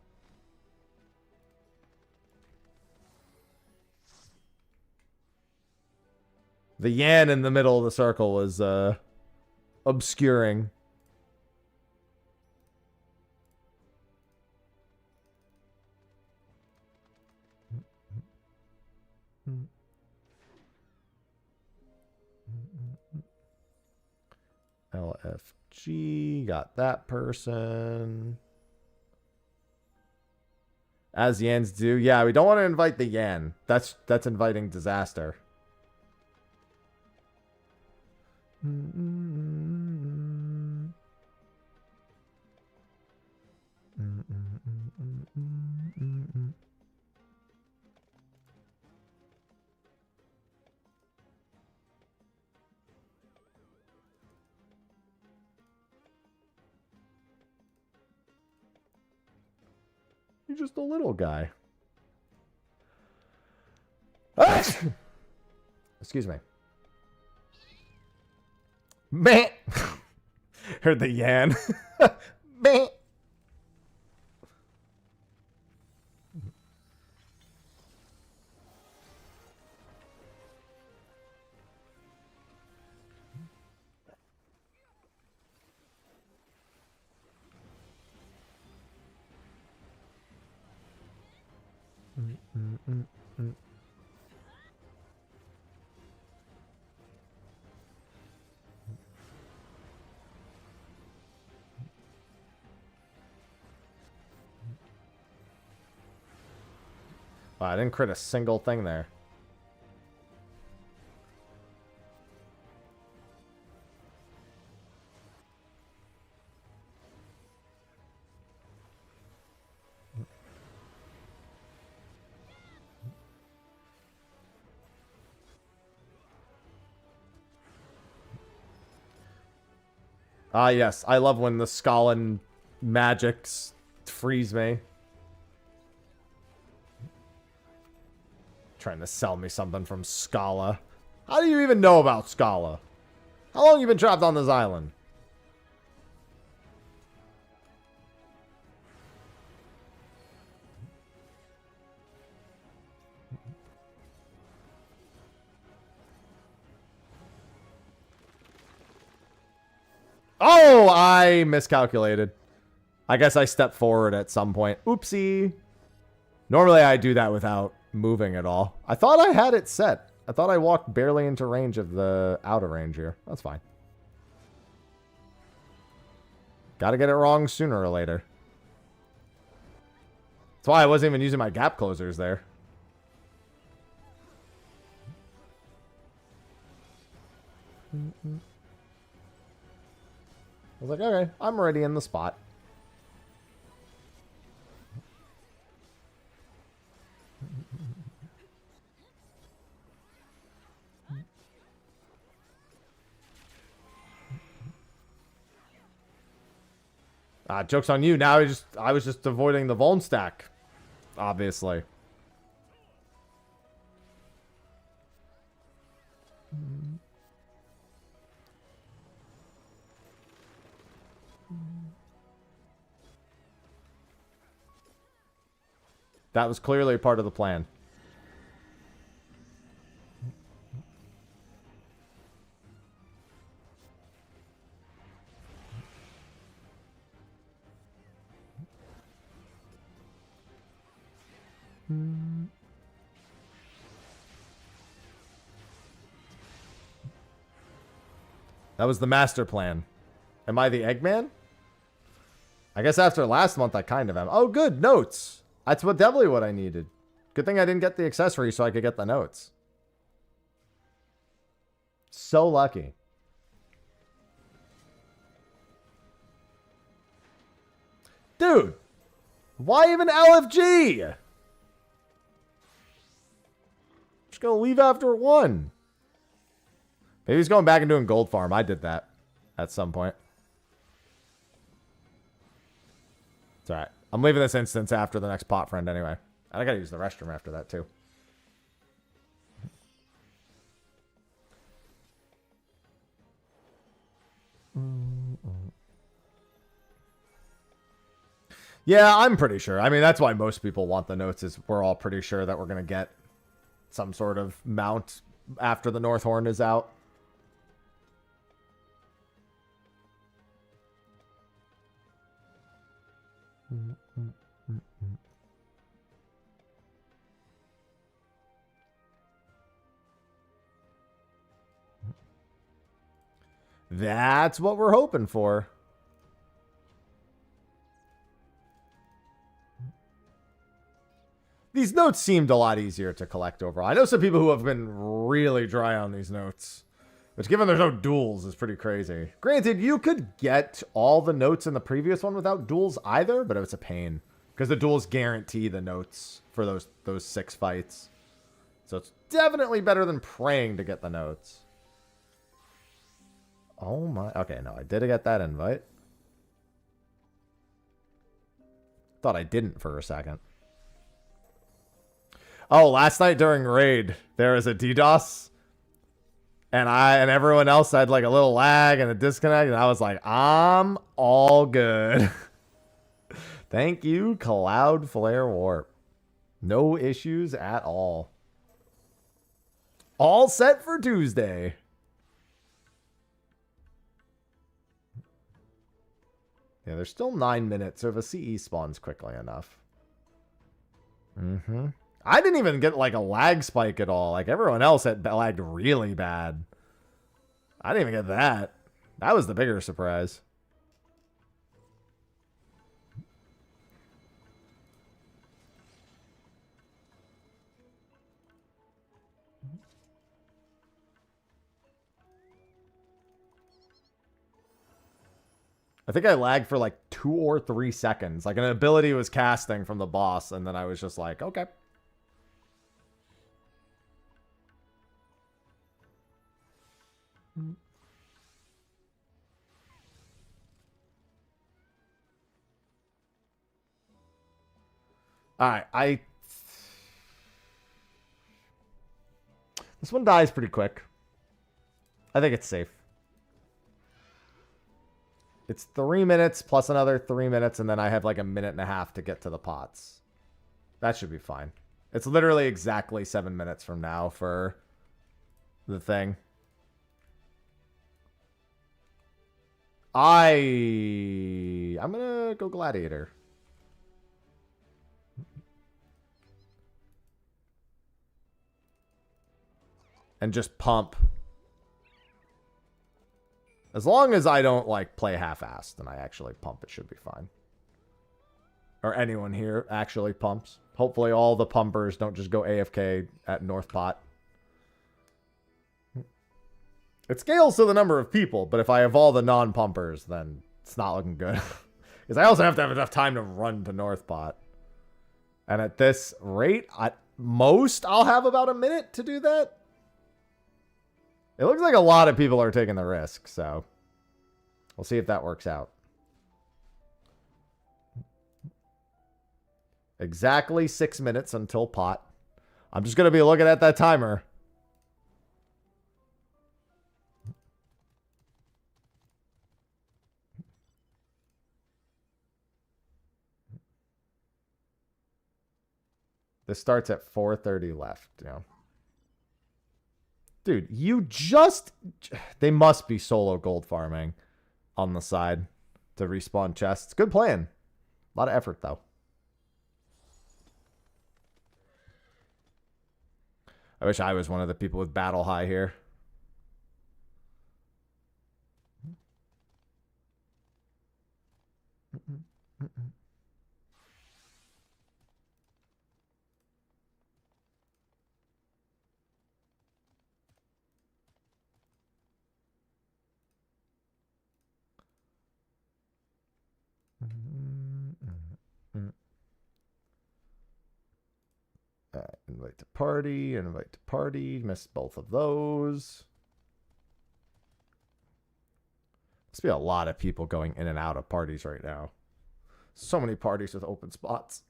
[SPEAKER 1] The yan in the middle of the circle was obscuring. LFG, got that person. As Yans do. Yeah, we don't want to invite the Yan. That's inviting disaster. You're just a little guy. Excuse me. Meh. Heard the yan. Meh. Wow, I didn't crit a single thing there. Ah, yes. I love when the Scala magics freeze me. Trying to sell me something from Scala. How do you even know about Scala? How long have you been trapped on this island? Oh, I miscalculated. I guess I stepped forward at some point. Oopsie. Normally I do that without moving at all. I thought I had it set. I thought I walked barely into range of the outer range here. That's fine. Gotta get it wrong sooner or later. That's why I wasn't even using my gap closers there. I was like, okay, I'm already in the spot. Joke's on you. Now I was just avoiding the Vuln stack. Obviously. That was clearly part of the plan. That was the master plan. Am I the Eggman? I guess after last month I kind of am. Oh, good. Notes. That's definitely what I needed. Good thing I didn't get the accessory so I could get the notes. So lucky. Dude. Why even LFG? Just gonna leave after one. Maybe he's going back and doing gold farm. I did that at some point. It's alright. I'm leaving this instance after the next pot friend anyway. And I gotta use the restroom after that too. Yeah, I'm pretty sure. I mean, that's why most people want the notes, is we're all pretty sure that we're gonna get some sort of mount after the North Horn is out. That's what we're hoping for. These notes seemed a lot easier to collect overall. I know some people who have been really dry on these notes, which, given there's no duels, is pretty crazy. Granted, you could get all the notes in the previous one without duels either, but it was a pain because the duels guarantee the notes for those 6 fights. So it's definitely better than praying to get the notes. Oh my. Okay, no, I did get that invite. Thought I didn't for a second. Oh, last night during raid, there was a DDoS. And everyone else had like a little lag and a disconnect. And I was like, I'm all good. Thank you, Cloudflare Warp. No issues at all. All set for Tuesday. Yeah, there's still 9 minutes, so if a CE spawns quickly enough. I didn't even get like a lag spike at all. Like everyone else had lagged really bad. I didn't even get that. That was the bigger surprise. I think I lagged for like 2 or 3 seconds. Like an ability was casting from the boss, and then I was just like, okay. Alright, this one dies pretty quick. I think it's safe. It's 3 minutes plus another 3 minutes, and then I have like a minute and a half to get to the pots. That should be fine. It's literally exactly 7 minutes from now for the thing. I I'm going to go Gladiator. And just pump. As long as I don't, like, play half-assed and I actually pump, it should be fine. Or anyone here actually pumps. Hopefully all the pumpers don't just go AFK at North Pot. It scales to the number of people, but if I have all the non-pumpers, then it's not looking good. Because I also have to have enough time to run to North Pot. And at this rate, at most, I'll have about a minute to do that. It looks like a lot of people are taking the risk, so we'll see if that works out. Exactly 6 minutes until pot. I'm just going to be looking at that timer. This starts at 4:30 left, you know. Dude, you just... They must be solo gold farming on the side to respawn chests. Good plan. A lot of effort, though. I wish I was one of the people with battle high here. Invite to party, invite to party. Missed both of those. Must be a lot of people going in and out of parties right now. So many parties with open spots.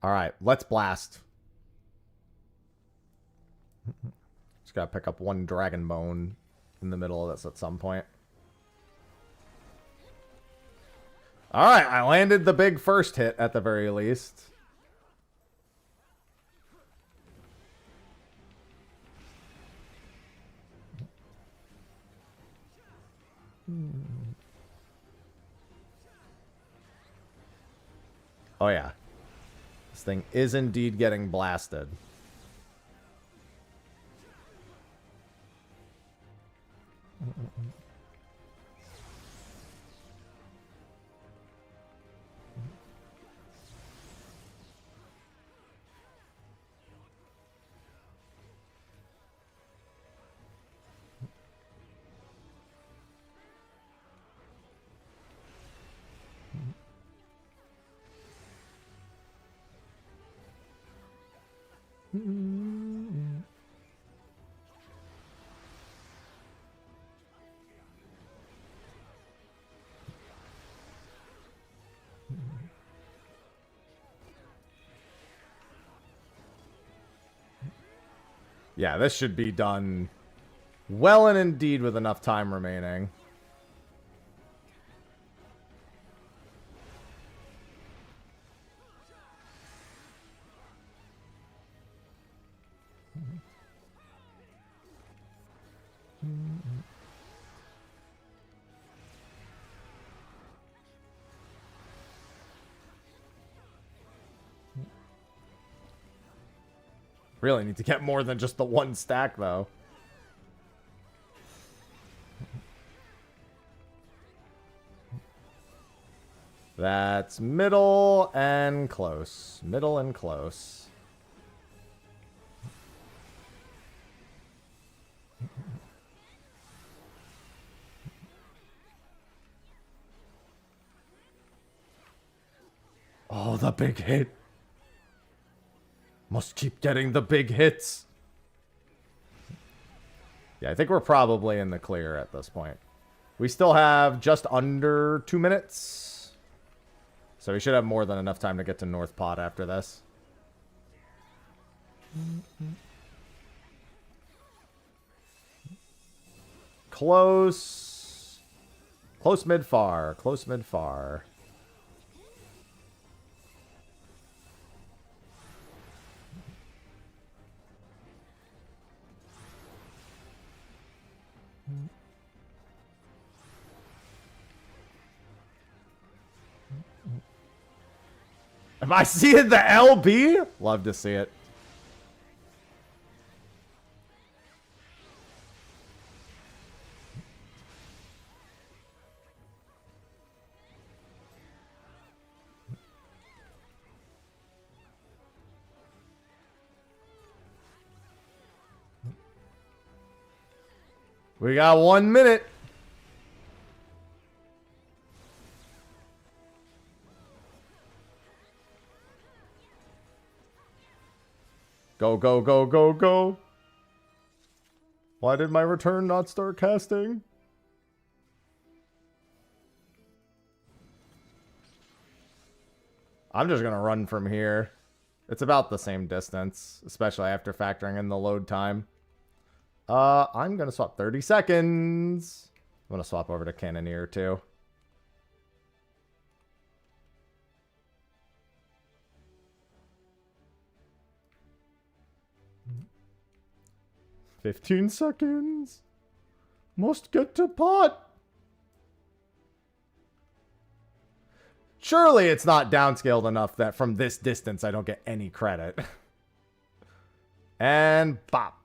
[SPEAKER 1] All right, let's blast. Just gotta pick up one dragon bone in the middle of this at some point. All right, I landed the big first hit at the very least. Oh yeah. This thing is indeed getting blasted. Yeah, this should be done well and indeed with enough time remaining. Really need to get more than just the one stack, though. That's middle and close. Middle and close. Oh, the big hit. Must keep getting the big hits. Yeah, I think we're probably in the clear at this point. We still have just under 2 minutes. So we should have more than enough time to get to North Pot after this. Close. Close mid-far. Close mid-far. Am I seeing the LB? Love to see it. We got 1 minute. Go, go, go, go, go. Why did my return not start casting? I'm just going to run from here. It's about the same distance, especially after factoring in the load time. I'm going to swap 30 seconds. I'm going to swap over to Cannoneer too. "15 seconds. Must get to pot." Surely it's not downscaled enough that from this distance I don't get any credit. And bop.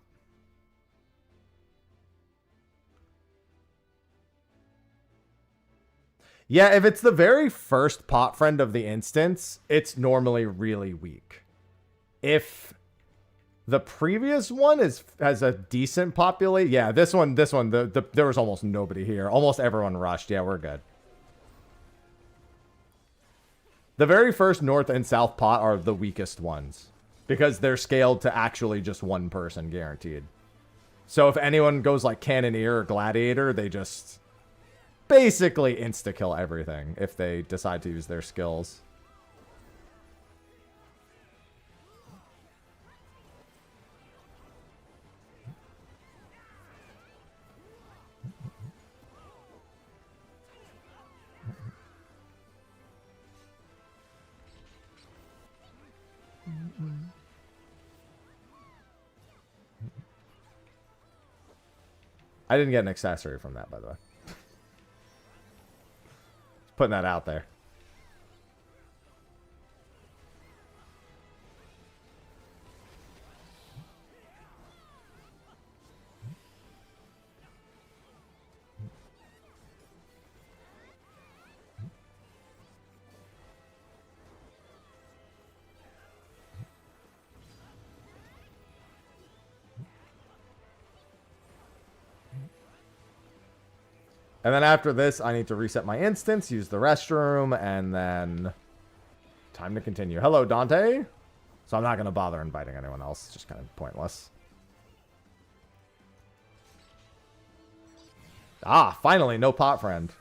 [SPEAKER 1] Yeah, if it's the very first pot friend of the instance, it's normally really weak. If the previous one has a decent population, yeah, this one, there was almost nobody here. Almost everyone rushed. Yeah, we're good. The very first north and south pot are the weakest ones because they're scaled to actually just one person guaranteed. So if anyone goes like Cannoneer or Gladiator, they just basically insta-kill everything if they decide to use their skills. I didn't get an accessory from that, by the way. Just putting that out there. And then after this, I need to reset my instance, use the restroom, and then time to continue. Hello, Dante. So I'm not going to bother inviting anyone else. It's just kind of pointless. Ah, finally, no pot friend.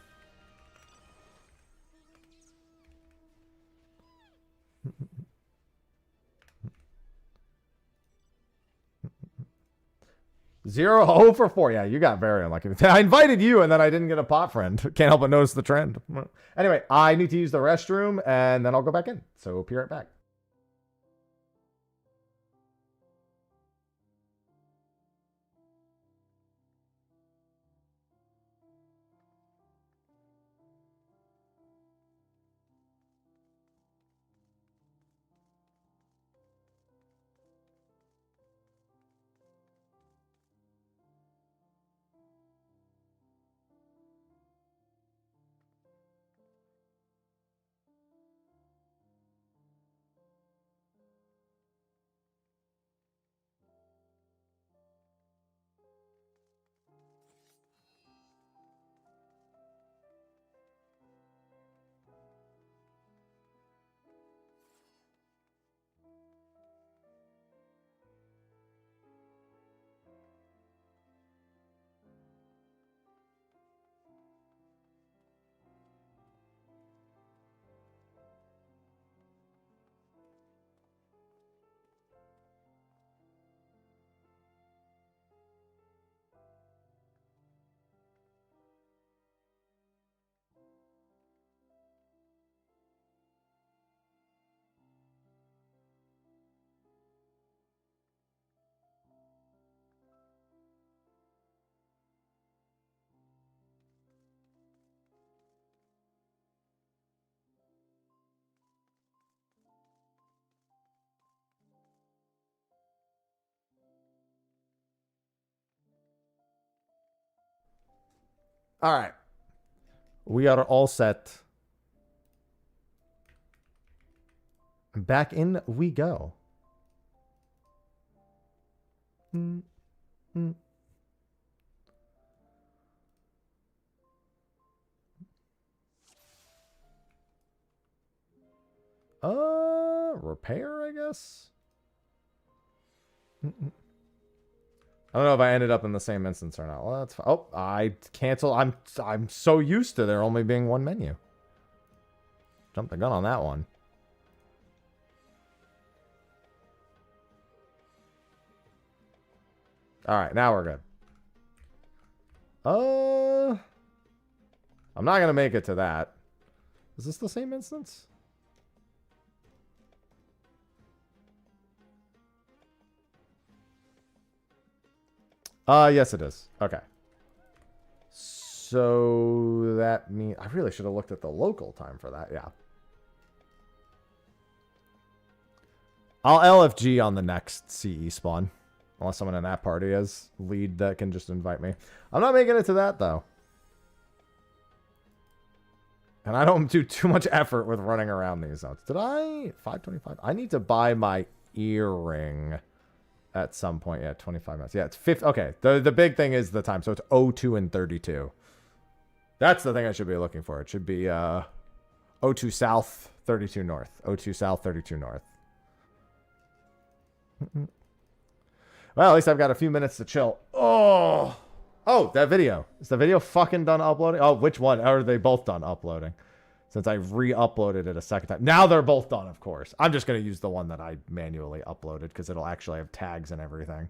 [SPEAKER 1] Zero for 4. Yeah, you got very unlucky. I invited you, and then I didn't get a pot friend. Can't help but notice the trend. Anyway, I need to use the restroom, and then I'll go back in. So, be right back. All right. We are all set. Back in we go. Repair, I guess. I don't know if I ended up in the same instance or not. Well, that's fine. Oh, I cancel. I'm so used to there only being one menu. Jumped the gun on that one. All right, now we're good. I'm not gonna make it to that. Is this the same instance? Yes, it is. Okay. So that means I really should have looked at the local time for that. Yeah. I'll LFG on the next CE spawn. Unless someone in that party is lead that can just invite me. I'm not making it to that, though. And I don't do too much effort with running around these zones. Did I? 525. I need to buy my earring at some point. Yeah, 25 minutes. Yeah, it's 50. Okay, the big thing is the time. So it's 02 and 32. That's the thing I should be looking for. It should be 02 south, 32 north. 02 south, 32 north. Well, at least I've got a few minutes to chill. Oh, that video. Is the video fucking done uploading? Oh, which one? Or are they both done uploading? Since I re-uploaded it a second time. Now they're both done, of course. I'm just going to use the one that I manually uploaded because it'll actually have tags and everything.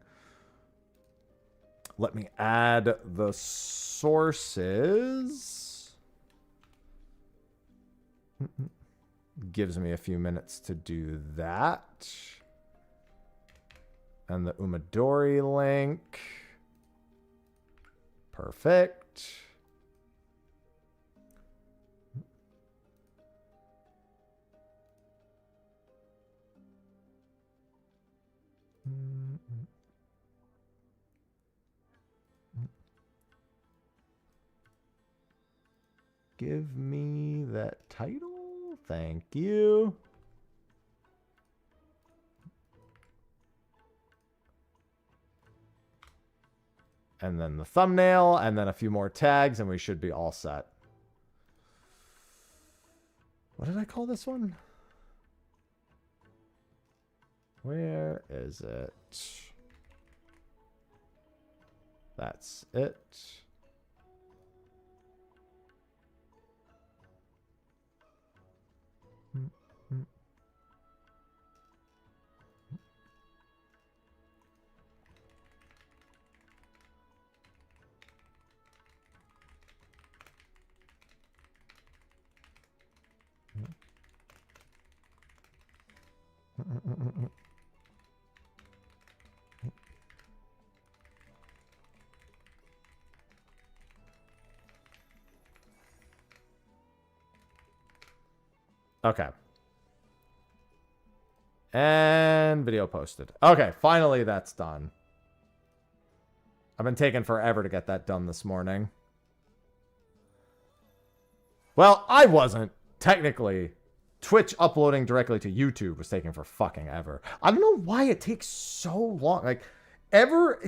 [SPEAKER 1] Let me add the sources. Gives me a few minutes to do that. And the Umadori link. Perfect. Give me that title. Thank you. And then the thumbnail, and then a few more tags, and we should be all set. What did I call this one? Where is it? That's it. Okay. And video posted. Okay, finally that's done. I've been taking forever to get that done this morning. Well, I wasn't. Technically, Twitch uploading directly to YouTube was taking for fucking ever. I don't know why it takes so long. Like, ever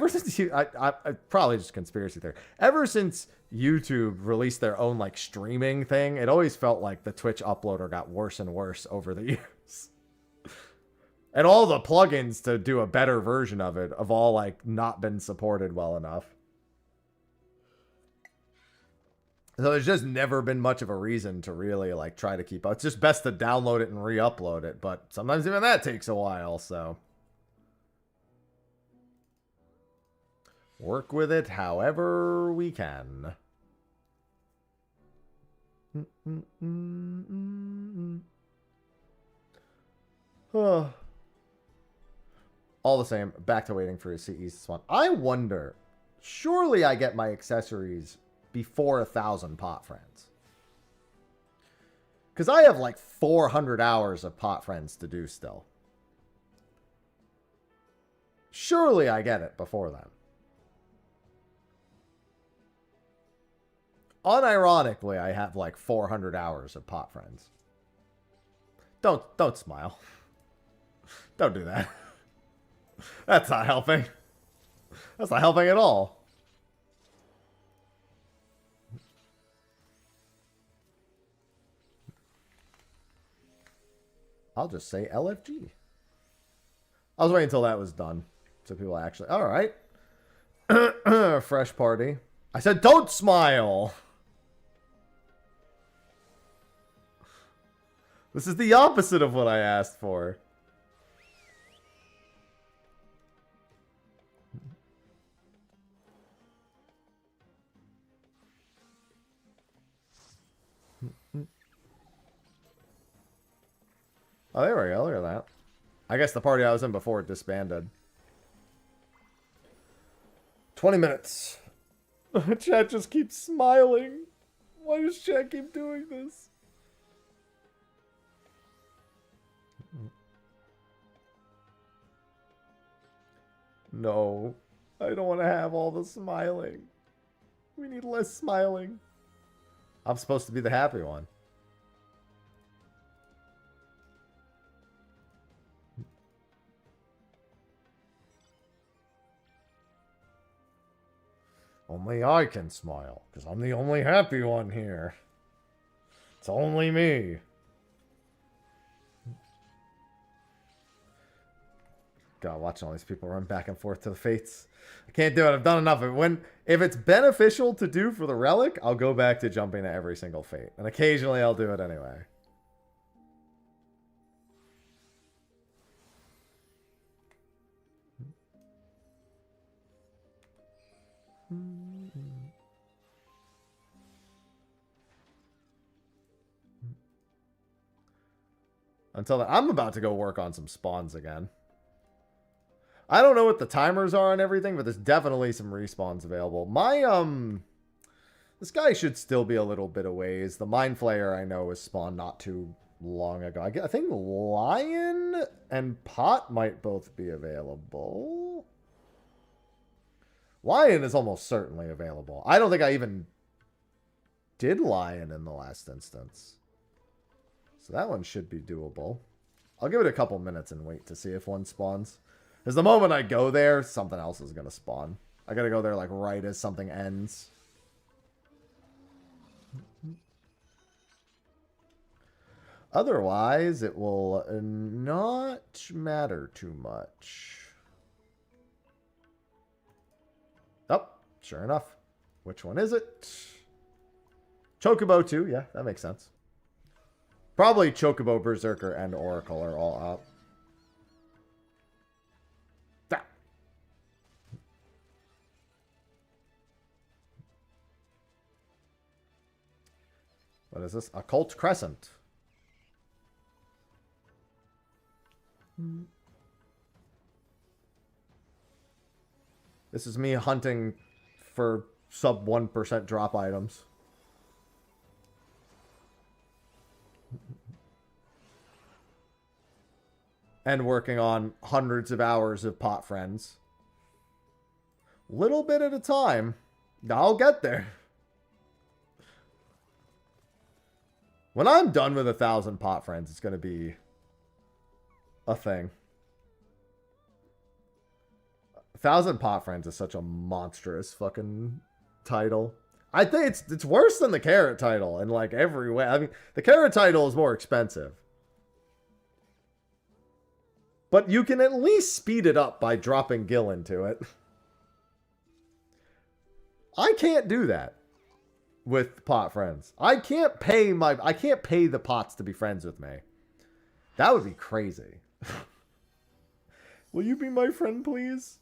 [SPEAKER 1] since I probably just conspiracy theory. Ever since YouTube released their own like streaming thing, it always felt like the Twitch uploader got worse and worse over the years. And all the plugins to do a better version of it have all like not been supported well enough. So there's just never been much of a reason to really like try to keep up. It's just best to download it and re-upload it, but sometimes even that takes a while, so work with it however we can. All the same, back to waiting for a CE one. I wonder, surely I get my accessories before 1,000 pot friends. Because I have like 400 hours of pot friends to do still. Surely I get it before then. Unironically, I have like 400 hours of pot friends. Don't smile. Don't do that. That's not helping. That's not helping at all. I'll just say LFG. I was waiting until that was done. So people actually... Alright. Fresh party. I said don't smile! This is the opposite of what I asked for. Oh, there we go. Look at that. I guess the party I was in before disbanded. 20 minutes. Chat just keeps smiling. Why does chat keep doing this? No. I don't want to have all the smiling. We need less smiling. I'm supposed to be the happy one. Only I can smile, because I'm the only happy one here. It's only me. God, watching all these people run back and forth to the fates. I can't do it. I've done enough. If it's beneficial to do for the relic, I'll go back to jumping to every single fate. And occasionally I'll do it anyway. Until then, I'm about to go work on some spawns again. I don't know what the timers are on everything, but there's definitely some respawns available. This guy should still be a little bit of ways. The Mind Flayer I know was spawned not too long ago. I think Lion and Pot might both be available. Lion is almost certainly available. I don't think I even did Lion in the last instance. So that one should be doable. I'll give it a couple minutes and wait to see if one spawns. Because the moment I go there, something else is going to spawn. I got to go there like right as something ends. Otherwise, it will not matter too much. Oh, sure enough. Which one is it? Chocobo 2. Yeah, that makes sense. Probably Chocobo, Berserker, and Oracle are all up. Ah. What is this? Occult Crescent. This is me hunting for sub 1% drop items. And working on hundreds of hours of pot friends. Little bit at a time. I'll get there. When I'm done with 1,000 pot friends, it's going to be a thing. 1,000 pot friends is such a monstrous fucking title. I think it's worse than the carrot title in like every way. I mean, the carrot title is more expensive. But you can at least speed it up by dropping Gil into it. I can't do that with pot friends. I can't pay the pots to be friends with me. That would be crazy. Will you be my friend, please?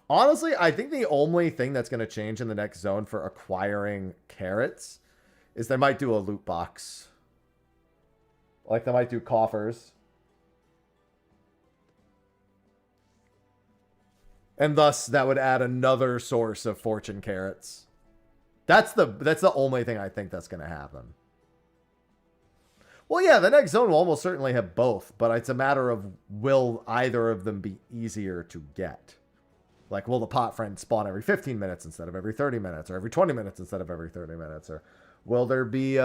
[SPEAKER 1] Honestly, I think the only thing that's going to change in the next zone for acquiring carrots is they might do a loot box. Like they might do coffers. And thus, that would add another source of fortune carrots. That's the only thing I think that's going to happen. Well, yeah, the next zone will almost certainly have both, but it's a matter of will either of them be easier to get? Like, will the pot friend spawn every 15 minutes instead of every 30 minutes, or every 20 minutes instead of every 30 minutes? Or will there be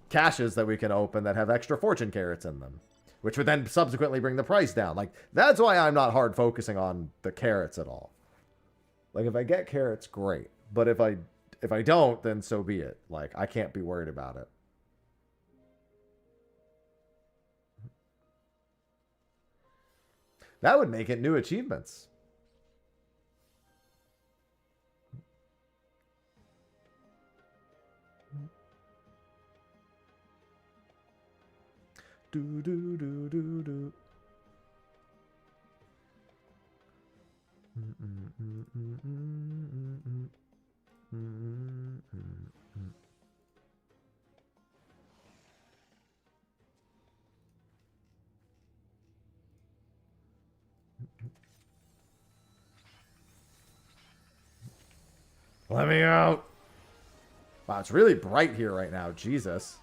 [SPEAKER 1] caches that we can open that have extra fortune carrots in them, which would then subsequently bring the price down? Like, that's why I'm not hard focusing on the carrots at all. Like, if I get carrots, great. But if I don't, then so be it. Like, I can't be worried about it. That would make it new achievements. Do do do do do. Let me out. Wow, it's really bright here right now. Jesus.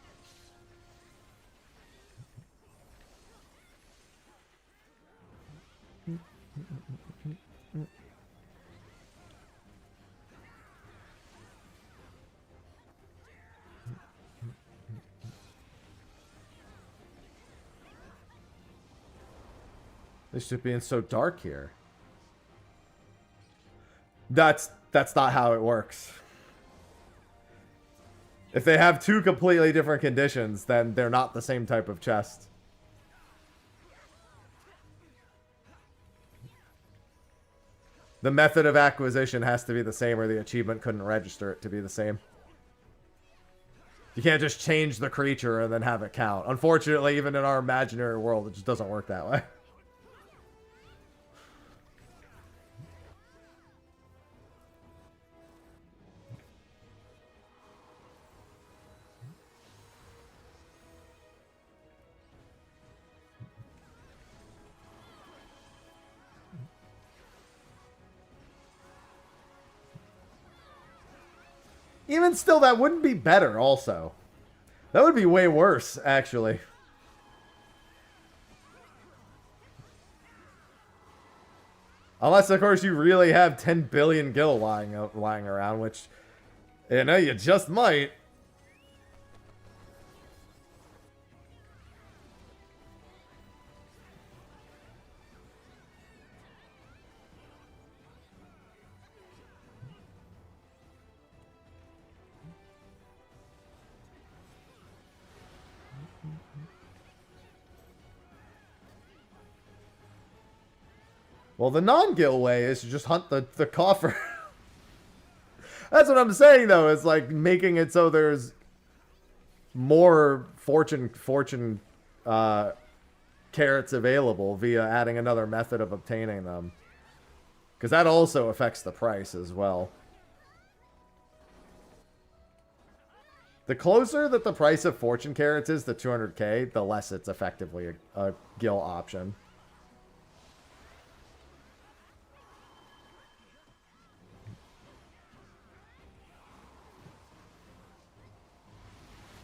[SPEAKER 1] This should being so dark here. That's not how it works. If they have two completely different conditions, then they're not the same type of chest. The method of acquisition has to be the same, or the achievement couldn't register it to be the same. You can't just change the creature and then have it count. Unfortunately, even in our imaginary world, it just doesn't work that way. Even still, that wouldn't be better, also. That would be way worse, actually. Unless, of course, you really have 10 billion gil lying around, which, you know, you just might. Well, the non-gil way is to just hunt the coffer. That's what I'm saying, though. It's like making it so there's more fortune carrots available via adding another method of obtaining them. Because that also affects the price as well. The closer that the price of fortune carrots is to 200k, the less it's effectively a gil option.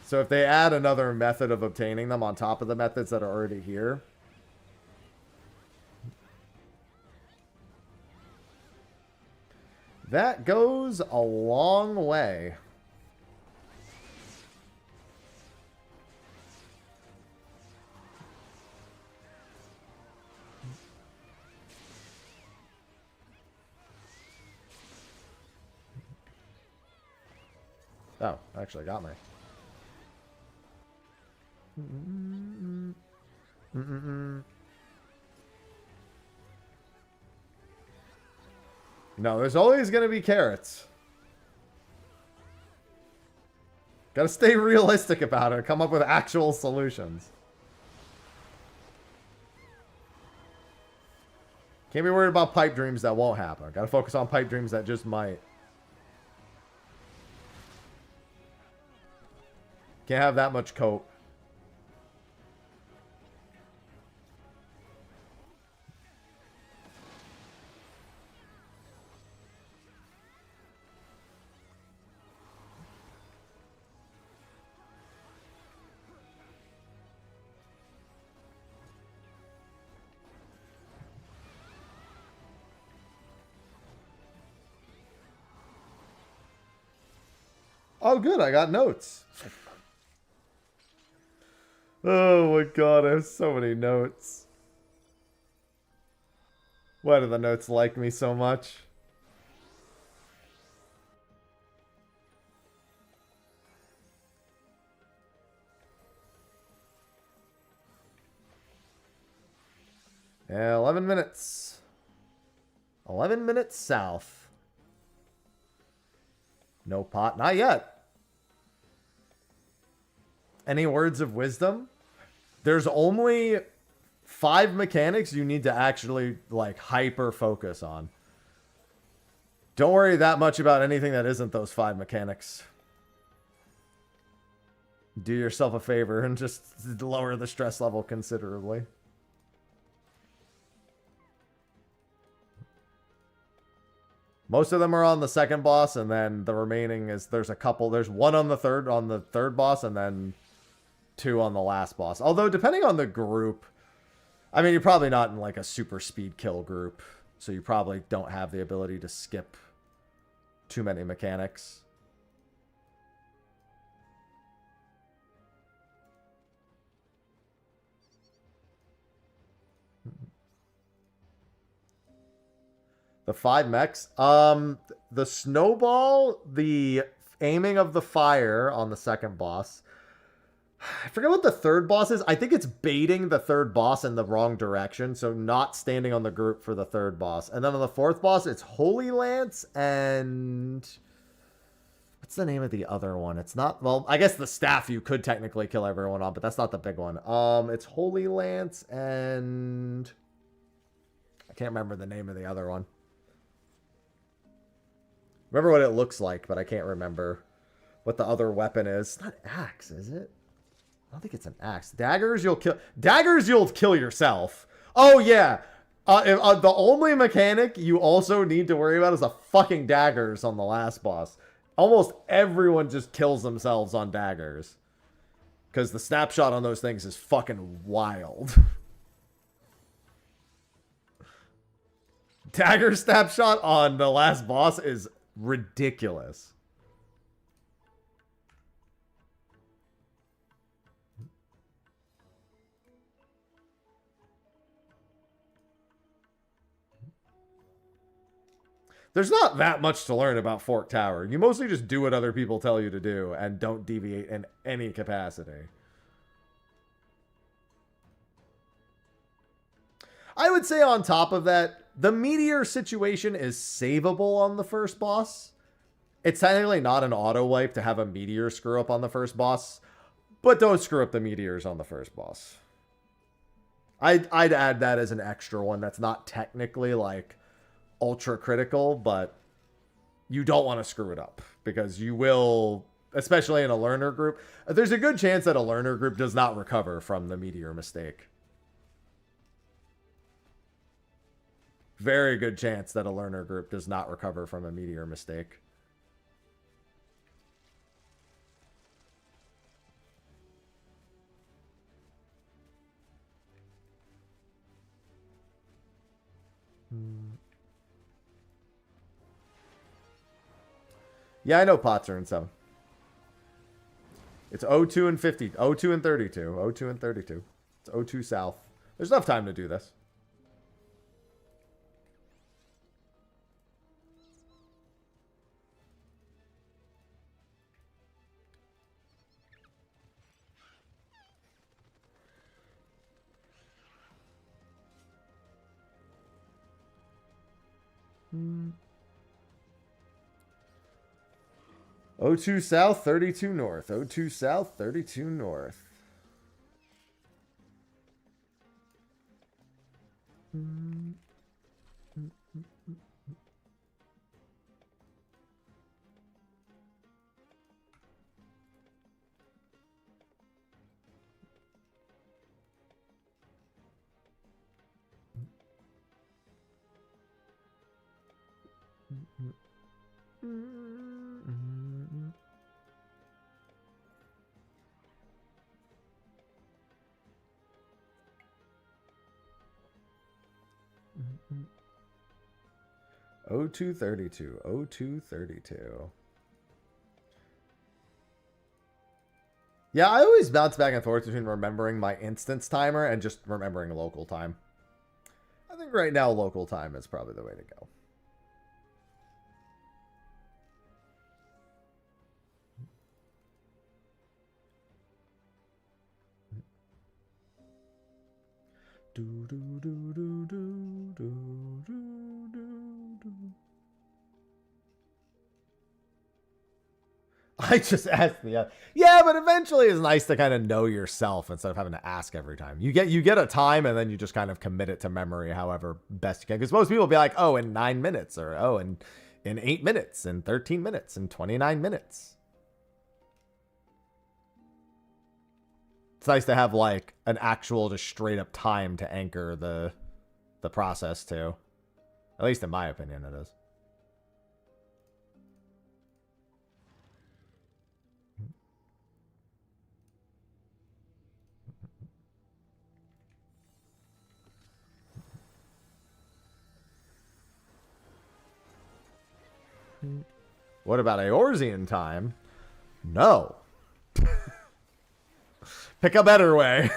[SPEAKER 1] So if they add another method of obtaining them on top of the methods that are already here, that goes a long way. Oh, actually got me. No, there's always going to be carrots. Gotta stay realistic about it. Come up with actual solutions. Can't be worried about pipe dreams that won't happen. Gotta focus on pipe dreams that just might. Can't have that much cope. Oh, good. I got notes. Oh my god, I have so many notes. Why do the notes like me so much? Yeah, 11 minutes. 11 minutes south. No pot. Not yet. Any words of wisdom? There's only 5 mechanics you need to actually, like, hyper focus on. Don't worry that much about anything that isn't those 5 mechanics. Do yourself a favor and just lower the stress level considerably. Most of them are on the second boss, and then the remaining is there's one on the third boss, and then 2 on the last boss. Although depending on the group, I mean, you're probably not in like a super speed kill group, so you probably don't have the ability to skip too many mechanics. The 5 mechs. The snowball, the aiming of the fire on the second boss. I forget what the third boss is. I think it's baiting the third boss in the wrong direction, so not standing on the group for the third boss. And then on the fourth boss, it's Holy Lance and... what's the name of the other one? It's not... well, I guess the staff you could technically kill everyone on, but that's not the big one. It's Holy Lance and... I can't remember the name of the other one. Remember what it looks like, but I can't remember what the other weapon is. It's not axe, is it? I don't think it's an axe. Daggers, you'll kill. Daggers, you'll kill yourself. Oh yeah. The only mechanic you also need to worry about is the fucking daggers on the last boss. Almost everyone just kills themselves on daggers, because the snapshot on those things is fucking wild. Dagger snapshot on the last boss is ridiculous. There's not that much to learn about Fork Tower. You mostly just do what other people tell you to do and don't deviate in any capacity. I would say on top of that, the meteor situation is savable on the first boss. It's technically not an auto wipe to have a meteor screw up on the first boss, but don't screw up the meteors on the first boss. I'd add that as an extra one that's not technically like ultra critical, but you don't want to screw it up because you will, especially in a learner group. There's a good chance that a learner group does not recover from the meteor mistake. Very good chance that a learner group does not recover from a meteor mistake. Yeah, I know pots are in 7. It's 02 and 50. 02 and 32. 02 and 32. It's 02 south. There's enough time to do this. Hmm. 02 south, 32 north. 02 south, 32 north. 0232. 0232. Yeah, I always bounce back and forth between remembering my instance timer and just remembering local time. I think right now local time is probably the way to go. Do, do, do, do, do, do, do, do, do. I just asked the yeah, but eventually it's nice to kind of know yourself instead of having to ask every time. You get a time and then you just kind of commit it to memory however best you can. Because most people will be like, oh, in 9 minutes, or oh, in 8 minutes, in 13 minutes, in 29 minutes. It's nice to have like an actual just straight up time to anchor the process to. At least in my opinion it is. What about Eorzean time? No. Pick a better way.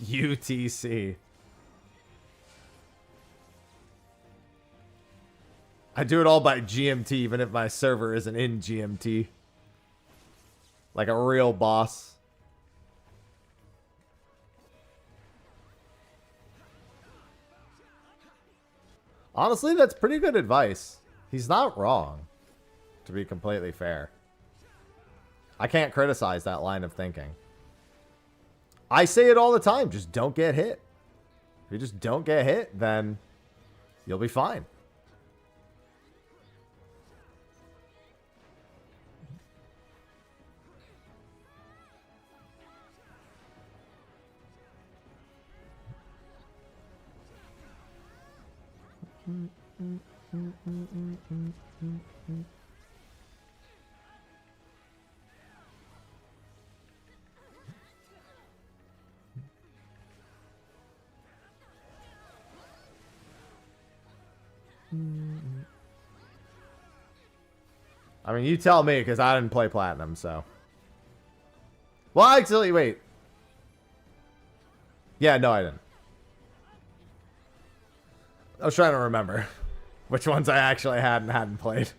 [SPEAKER 1] UTC. I do it all by GMT, even if my server isn't in GMT. Like a real boss. Honestly, that's pretty good advice. He's not wrong, to be completely fair. I can't criticize that line of thinking. I say it all the time, just don't get hit. If you just don't get hit, then you'll be fine. I mean, you tell me, because I didn't play Platinum, so. Well, actually, wait. Yeah, no, I didn't. I was trying to remember which ones I actually had and hadn't played.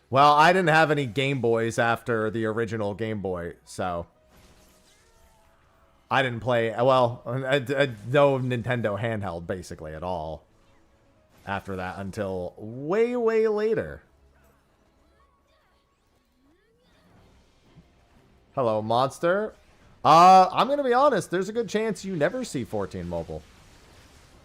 [SPEAKER 1] Well, I didn't have any Game Boys after the original Game Boy, so I didn't play, well, no Nintendo handheld basically at all after that until way, way later. Hello, Monster. I'm going to be honest, there's a good chance you never see 14 mobile.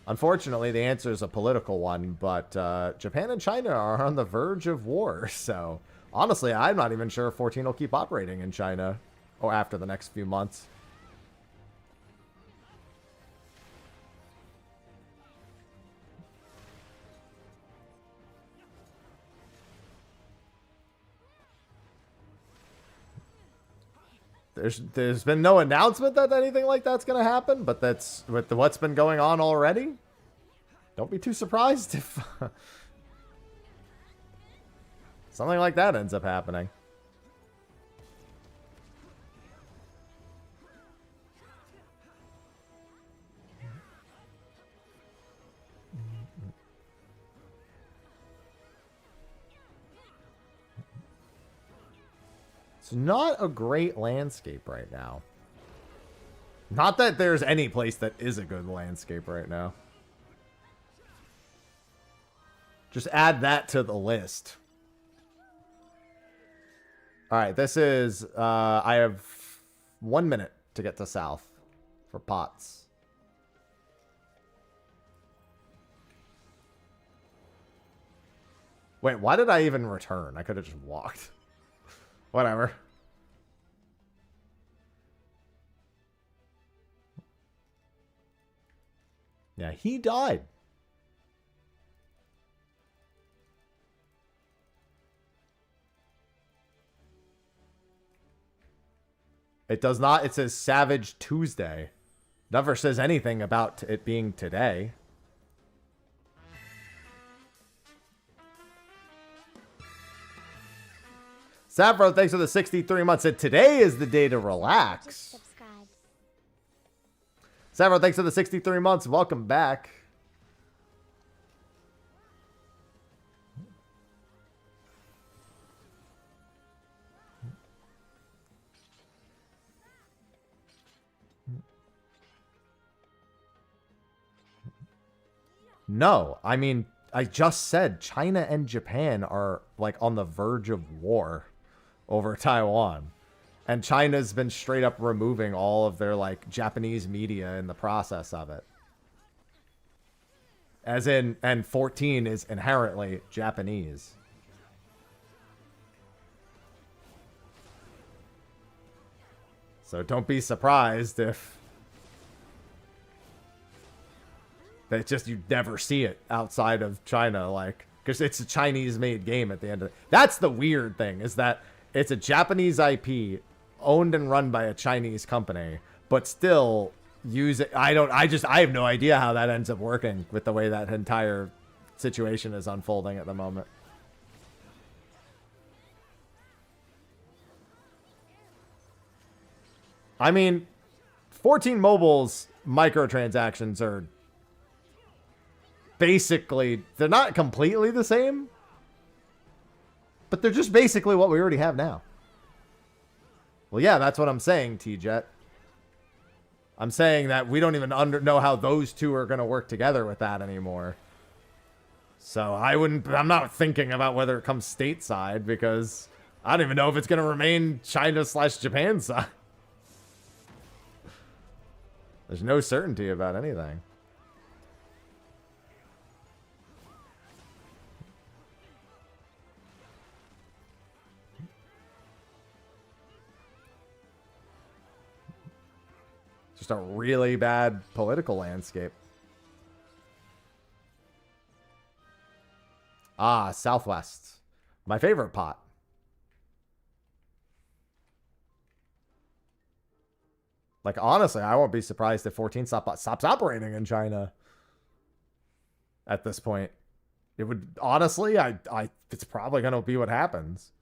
[SPEAKER 1] Unfortunately, the answer is a political one, but Japan and China are on the verge of war, so honestly, I'm not even sure if 14 will keep operating in China or after the next few months. There's been no announcement that anything like that's going to happen, but that's with what's been going on already. Don't be too surprised if something like that ends up happening. It's not a great landscape right now. Not that there's any place that is a good landscape right now. Just add that to the list. Alright, this is... I have 1 minute to get to south for pots. Wait, why did I even return? I could have just walked. Whatever. Yeah, he died. It does not. It says Savage Tuesday. Never says anything about it being today. Savro, thanks for the 63 months. And today is the day to relax. Savro, thanks for the 63 months. Welcome back. No, I mean, I just said China and Japan are like on the verge of war over Taiwan. And China's been straight up removing all of their like Japanese media in the process of it. As in, and 14 is inherently Japanese. So don't be surprised if that just you never see it outside of China, like, because it's a Chinese-made game at the end of it. That's the weird thing, is that it's a Japanese IP owned and run by a Chinese company, but still use it. I have no idea how that ends up working with the way that entire situation is unfolding at the moment. I mean, 14 Mobile's microtransactions are basically, they're not completely the same, but they're just basically what we already have now. Well, yeah, that's what I'm saying, T-Jet. I'm saying that we don't even know how those two are going to work together with that anymore. So I'm not thinking about whether it comes stateside, because I don't even know if it's going to remain China/Japan side. There's no certainty about anything. Just a really bad political landscape. Ah, Southwest. My favorite pot. Like, honestly, I won't be surprised if 14 stops operating in China at this point. It would, honestly, it's probably going to be what happens.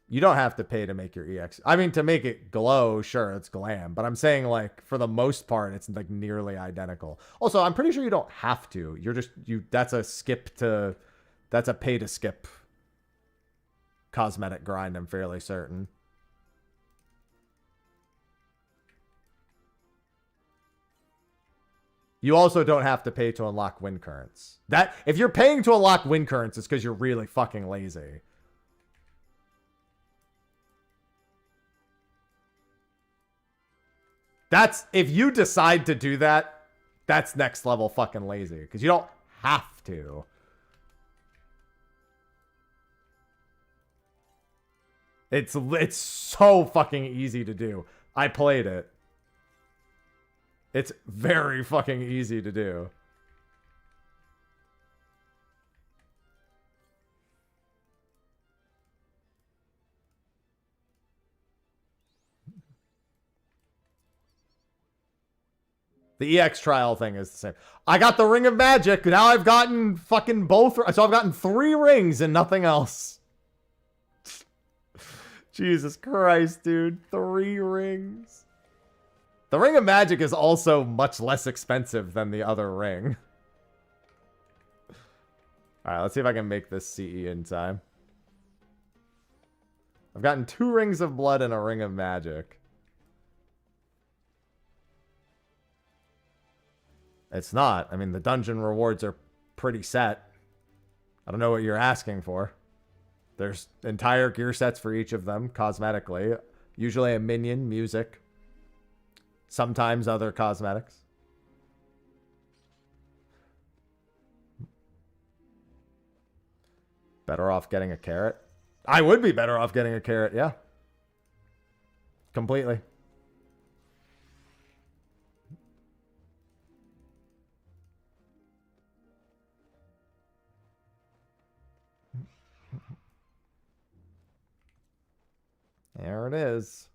[SPEAKER 1] You don't have to pay to make your EX. I mean, to make it glow, sure, it's glam. But I'm saying, like, for the most part, it's, like, nearly identical. Also, I'm pretty sure you don't have to. You're just, that's a pay to skip cosmetic grind, I'm fairly certain. You also don't have to pay to unlock wind currents. If you're paying to unlock wind currents, it's because you're really fucking lazy. If you decide to do that, that's next level fucking lazy. Because you don't have to. It's so fucking easy to do. I played it. It's very fucking easy to do. The EX trial thing is the same. I got the Ring of Magic. Now I've gotten fucking both. So I've gotten 3 rings and nothing else. Jesus Christ, dude. 3 rings. The Ring of Magic is also much less expensive than the other ring. Alright, let's see if I can make this CE in time. I've gotten 2 Rings of Blood and a Ring of Magic. It's not. I mean, the dungeon rewards are pretty set. I don't know what you're asking for. There's entire gear sets for each of them, cosmetically. Usually a minion, music, Sometimes other cosmetics. Better off getting a carrot. I would be better off getting a carrot, yeah. Completely. There it is.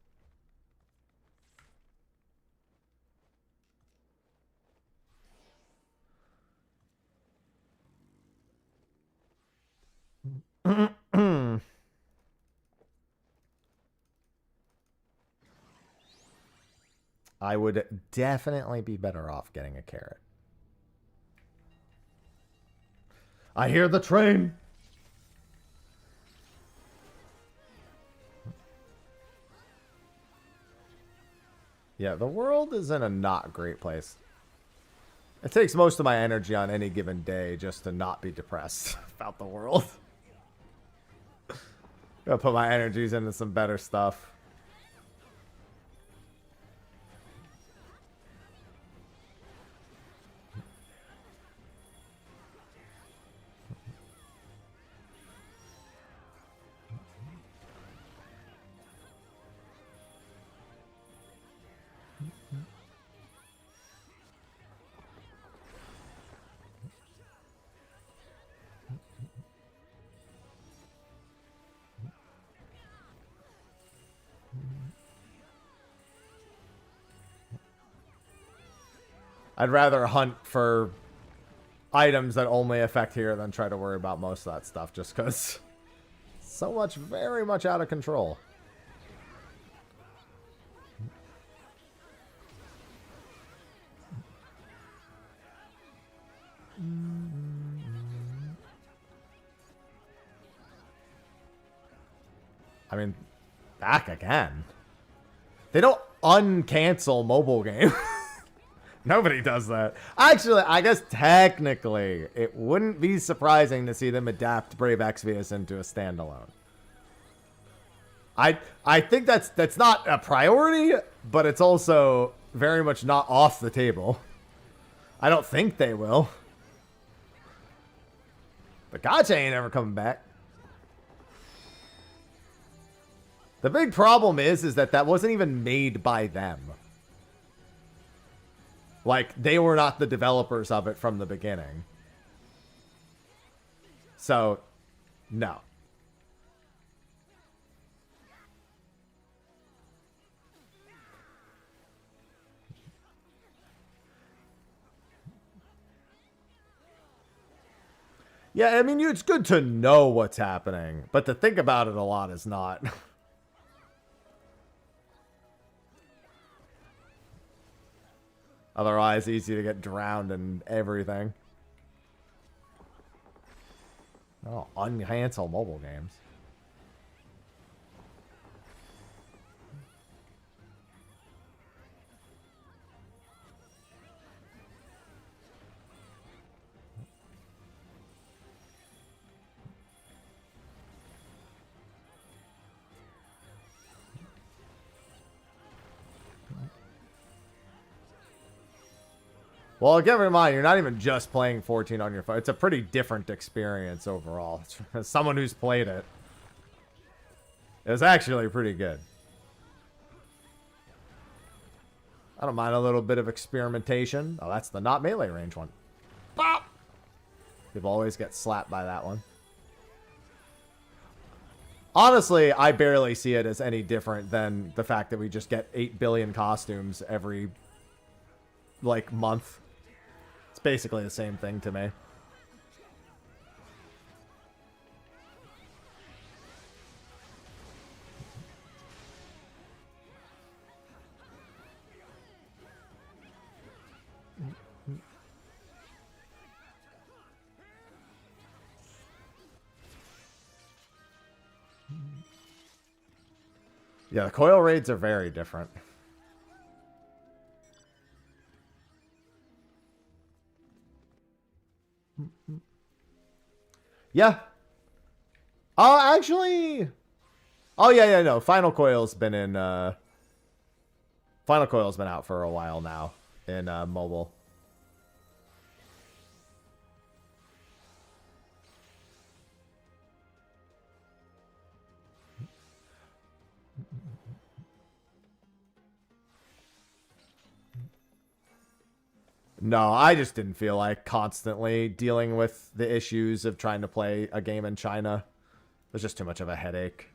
[SPEAKER 1] I would definitely be better off getting a carrot. I hear the train. Yeah, the world is in a not great place. It takes most of my energy on any given day just to not be depressed about the world. Gotta put my energies into some better stuff. I'd rather hunt for items that only affect here than try to worry about most of that stuff, just because so much, very much out of control. I mean, back again. They don't uncancel mobile game. Nobody does that. Actually, I guess technically, it wouldn't be surprising to see them adapt Brave Exvius into a standalone. I think that's not a priority, but it's also very much not off the table. I don't think they will. But Gacha ain't ever coming back. The big problem is that wasn't even made by them. Like, they were not the developers of it from the beginning. So, no. Yeah, I mean, it's good to know what's happening, but to think about it a lot is not. Otherwise, easy to get drowned in everything. Oh, uncancel mobile games. Well, keep in mind, you're not even just playing 14 on your phone. It's a pretty different experience overall. As someone who's played it, it was actually pretty good. I don't mind a little bit of experimentation. Oh, that's the not melee range one. Bop! People always get slapped by that one. Honestly, I barely see it as any different than the fact that we just get 8 billion costumes every, like, month. It's basically the same thing to me. Yeah, the coil raids are very different. Yeah. Oh, actually... Oh, yeah, no. Final Coil's been in Final Coil's been out for a while now in mobile. No, I just didn't feel like constantly dealing with the issues of trying to play a game in China. It was just too much of a headache.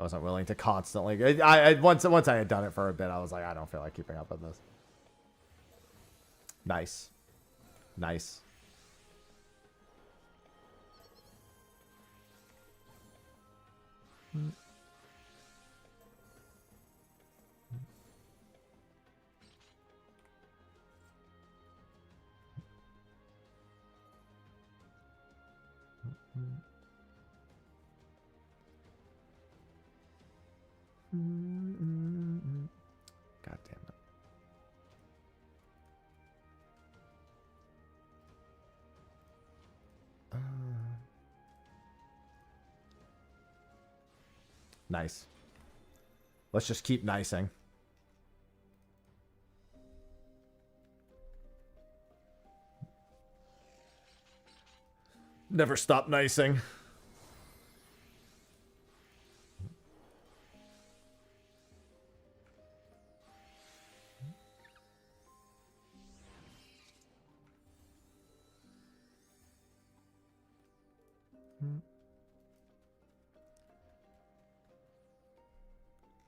[SPEAKER 1] I wasn't willing to constantly. Once I had done it for a bit, I was like, I don't feel like keeping up with this. Nice. Nice. God damn it. Nice. Let's just keep nicing. Never stop nicing.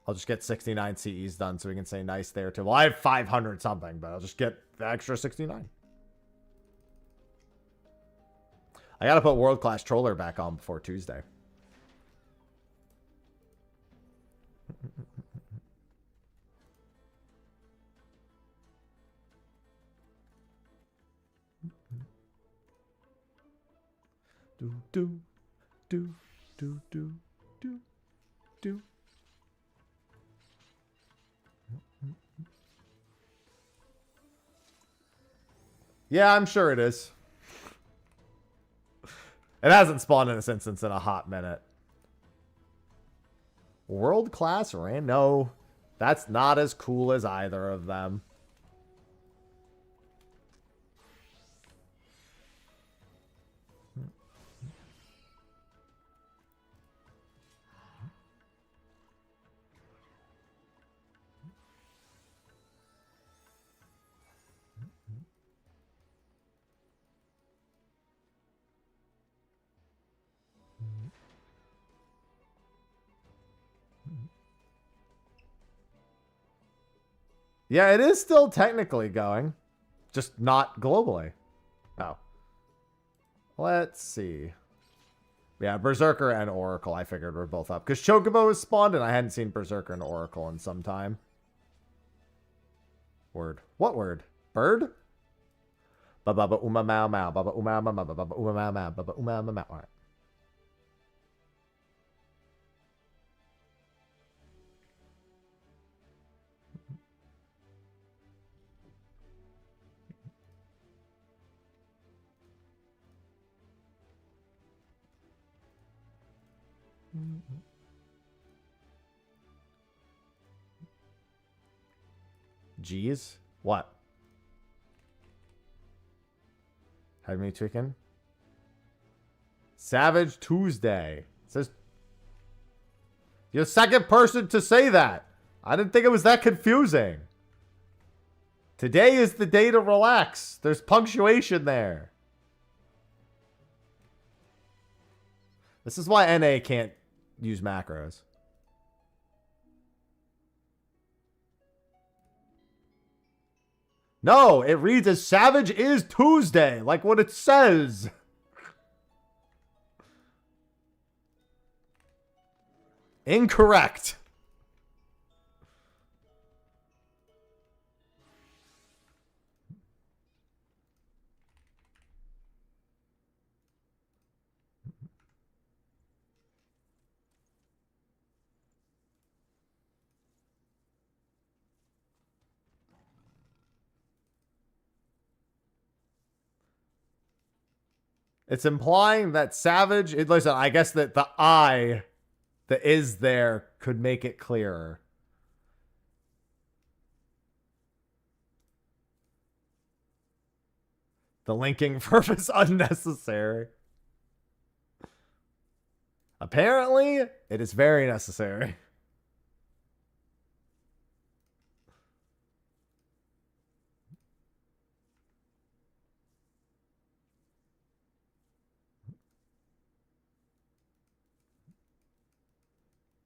[SPEAKER 1] I'll just get 69 CEs done so we can say nice there too. Well, I have 500 something, but I'll just get the extra 69. I gotta put World Class Troller back on before Tuesday. Do do do do do do do. Yeah, I'm sure it is. It hasn't spawned in this instance in a hot minute. World class ran? No, that's not as cool as either of them. Yeah, it is still technically going. Just not globally. Oh. Let's see. Yeah, Berserker and Oracle I figured were both up. Because Chocobo was spawned and I hadn't seen Berserker and Oracle in some time. Word. What word? Bird? Ba-ba-ba uma mau mau. Ba-ba uma mau mau. Ba-ba uma mau mau. Ba-ba uma mau mau. Alright. G's? What? Had me tweaking? Savage Tuesday. It says you're the second person to say that. I didn't think it was that confusing. Today is the day to relax. There's punctuation there. This is why NA can't use macros. No, it reads as Savage is Tuesday, like what it says. Incorrect. It's implying that Savage... Listen, I guess that the I that is there could make it clearer. The linking verb is unnecessary. Apparently, it is very necessary.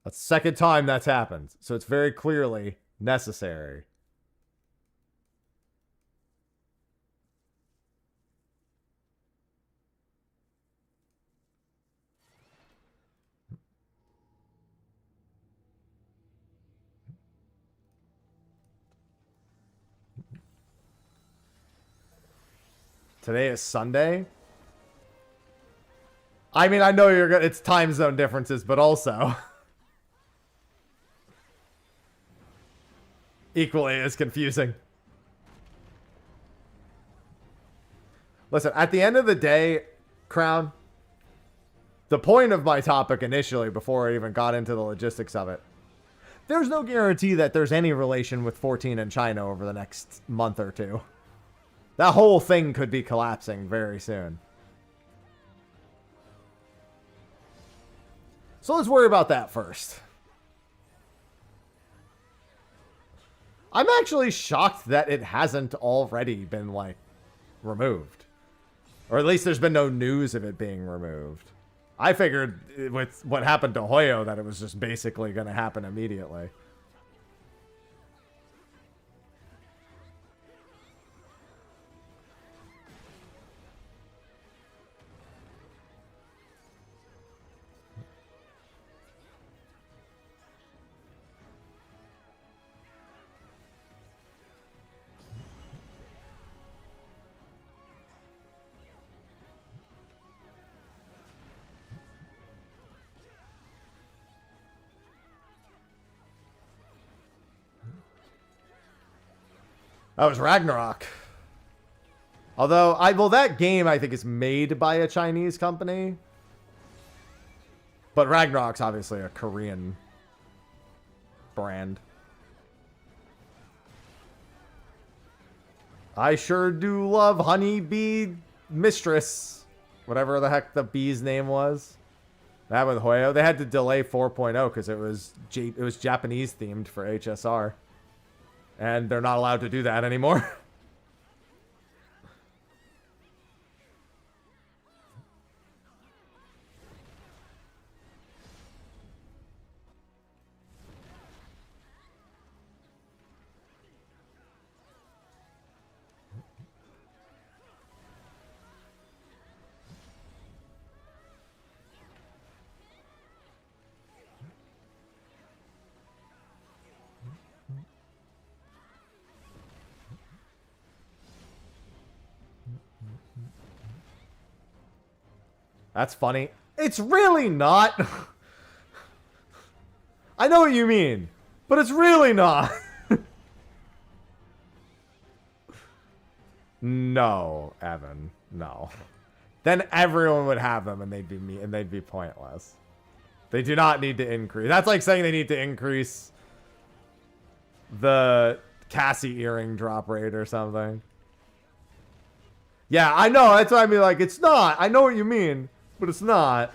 [SPEAKER 1] That's the second time that's happened. So it's very clearly necessary. Today is Sunday. I mean, I know you're gonna, it's time zone differences, but also equally as confusing. Listen, at the end of the day, Crown, the point of my topic initially, before I even got into the logistics of it, there's no guarantee that there's any relation with 14 and China over the next month or two. That whole thing could be collapsing very soon. So let's worry about that first. I'm actually shocked that it hasn't already been, like, removed. Or at least there's been no news of it being removed. I figured with what happened to Hoyo that it was just basically going to happen immediately. That was Ragnarok. Although, well, that game, I think, is made by a Chinese company. But Ragnarok's obviously a Korean brand. I sure do love Honey Bee Mistress. Whatever the heck the bee's name was. That with Hoyo. They had to delay 4.0 because it was Japanese themed for HSR. And they're not allowed to do that anymore. That's funny. It's really not. I know what you mean, but it's really not. No, Evan. No. Then everyone would have them and they'd be pointless. They do not need to increase. That's like saying they need to increase the Cassie earring drop rate or something. Yeah, I know. That's what I mean. Like, it's not. I know what you mean. But it's not.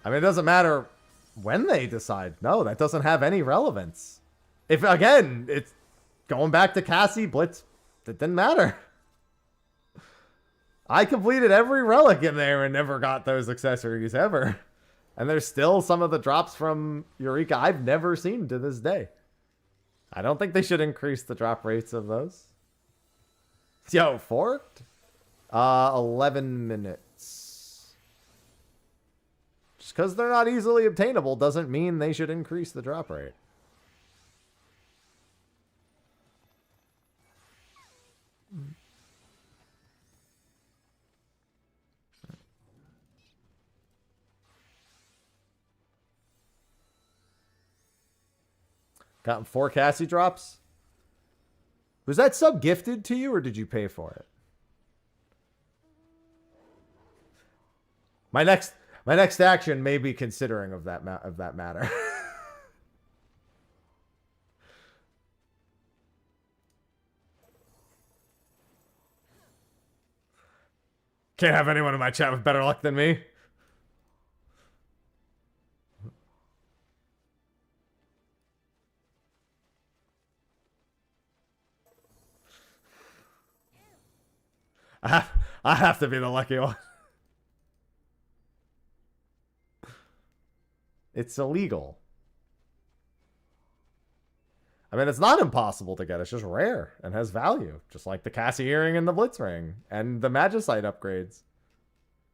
[SPEAKER 1] I mean, it doesn't matter when they decide. No, that doesn't have any relevance. If, again, it's going back to Cassie, Blitz, it didn't matter. I completed every relic in there and never got those accessories ever. And there's still some of the drops from Eureka I've never seen to this day. I don't think they should increase the drop rates of those. Yo, forked? 11 minutes. Just because they're not easily obtainable doesn't mean they should increase the drop rate. Gotten 4 Cassie drops. Was that sub gifted to you or did you pay for it? My next action may be considering of that matter. Can't have anyone in my chat with better luck than me. I have to be the lucky one. It's illegal. I mean, it's not impossible to get. It's just rare and has value. Just like the Cassie earring and the Blitz ring. And the Magicite upgrades.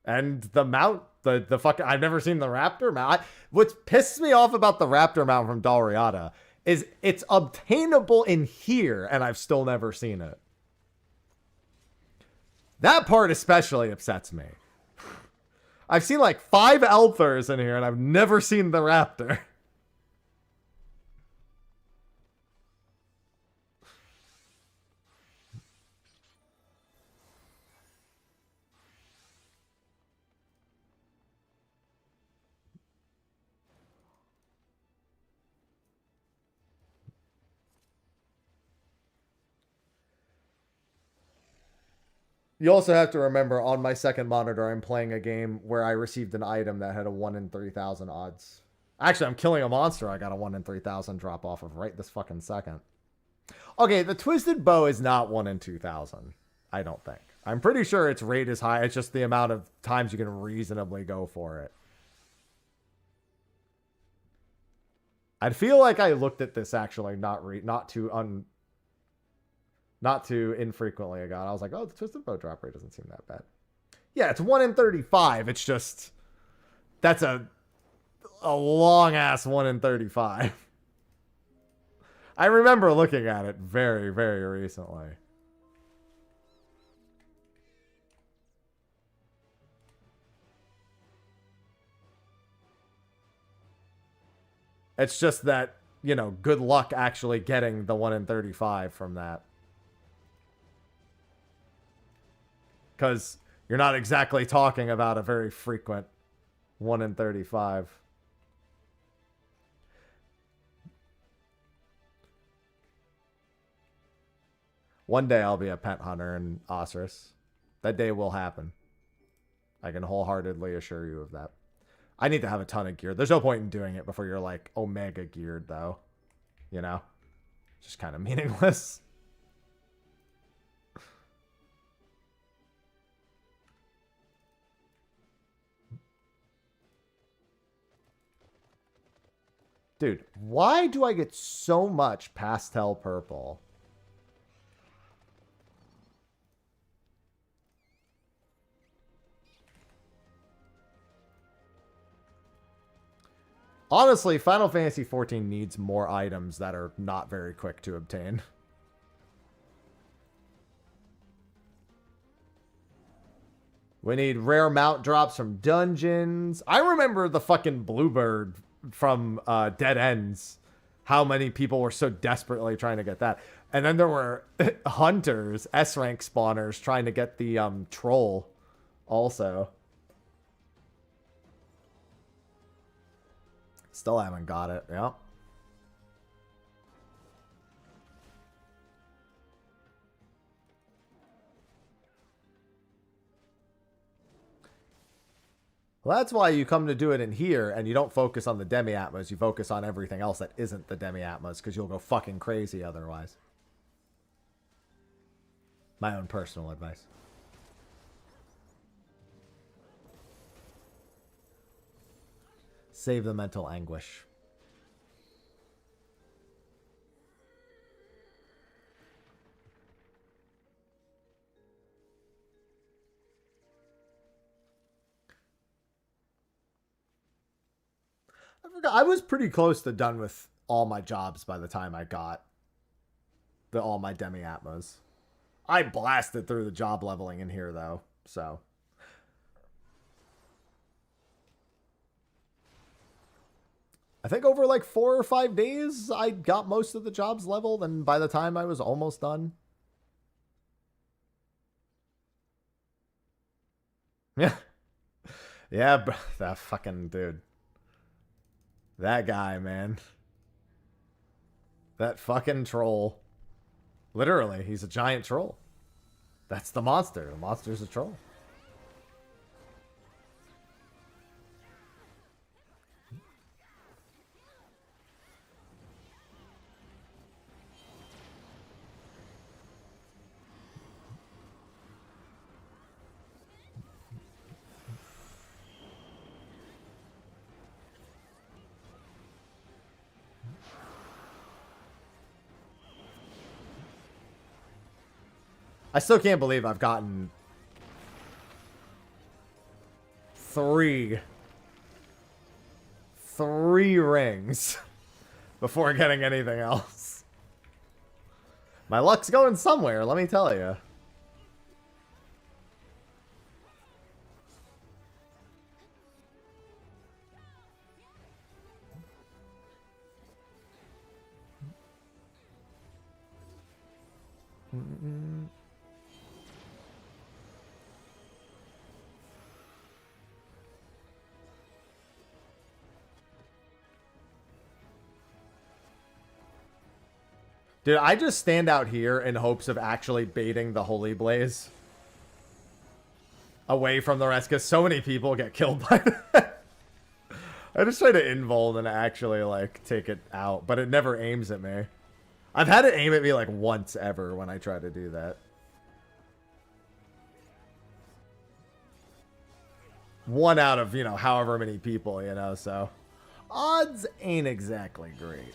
[SPEAKER 1] And the mount. The fucking... I've never seen the Raptor mount. What's pissed me off about the Raptor mount from Dalriada is it's obtainable in here and I've still never seen it. That part especially upsets me. I've seen like 5 Elthers in here and I've never seen the Raptor. You also have to remember, on my second monitor, I'm playing a game where I received an item that had a 1 in 3,000 odds. Actually, I'm killing a monster I got a 1 in 3,000 drop off of right this fucking second. Okay, the Twisted Bow is not 1 in 2,000. I don't think. I'm pretty sure its rate is high. It's just the amount of times you can reasonably go for it. I feel like I looked at this actually not too infrequently ago. And I was like, oh, the Twisted Bow drop rate doesn't seem that bad. Yeah, it's 1 in 35. It's just... That's a long-ass 1 in 35. I remember looking at it very, very recently. It's just that, you know, good luck actually getting the 1 in 35 from that. Because you're not exactly talking about a very frequent 1 in 35. One day I'll be a pet hunter in Osiris. That day will happen. I can wholeheartedly assure you of that. I need to have a ton of gear. There's no point in doing it before you're like Omega geared, though. You know? It's just kind of meaningless. Dude, why do I get so much pastel purple? Honestly, Final Fantasy XIV needs more items that are not very quick to obtain. We need rare mount drops from dungeons. I remember the fucking Bluebird from Dead Ends. How many people were so desperately trying to get that. And then there were hunters, S-rank spawners, trying to get the troll also. Still haven't got it. Yep. Well, that's why you come to do it in here and you don't focus on the Demi-Atmos. You focus on everything else that isn't the Demi-Atmos because you'll go fucking crazy otherwise. My own personal advice. Save the mental anguish. I forgot. I was pretty close to done with all my jobs by the time I got all my demi-atmos. I blasted through the job leveling in here, though, so... I think over like 4 or 5 days, I got most of the jobs leveled, and by the time I was almost done... Yeah. Yeah, that fucking dude. That guy, man. That fucking troll. Literally, he's a giant troll. That's the monster. The monster's a troll. I still can't believe I've gotten 3 rings before getting anything else. My luck's going somewhere, let me tell you. Dude, I just stand out here in hopes of actually baiting the Holy Blaze away from the rest, because so many people get killed by that. I just try to invul and actually, like, take it out, but it never aims at me. I've had it aim at me, like, once ever when I try to do that. One out of, you know, however many people, you know, so... Odds ain't exactly great.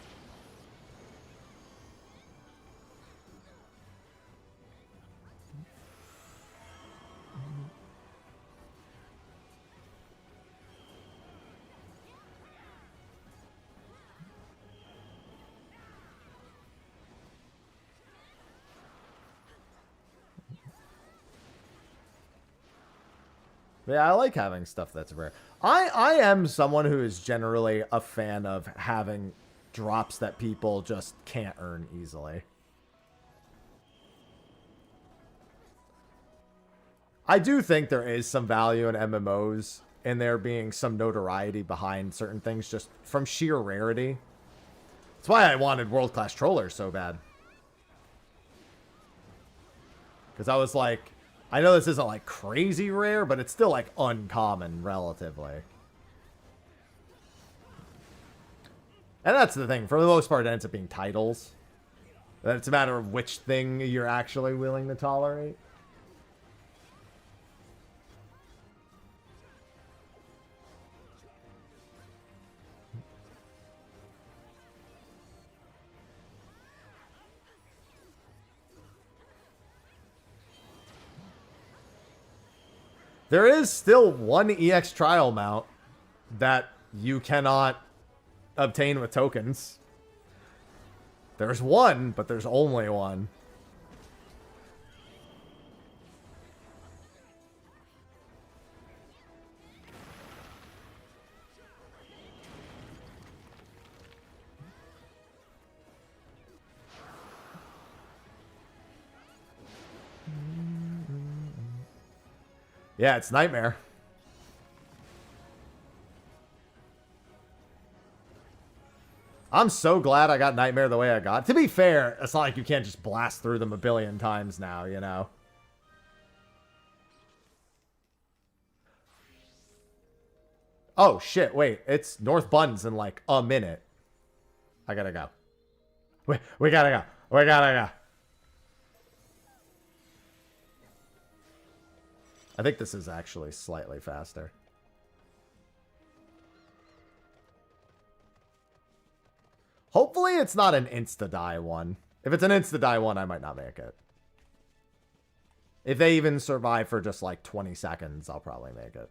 [SPEAKER 1] Yeah, I like having stuff that's rare. I am someone who is generally a fan of having drops that people just can't earn easily. I do think there is some value in MMOs and there being some notoriety behind certain things just from sheer rarity. That's why I wanted world-class trollers so bad. Because I was like... I know this isn't, like, crazy rare, but it's still, like, uncommon, relatively. And that's the thing. For the most part, it ends up being titles. Then it's a matter of which thing you're actually willing to tolerate. There is still one EX trial mount that you cannot obtain with tokens. There's one, but there's only one. Yeah, it's Nightmare. I'm so glad I got Nightmare the way I got. To be fair, it's not like you can't just blast through them a billion times now, you know? Oh, shit, wait. It's North Buns in, like, a minute. I gotta go. We gotta go. We gotta go. I think this is actually slightly faster. Hopefully it's not an insta-die one. If it's an insta-die one, I might not make it. If they even survive for just like 20 seconds, I'll probably make it.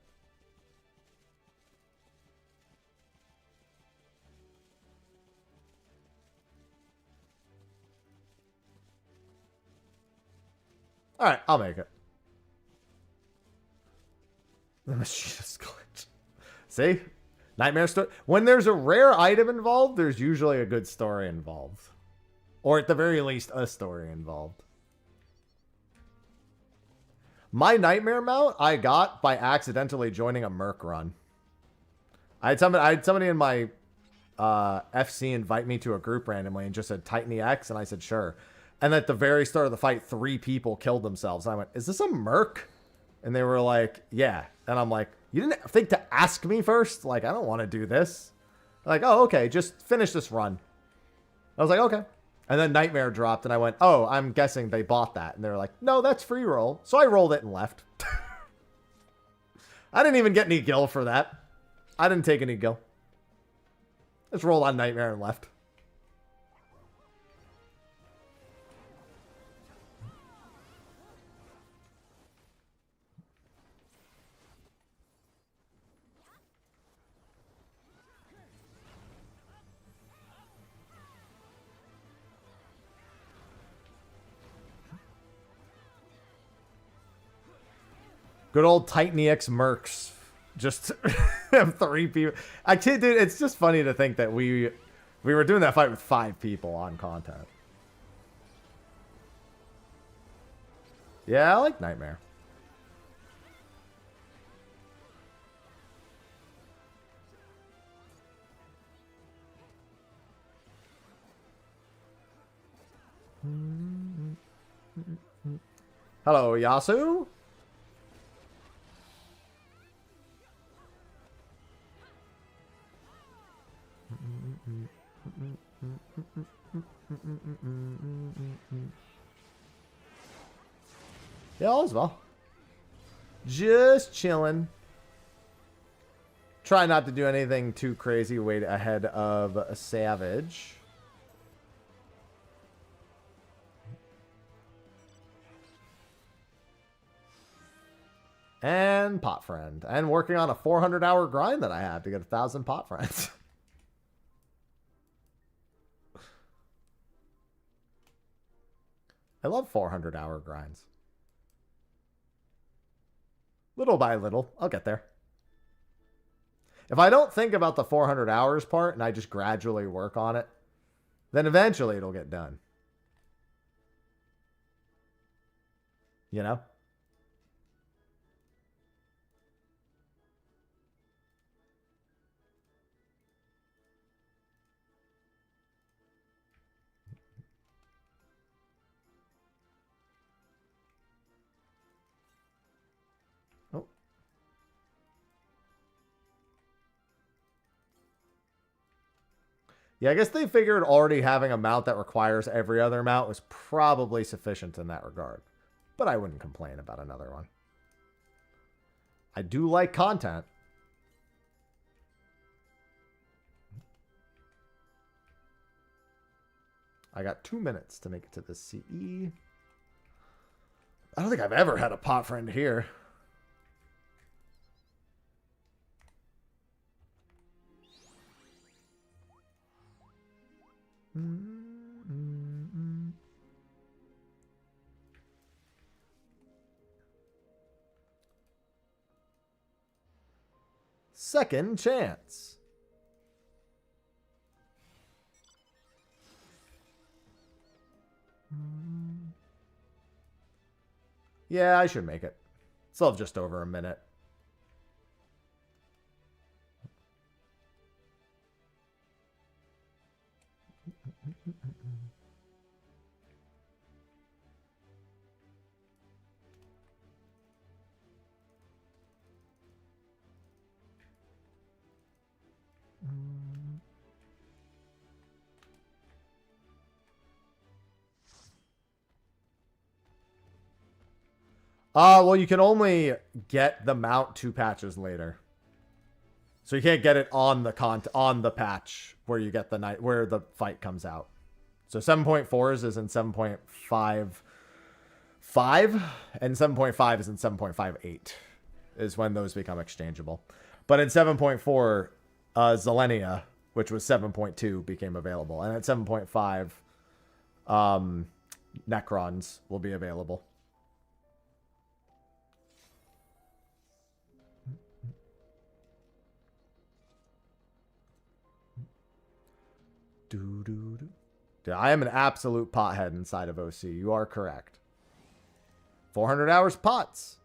[SPEAKER 1] Alright, I'll make it. The machinist glitch. See? Nightmare story. When there's a rare item involved, there's usually a good story involved. Or at the very least, a story involved. My nightmare mount I got by accidentally joining a Merc run. I had somebody in my FC invite me to a group randomly and just said Titany X, and I said sure. And at the very start of the fight, 3 people killed themselves. And I went, is this a Merc? And they were like, yeah. And I'm like, you didn't think to ask me first? Like, I don't want to do this. Like, oh, okay, just finish this run. I was like, okay. And then Nightmare dropped, and I went, oh, I'm guessing they bought that. And they were like, no, that's free roll. So I rolled it and left. I didn't even get any gil for that. I didn't take any gil. Just rolled on Nightmare and left. Good old Titany X Mercs. Just have 3 people. Actually, dude, it's just funny to think that we were doing that fight with 5 people on content. Yeah, I like Nightmare. Hello, Yasu. Yeah, all is well. Just chilling. Try not to do anything too crazy. Wait ahead of a Savage. And Pot Friend. And working on a 400-hour grind that I have to get 1,000 Pot Friends. I love 400-hour grinds. Little by little, I'll get there. If I don't think about the 400 hours part and I just gradually work on it, then eventually it'll get done. You know? Yeah, I guess they figured already having a mount that requires every other mount was probably sufficient in that regard. But I wouldn't complain about another one. I do like content. I got 2 minutes to make it to the CE. I don't think I've ever had a pot friend here. Second chance. Yeah, I should make it. Still have just over a minute. Well, you can only get the mount 2 patches later. So you can't get it on the patch where you get where the fight comes out. So 7.4s is in 7.55 and 7.5 is in 7.58 is when those become exchangeable. But in 7.4, Zelenia, which was 7.2, became available. And at 7.5, Necrons will be available. Dude, I am an absolute pothead inside of OC. You are correct. 400 hours pots.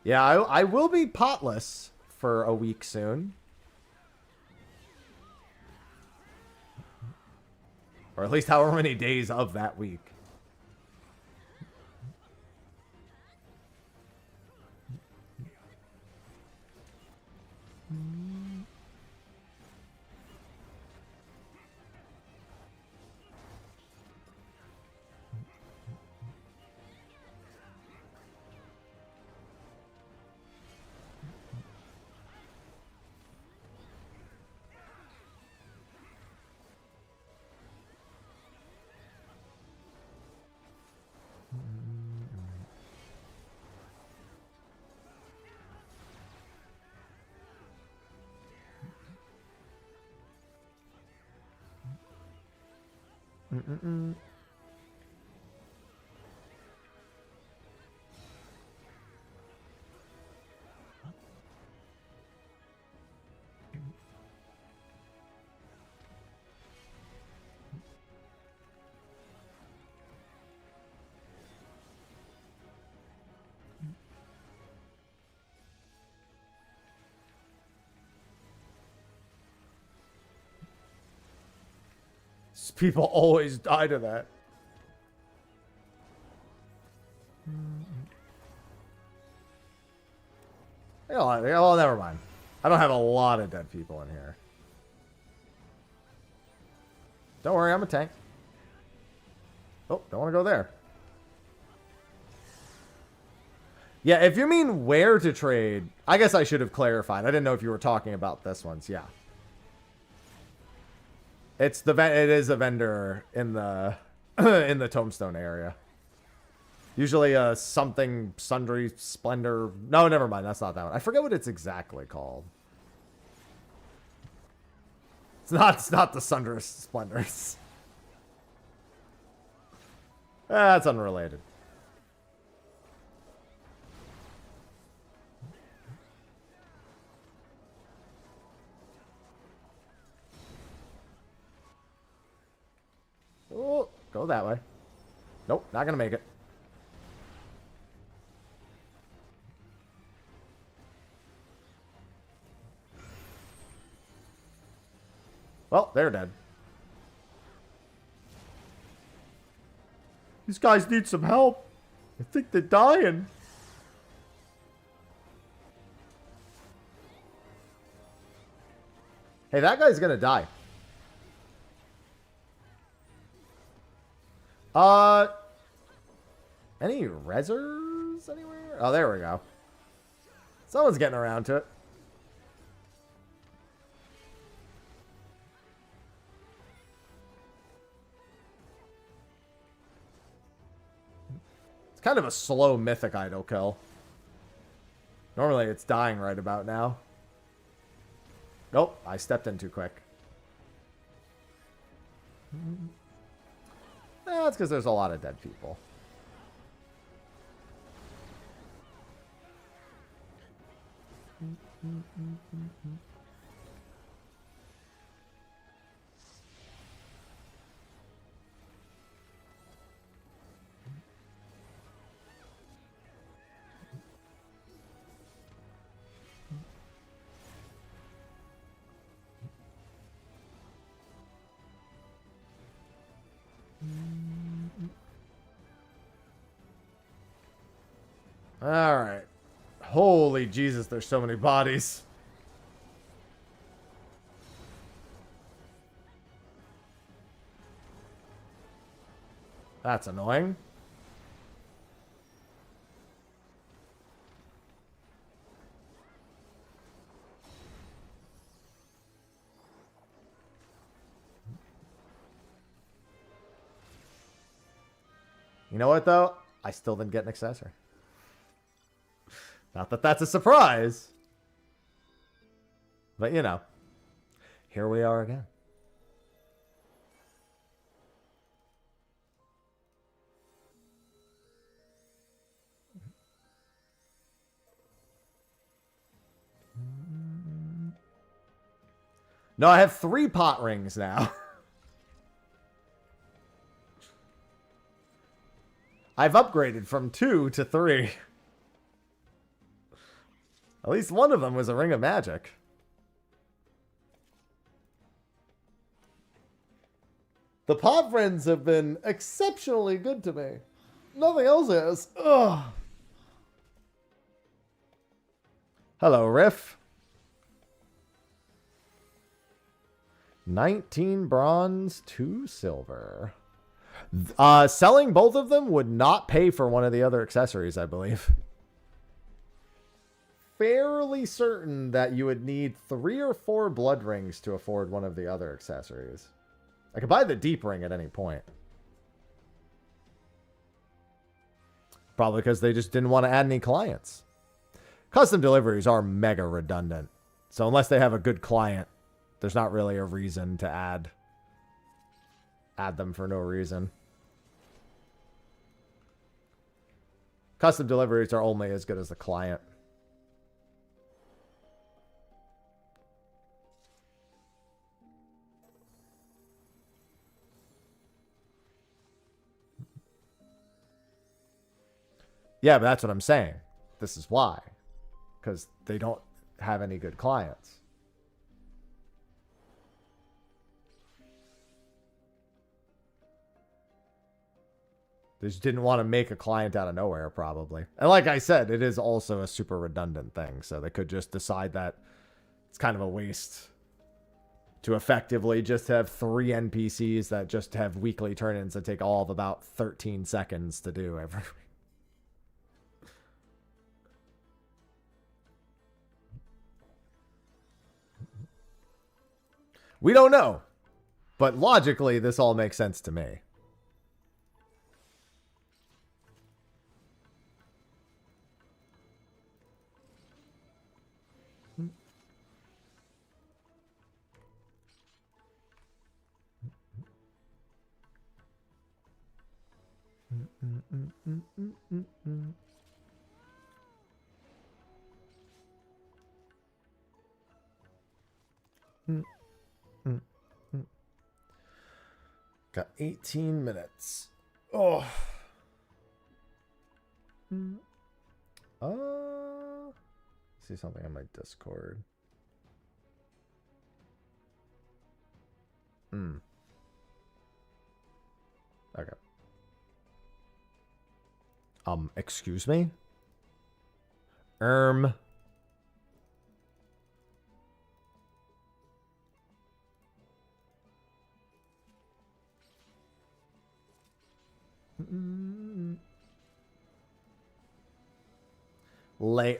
[SPEAKER 1] Yeah, I will be potless for a week soon. Or at least however many days of that week. People always die to that. Well, never mind. I don't have a lot of dead people in here. Don't worry, I'm a tank. Oh, don't want to go there. Yeah, if you mean where to trade, I guess I should have clarified. I didn't know if you were talking about this ones. Yeah. It is a vendor in the in the Tombstone area. Usually something Sundry Splendor. No, never mind. That's not that one. I forget what it's exactly called. It's not the Sundry Splendors. That's unrelated. Oh, go that way. Nope, not gonna make it. Well, they're dead. These guys need some help. I think they're dying. Hey, that guy's gonna die. Any rezzers anywhere? Oh, there we go. Someone's getting around to it. It's kind of a slow mythic idol kill. Normally it's dying right about now. Nope, I stepped in too quick. That's because there's a lot of dead people. Alright. Holy Jesus, there's so many bodies. That's annoying. You know what, though? I still didn't get an accessory. Not that that's a surprise. But, you know. Here we are again. No, I have 3 pot rings now. I've upgraded from 2 to 3. At least one of them was a ring of magic. The pot friends have been exceptionally good to me. Nothing else is. Ugh. Hello, Riff. 19 bronze, 2 silver. Selling both of them would not pay for one of the other accessories, I believe. Fairly certain that you would need 3 or 4 blood rings to afford one of the other accessories. I could buy the deep ring at any point. Probably because they just didn't want to add any clients. Custom deliveries are mega redundant. So unless they have a good client, there's not really a reason to add them for no reason. Custom deliveries are only as good as the client. Yeah, but that's what I'm saying. This is why. Because they don't have any good clients. They just didn't want to make a client out of nowhere, probably. And like I said, it is also a super redundant thing. So they could just decide that it's kind of a waste to effectively just have 3 NPCs that just have weekly turn-ins that take all of about 13 seconds to do every week. We don't know. But logically, this all makes sense to me. Got 18 minutes. Oh. See something on my Discord. Okay. Excuse me? Lay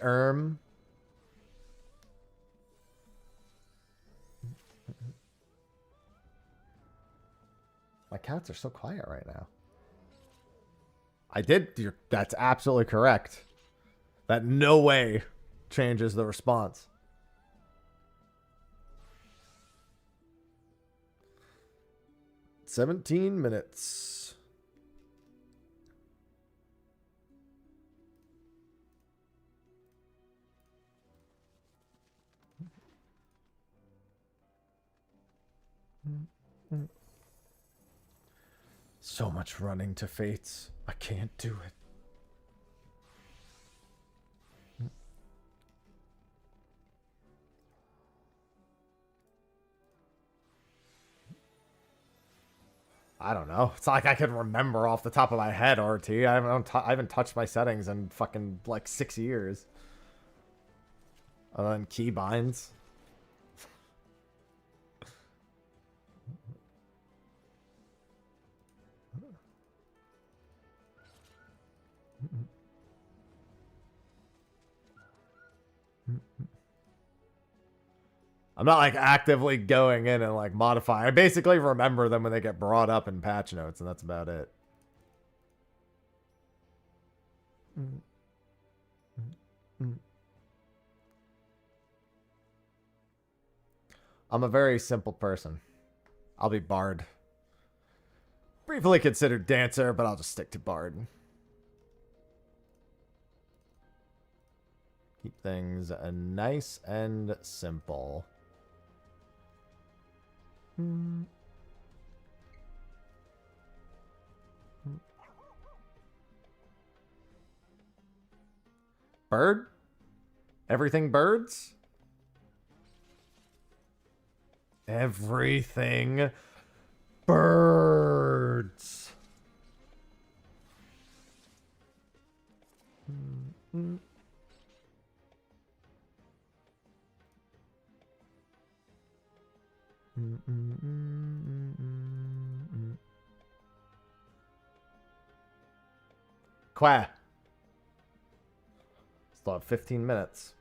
[SPEAKER 1] My cats are so quiet right now. I did. That's absolutely correct. That no way changes the response. "17 minutes. So much running to fates. I can't do it. I don't know. It's not like I can remember off the top of my head, RT. I haven't touched my settings in fucking like 6 years. Other than keybinds. I'm not like actively going in and like modifying. I basically remember them when they get brought up in patch notes, and that's about it. I'm a very simple person. I'll be Bard. Briefly considered Dancer, but I'll just stick to Bard. Keep things nice and simple. Bird? Everything birds? Everything birds. Qua. Still have 15 minutes.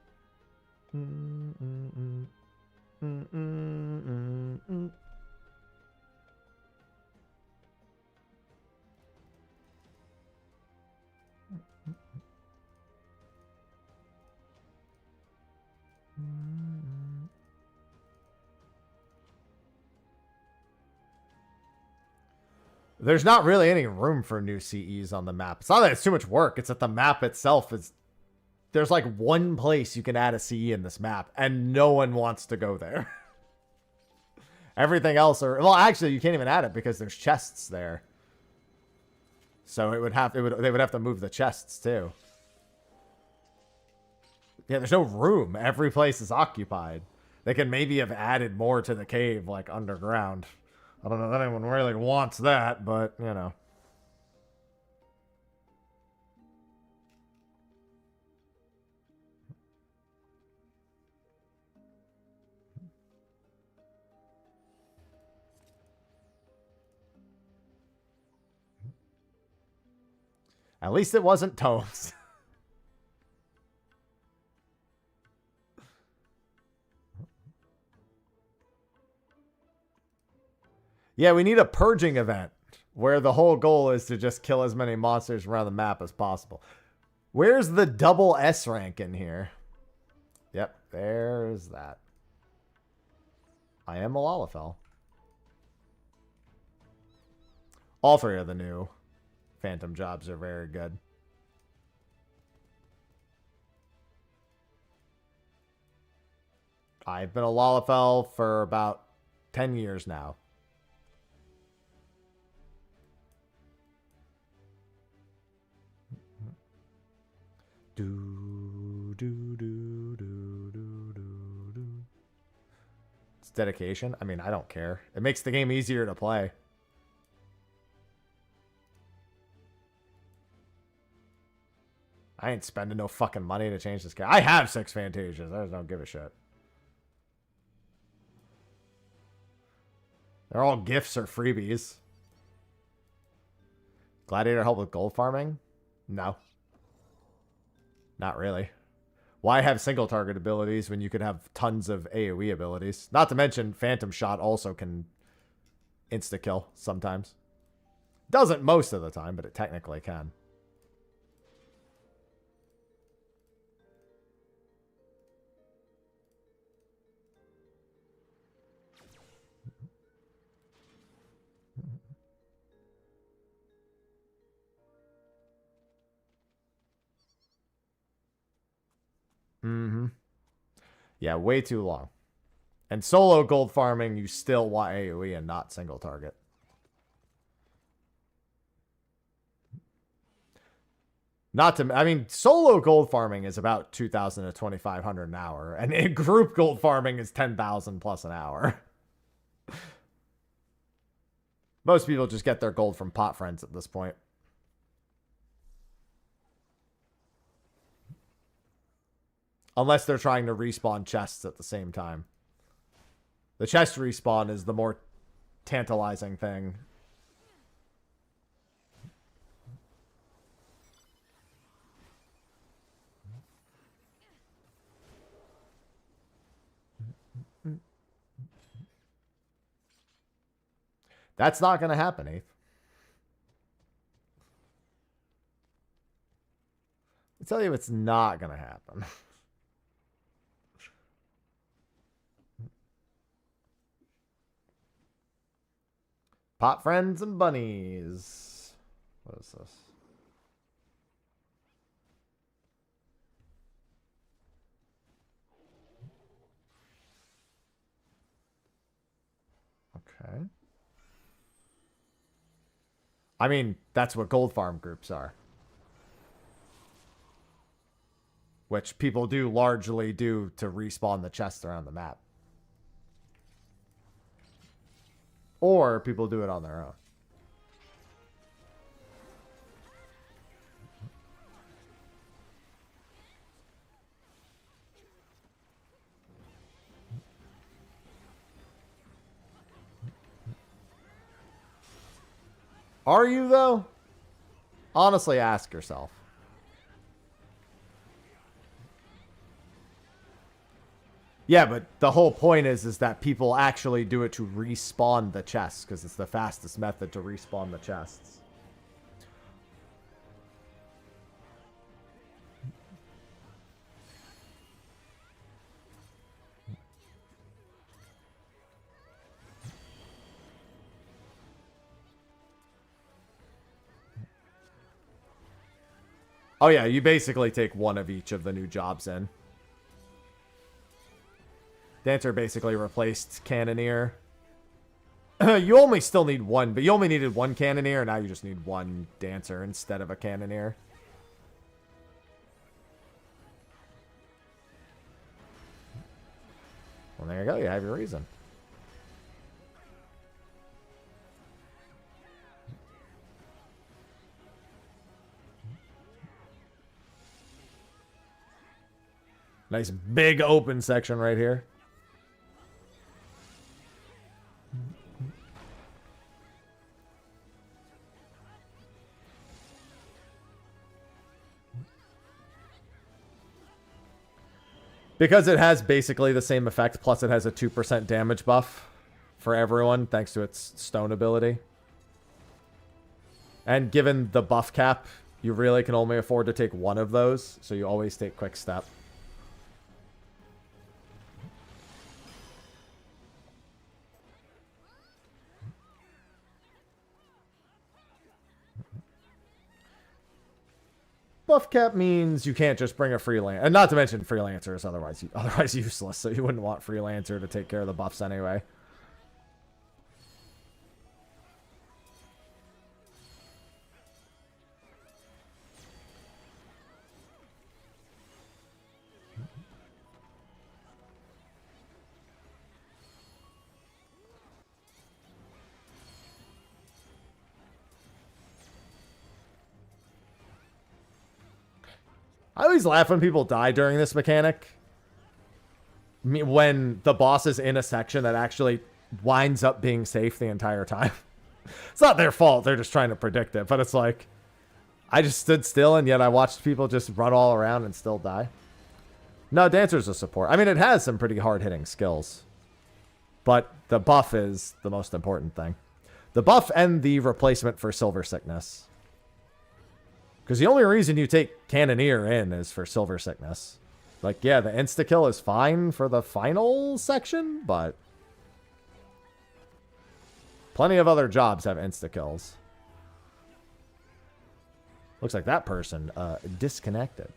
[SPEAKER 1] There's not really any room for new CEs on the map. It's not that it's too much work. It's that the map itself is... There's like one place you can add a CE in this map, and no one wants to go there. Everything else are... Well, actually, you can't even add it because there's chests there. So they would have to move the chests, too. Yeah, there's no room. Every place is occupied. They can maybe have added more to the cave, like underground. I don't know if anyone really wants that, but, you know. At least it wasn't tomes. Yeah, we need a purging event where the whole goal is to just kill as many monsters around the map as possible. Where's the double S rank in here? Yep, there's that. I am a Lalafell. All three of the new Phantom jobs are very good. I've been a Lalafell for about 10 years now. It's dedication. I mean, I don't care. It makes the game easier to play. I ain't spending no fucking money to change this game. I have 6 Fantasias. I just don't give a shit. They're all gifts or freebies. Gladiator help with gold farming? No. Not really. Why have single target abilities when you could have tons of AoE abilities? Not to mention Phantom Shot also can insta-kill sometimes. Doesn't most of the time, but it technically can. Mm-hmm. Yeah, way too long. And solo gold farming, you still want AoE and not single target. Not to, I mean, solo gold farming is about 2,000 to 2,500 an hour, and in group gold farming is 10,000 plus an hour. Most people just get their gold from pot friends at this point. Unless they're trying to respawn chests at the same time. The chest respawn is the more tantalizing thing. That's not going to happen, Ape. I tell you, it's not going to happen. Pot friends and bunnies. What is this? Okay. I mean, that's what gold farm groups are. Which people do largely do to respawn the chests around the map. Or people do it on their own. Are you, though? Honestly, ask yourself. Yeah, but the whole point is that people actually do it to respawn the chests, because it's the fastest method to respawn the chests. Oh yeah, you basically take one of each of the new jobs in. Dancer basically replaced Cannoneer. You only still need one, but you only needed one Cannoneer, and now you just need one Dancer instead of a Cannoneer. Well, there you go. You have your reason. Nice big open section right here. Because it has basically the same effect, plus it has a 2% damage buff for everyone, thanks to its stone ability. And given the buff cap, you really can only afford to take one of those, so you always take Quick Step. Buff cap means you can't just bring a freelancer, and not to mention freelancer is otherwise useless, so you wouldn't want freelancer to take care of the buffs anyway. I always laugh when people die during this mechanic. When the boss is in a section that actually winds up being safe the entire time. It's not their fault. They're just trying to predict it. But it's like, I just stood still and yet I watched people just run all around and still die. No, Dancer's a support. I mean, it has some pretty hard-hitting skills. But the buff is the most important thing. The buff and the replacement for Silver Sickness. Because the only reason you take Cannoneer in is for Silver Sickness. Like, yeah, the insta-kill is fine for the final section, but plenty of other jobs have insta-kills. Looks like that person disconnected.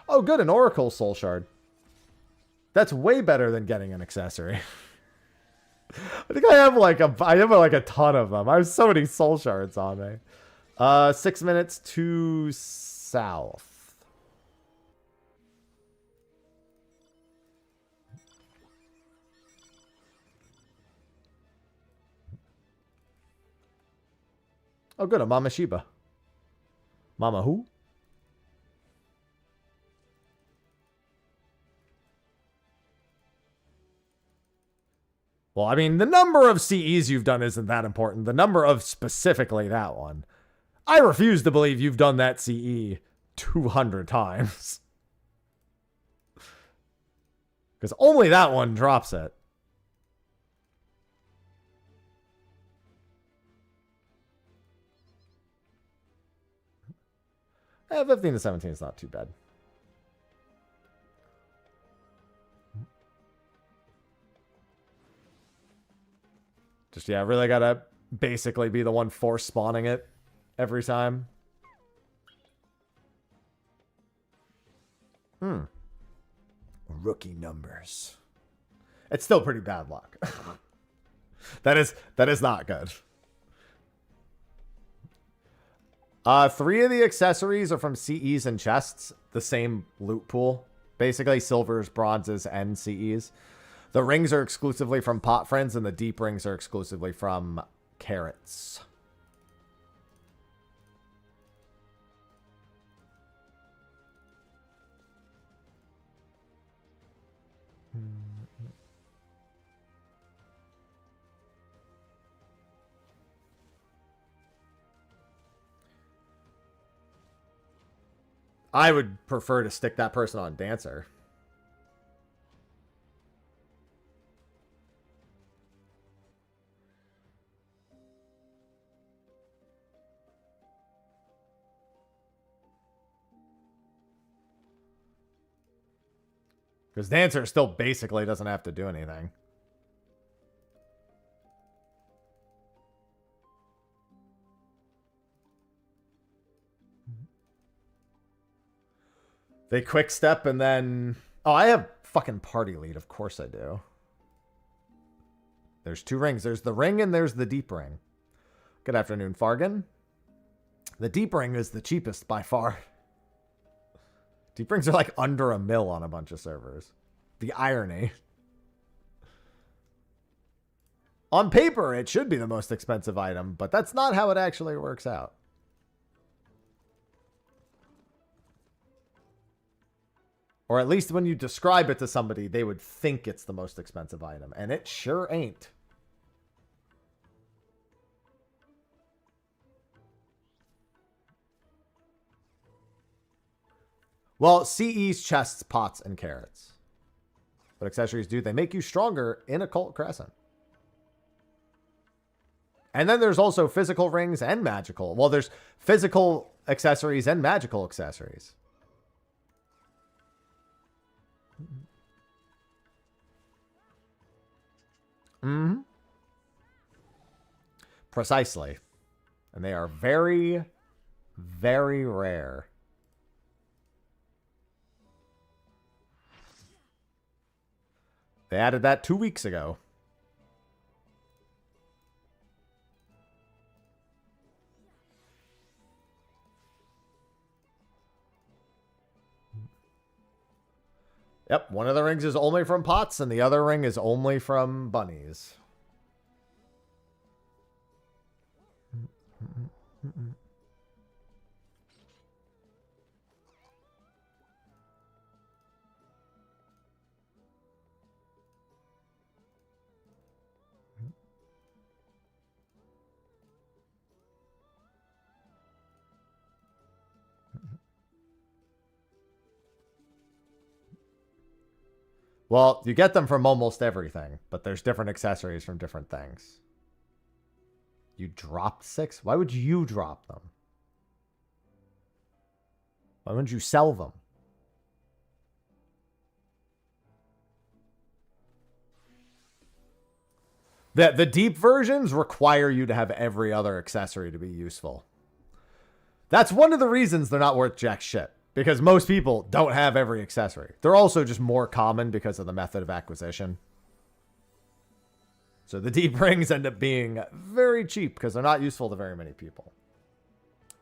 [SPEAKER 1] Oh, good, an Oracle Soul Shard. That's way better than getting an accessory. I think I have like a ton of them. I have so many soul shards on me. 6 minutes to south. Oh, good, a Mama Shiba. Mama who? Well, I mean, the number of CEs you've done isn't that important. The number of specifically that one. I refuse to believe you've done that CE 200 times. Because only that one drops it. 15 to 17 is not too bad. Just, yeah, really gotta basically be the one force spawning it every time. Rookie numbers. It's still pretty bad luck. That is not good. 3 of the accessories are from CEs and chests, the same loot pool. Basically, silvers, bronzes, and CEs. The rings are exclusively from pot friends, and the deep rings are exclusively from carrots. I would prefer to stick that person on Dancer. Because Dancer still basically doesn't have to do anything. They quick step and then... Oh, I have fucking party lead. Of course I do. There's 2 rings. There's the ring and there's the deep ring. Good afternoon, Fargan. The deep ring is the cheapest by far. Deep rings are like under $1 mil on a bunch of servers. The irony. On paper, it should be the most expensive item, but that's not how it actually works out. Or at least when you describe it to somebody, they would think it's the most expensive item. And it sure ain't. Well, CE's chests, pots, and carrots. What accessories do? They make you stronger in Occult Crescent. And then there's also physical rings and magical. Well, there's physical accessories and magical accessories. Mm-hmm. Precisely. And they are very, very rare. They added that 2 weeks ago. Yep, one of the rings is only from pots, and the other ring is only from bunnies. Well, you get them from almost everything, but there's different accessories from different things. You dropped 6? Why would you drop them? Why wouldn't you sell them? The deep versions require you to have every other accessory to be useful. That's one of the reasons they're not worth jack shit. Because most people don't have every accessory. They're also just more common because of the method of acquisition. So the deep rings end up being very cheap because they're not useful to very many people.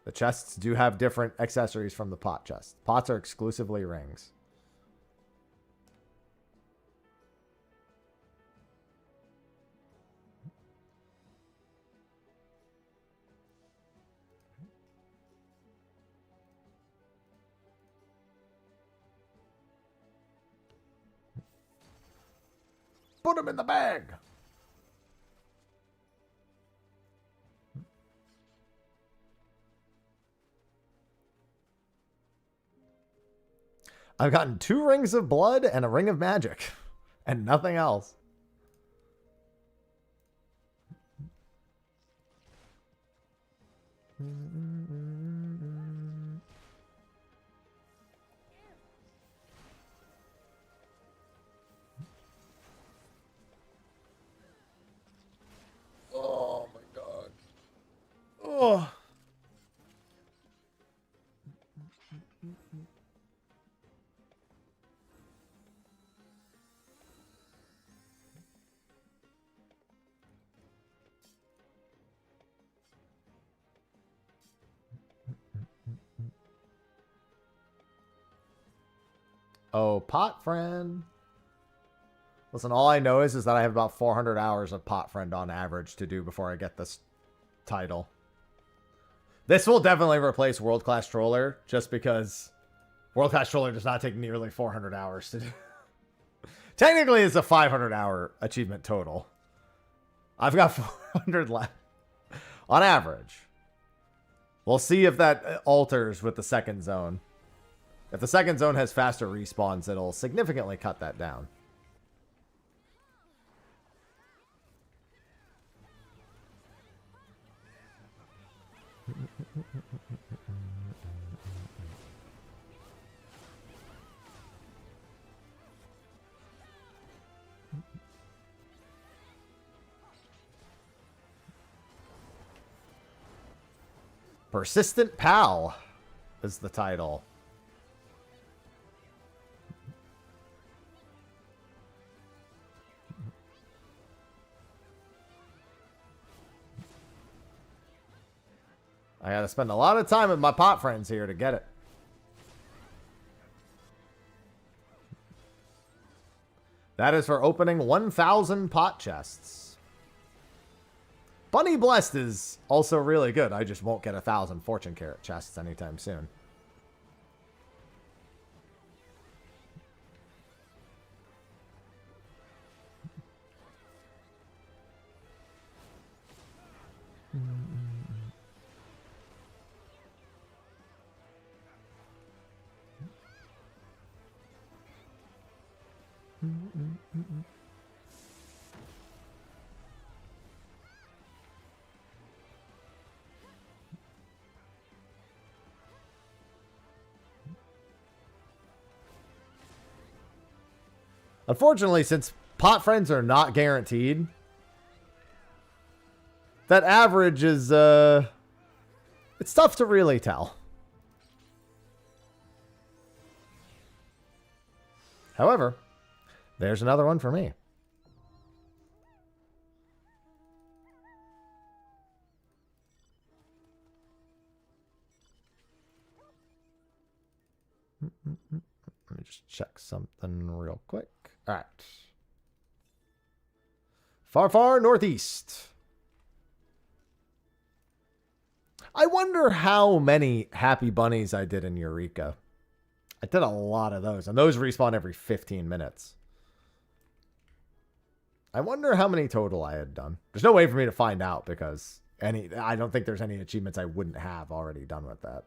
[SPEAKER 1] The chests do have different accessories from the pot chest. Pots are exclusively rings. Put them in the bag. I've gotten 2 rings of blood and a ring of magic. And nothing else. Oh my god. Oh. Oh, pot friend. Listen, all I know is that I have about 400 hours of pot friend on average to do before I get this title. This will definitely replace World Class Troller, just because World Class Troller does not take nearly 400 hours to do. Technically, it's a 500-hour achievement total. I've got 400 left on average. We'll see if that alters with the second zone. If the second zone has faster respawns, it'll significantly cut that down. Persistent Pal is the title. I gotta spend a lot of time with my pot friends here to get it. That is for opening 1,000 pot chests. Bunny Blessed is also really good. I just won't get 1,000 fortune carrot chests anytime soon. Unfortunately, since pot friends are not guaranteed, that average is, it's tough to really tell. However, there's another one for me. Let me just check something real quick. All right. Far, far northeast. I wonder how many happy bunnies I did in Eureka. I did a lot of those, and those respawn every 15 minutes. I wonder how many total I had done. There's no way for me to find out because I don't think there's any achievements I wouldn't have already done with that.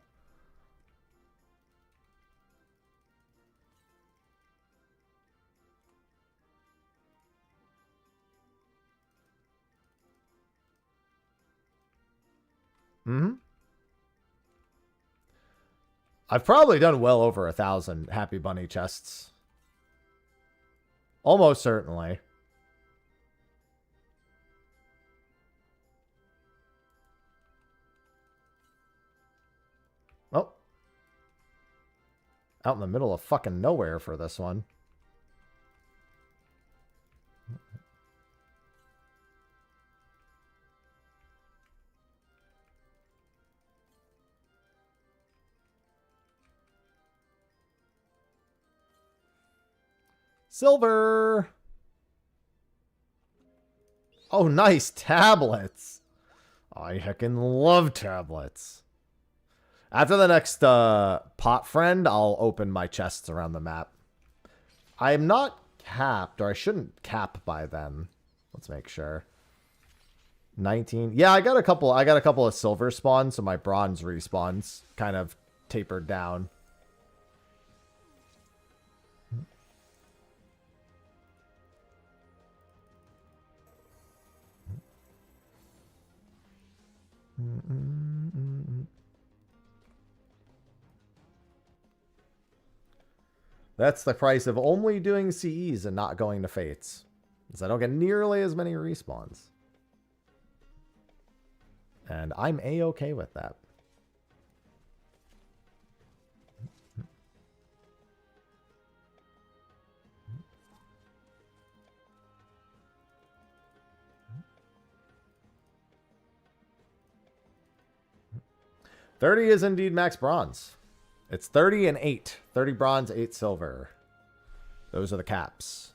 [SPEAKER 1] I've probably done well over 1,000 Happy Bunny chests. Almost certainly. Oh. Out in the middle of fucking nowhere for this one. Silver. Oh, nice. Tablets. I heckin' love tablets. After the next pot friend, I'll open my chests around the map. I'm not capped, or I shouldn't cap by then. Let's make sure. 19. Yeah, I got a couple of silver spawns, so my bronze respawns kind of tapered down. That's the price of only doing CEs and not going to Fates. Because I don't get nearly as many respawns. And I'm A-okay with that. $30 is indeed max bronze. It's 30 and 8. 30 bronze, 8 silver. Those are the caps.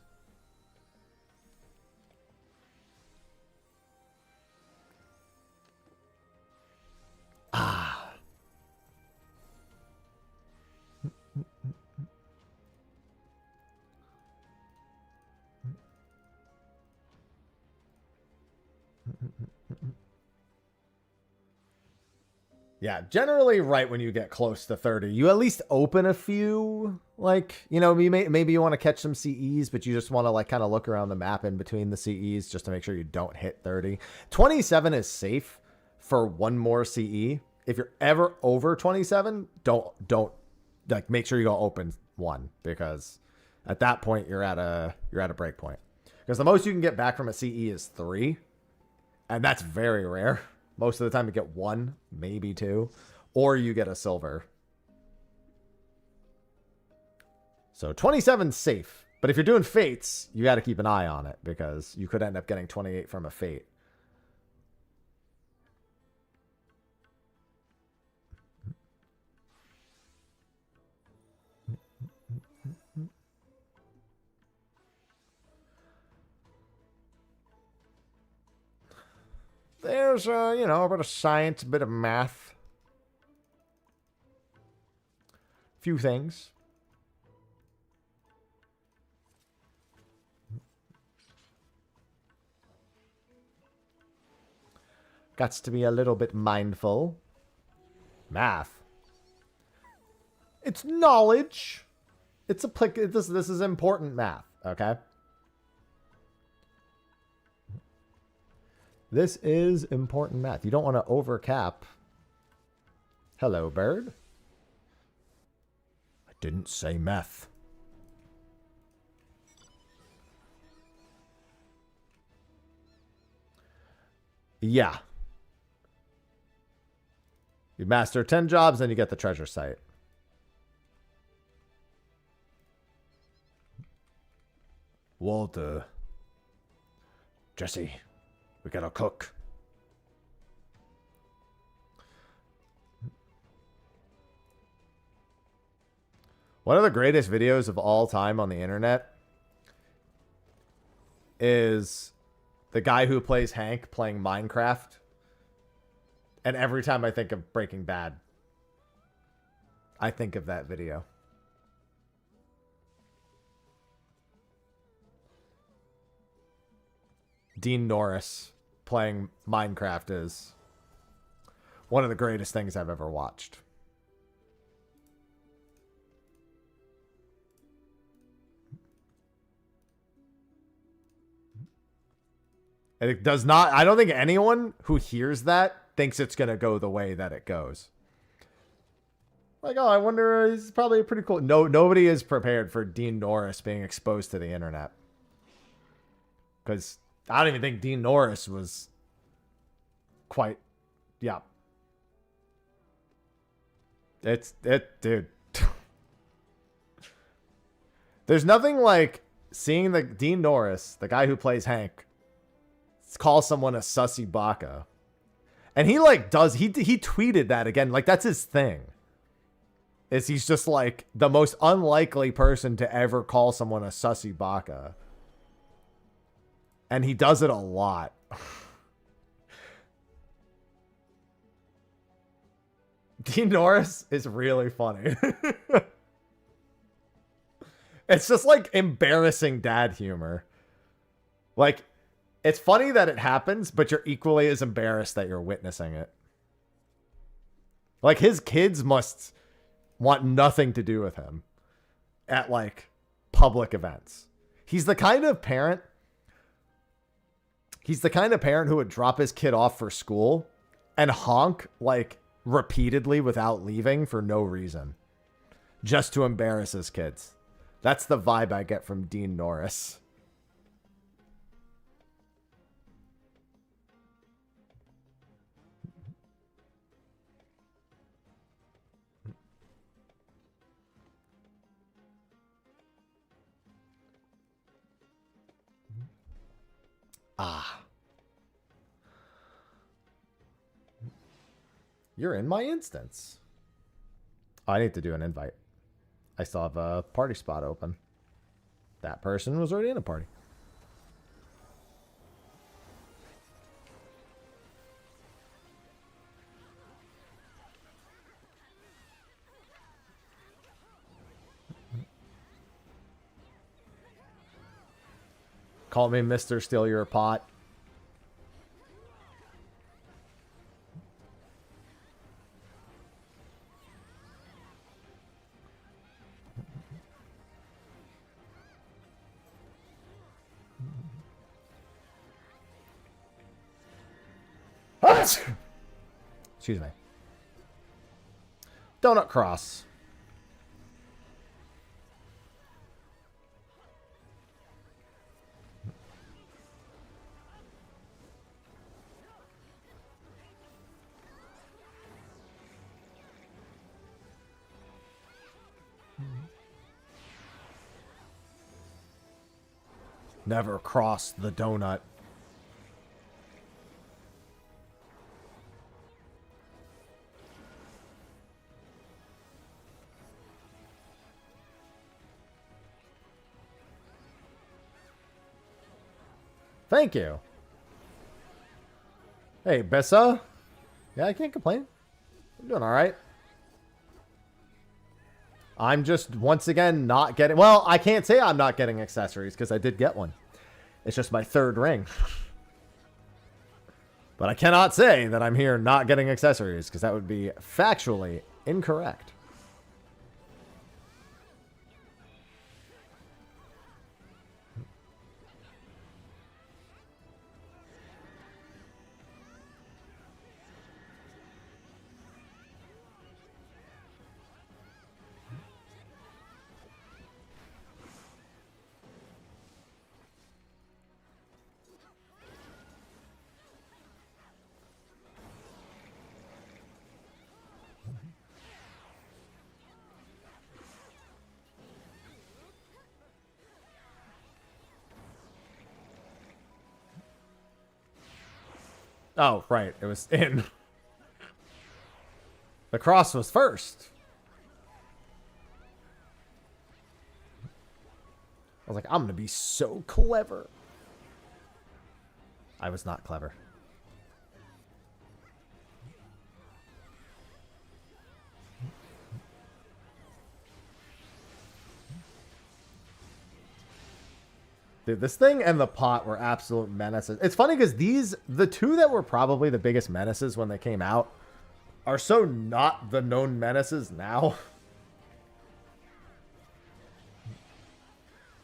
[SPEAKER 1] Ah. Yeah, generally right when you get close to 30, you at least open a few, like, you know, maybe you want to catch some CEs, but you just want to like kind of look around the map in between the CEs just to make sure you don't hit 30. 27 is safe for one more CE. If you're ever over 27, don't like make sure you go open one, because at that point you're at a break point. Because the most you can get back from a CE is 3, and that's very rare. Most of the time you get 1, maybe 2, or you get a silver. So 27's safe. But if you're doing fates, you got to keep an eye on it, because you could end up getting 28 from a fate. There's, you know, a bit of science, a bit of math. A few things. Got to be a little bit mindful. Math. It's knowledge. It's this is important math, okay? This is important math. You don't want to overcap. Hello, bird. I didn't say meth. Yeah. You master 10 jobs, then you get the treasure site. Walter. Jesse. We gotta cook. One of the greatest videos of all time on the internet is the guy who plays Hank playing Minecraft. And every time I think of Breaking Bad, I think of that video. Dean Norris playing Minecraft is one of the greatest things I've ever watched. And it does not, I don't think anyone who hears that thinks it's going to go the way that it goes. Like, oh, I wonder, he's probably pretty cool. No, nobody is prepared for Dean Norris being exposed to the internet. Because I don't even think Dean Norris was quite, yeah. Dude. There's nothing like seeing the Dean Norris, the guy who plays Hank, call someone a sussy baka. And he like he tweeted that again. Like that's his thing. Is he's just like the most unlikely person to ever call someone a sussy baka. And he does it a lot. Dean Norris is really funny. It's just like embarrassing dad humor. Like, it's funny that it happens, but you're equally as embarrassed that you're witnessing it. Like, his kids must want nothing to do with him at, like, public events. He's the kind of parent who would drop his kid off for school and honk, like, repeatedly without leaving for no reason. Just to embarrass his kids. That's the vibe I get from Dean Norris. Ah. You're in my instance. Oh, I need to do an invite. I still have a party spot open. That person was already in a party. Call me Mr. Steal Your Pot. Excuse me. Donut cross. Never cross the donut. Thank you. Hey, Bessa. Yeah, I can't complain. I'm doing all right. I'm just, once again, not getting... Well, I can't say I'm not getting accessories because I did get one. It's just my third ring. But I cannot say that I'm here not getting accessories because that would be factually incorrect. Oh, right. It was in. The cross was first. I was like, I'm going to be so clever. I was not clever. Dude, this thing and the pot were absolute menaces. It's funny because the two that were probably the biggest menaces when they came out, are so not the known menaces now.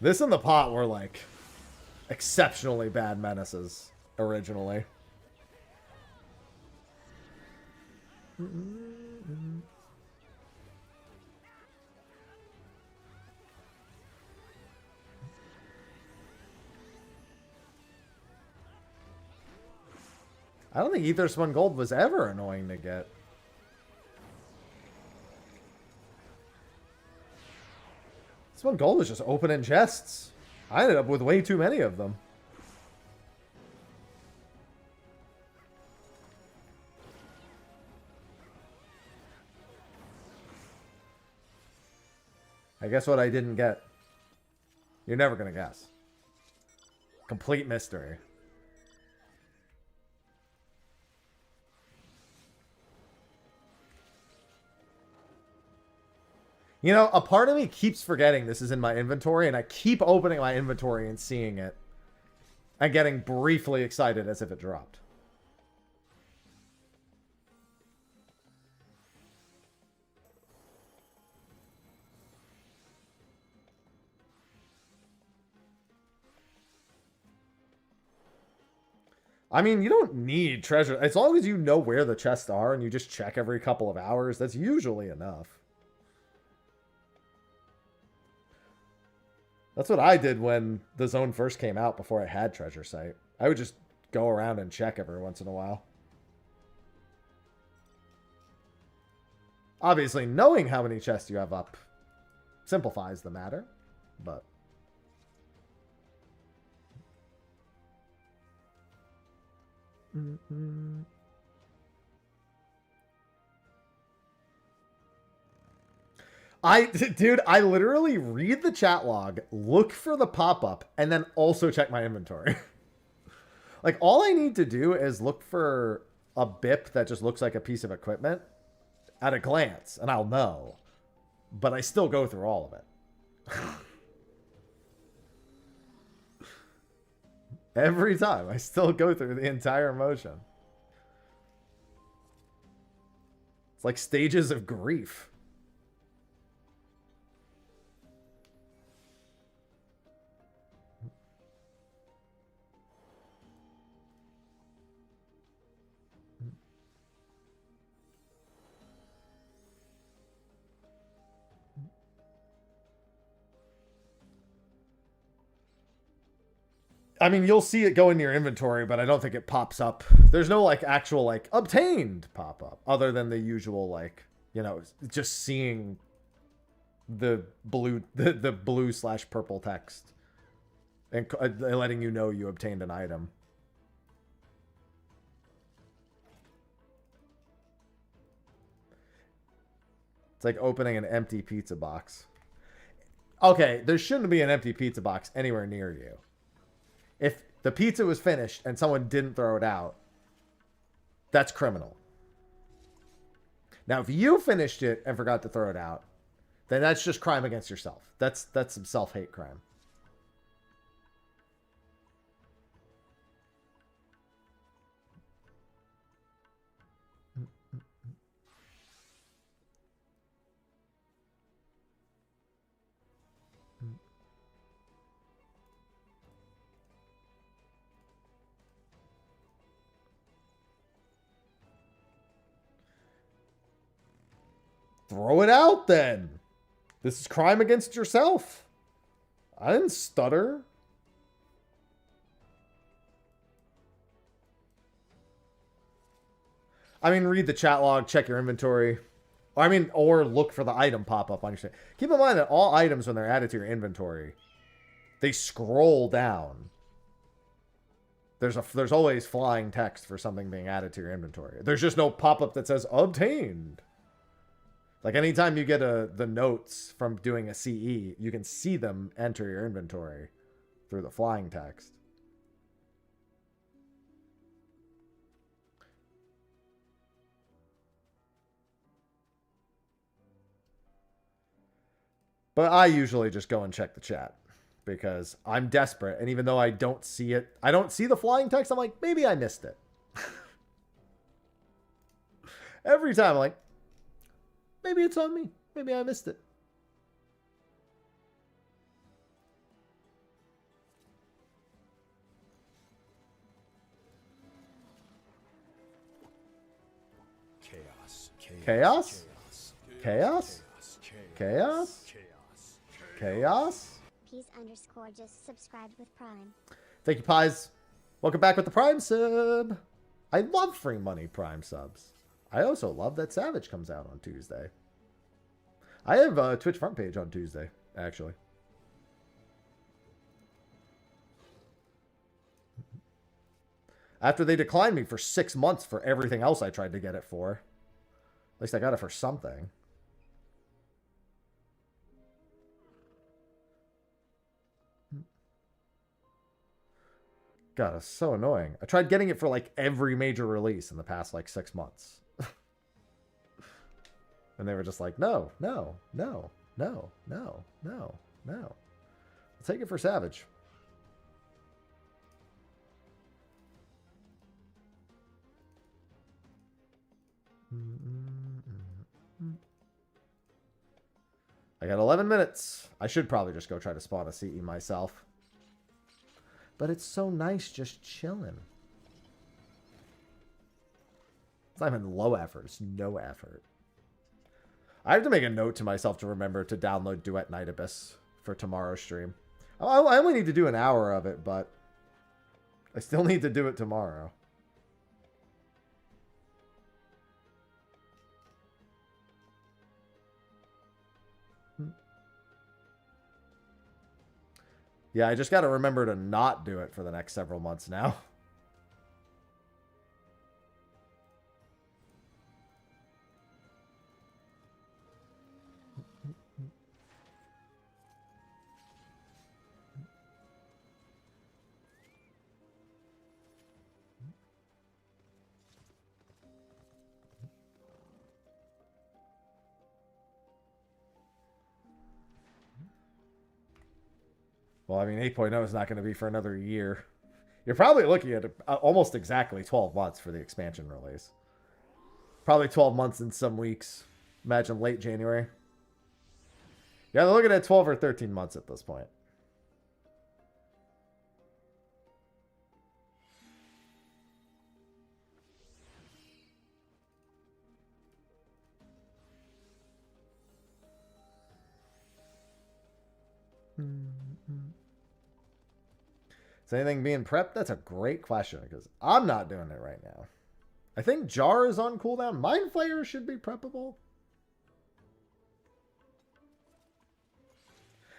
[SPEAKER 1] This and the pot were like exceptionally bad menaces originally. I don't think Ether Gold was ever annoying to get. This gold was just opening chests. I ended up with way too many of them. I guess what I didn't get. You're never going to guess. Complete mystery. You know, a part of me keeps forgetting this is in my inventory, and I keep opening my inventory and seeing it. And getting briefly excited as if it dropped. I mean, you don't need treasure. As long as you know where the chests are and you just check every couple of hours, that's usually enough. That's what I did when the zone first came out before I had Treasure Sight. I would just go around and check every once in a while. Obviously, knowing how many chests you have up simplifies the matter, but... Dude, I literally read the chat log, look for the pop-up, and then also check my inventory. Like, all I need to do is look for a BIP that just looks like a piece of equipment at a glance, and I'll know. But I still go through all of it. Every time, I still go through the entire motion. It's like stages of grief. I mean, you'll see it go in your inventory, but I don't think it pops up. There's no like actual like obtained pop up other than the usual like, you know, just seeing the blue the blue/purple text and letting you know you obtained an item. It's like opening an empty pizza box. Okay, there shouldn't be an empty pizza box anywhere near you. If the pizza was finished and someone didn't throw it out, that's criminal. Now, if you finished it and forgot to throw it out, then that's just crime against yourself. That's some self-hate crime. Throw it out then. This is crime against yourself. I didn't stutter. I mean, read the chat log, check your inventory. Or look for the item pop up on your screen. Keep in mind that all items, when they're added to your inventory, they scroll down. There's always flying text for something being added to your inventory. There's just no pop-up that says obtained. Like anytime you get the notes from doing a CE, you can see them enter your inventory through the flying text. But I usually just go and check the chat because I'm desperate. And even though I don't see it, I don't see the flying text, I'm like, maybe I missed it. Every time I'm like, maybe it's on me. Maybe I missed it.
[SPEAKER 3] Chaos.
[SPEAKER 1] Chaos? Chaos? Chaos? Chaos?
[SPEAKER 2] Peace_ just subscribed with Prime.
[SPEAKER 1] Thank you, Pies. Welcome back with the Prime sub. I love free money Prime subs. I also love that Savage comes out on Tuesday. I have a Twitch front page on Tuesday, actually. After they declined me for 6 months for everything else I tried to get it for. At least I got it for something. God, it's so annoying. I tried getting it for like every major release in the past like 6 months. And they were just like, no, no, no, no, no, no, no. I'll take it for Savage. I got 11 minutes. I should probably just go try to spawn a CE myself. But it's so nice just chilling. It's not even low effort. It's no effort. I have to make a note to myself to remember to download Duet Night Abyss for tomorrow's stream. I only need to do an hour of it, but I still need to do it tomorrow. Yeah, I just got to remember to not do it for the next several months now. Well, I mean, 8.0 is not going to be for another year. You're probably looking at almost exactly 12 months for the expansion release. Probably 12 months in some weeks. Imagine late January. Yeah, they're looking at 12 or 13 months at this point. Is anything being prepped? That's a great question because I'm not doing it right now. I think Jar is on cooldown. Mind Flayer should be preppable.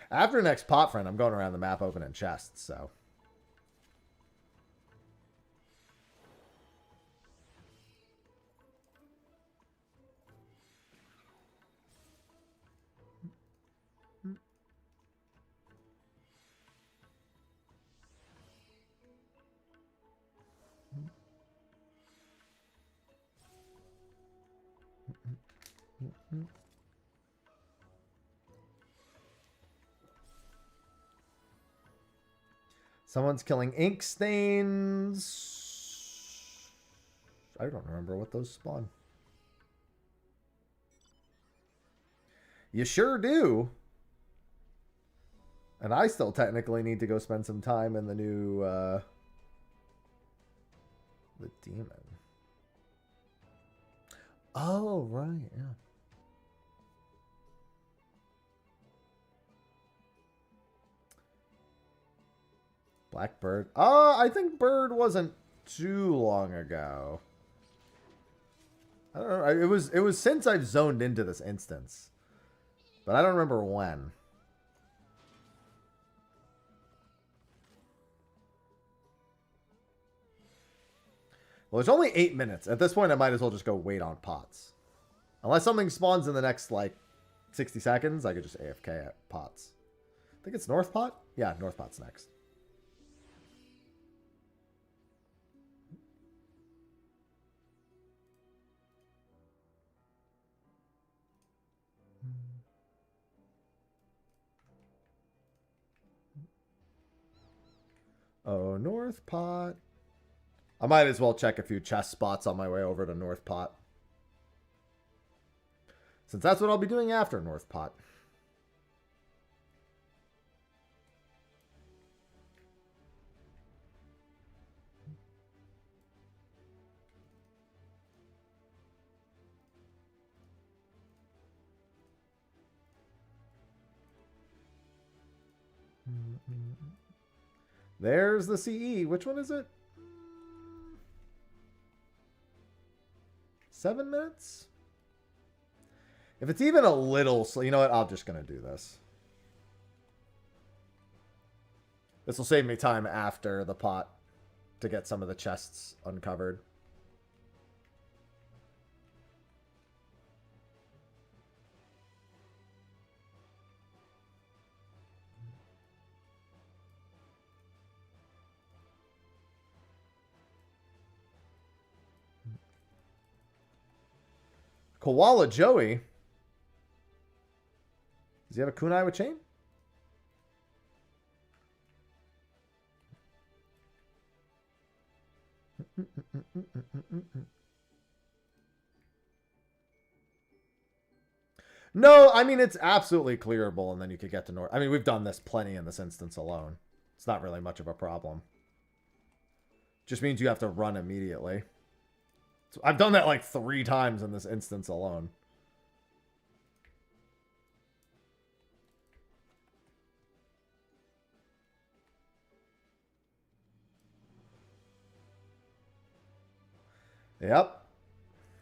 [SPEAKER 1] After next pot friend, I'm going around the map opening chests, so. Someone's killing ink stains. I don't remember what those spawn. You sure do. And I still technically need to go spend some time in the new, the demon. Oh, right, yeah. Blackbird. I think Bird wasn't too long ago. I don't know. It was since I've zoned into this instance. But I don't remember when. Well, there's only 8 minutes. At this point, I might as well just go wait on pots. Unless something spawns in the next, like, 60 seconds, I could just AFK at pots. I think it's North Pot? Yeah, North Pot's next. Oh, North Pot. I might as well check a few chest spots on my way over to North Pot. Since that's what I'll be doing after North Pot. There's the CE. Which one is it? 7 minutes? If it's even a little slow, you know what? I'm just going to do this. This will save me time after the pot to get some of the chests uncovered. Koala Joey. Does he have a kunai with chain? No, I mean, it's absolutely clearable, and then you could get to North. I mean, we've done this plenty in this instance alone. It's not really much of a problem. Just means you have to run immediately. So I've done that like 3 times in this instance alone. Yep.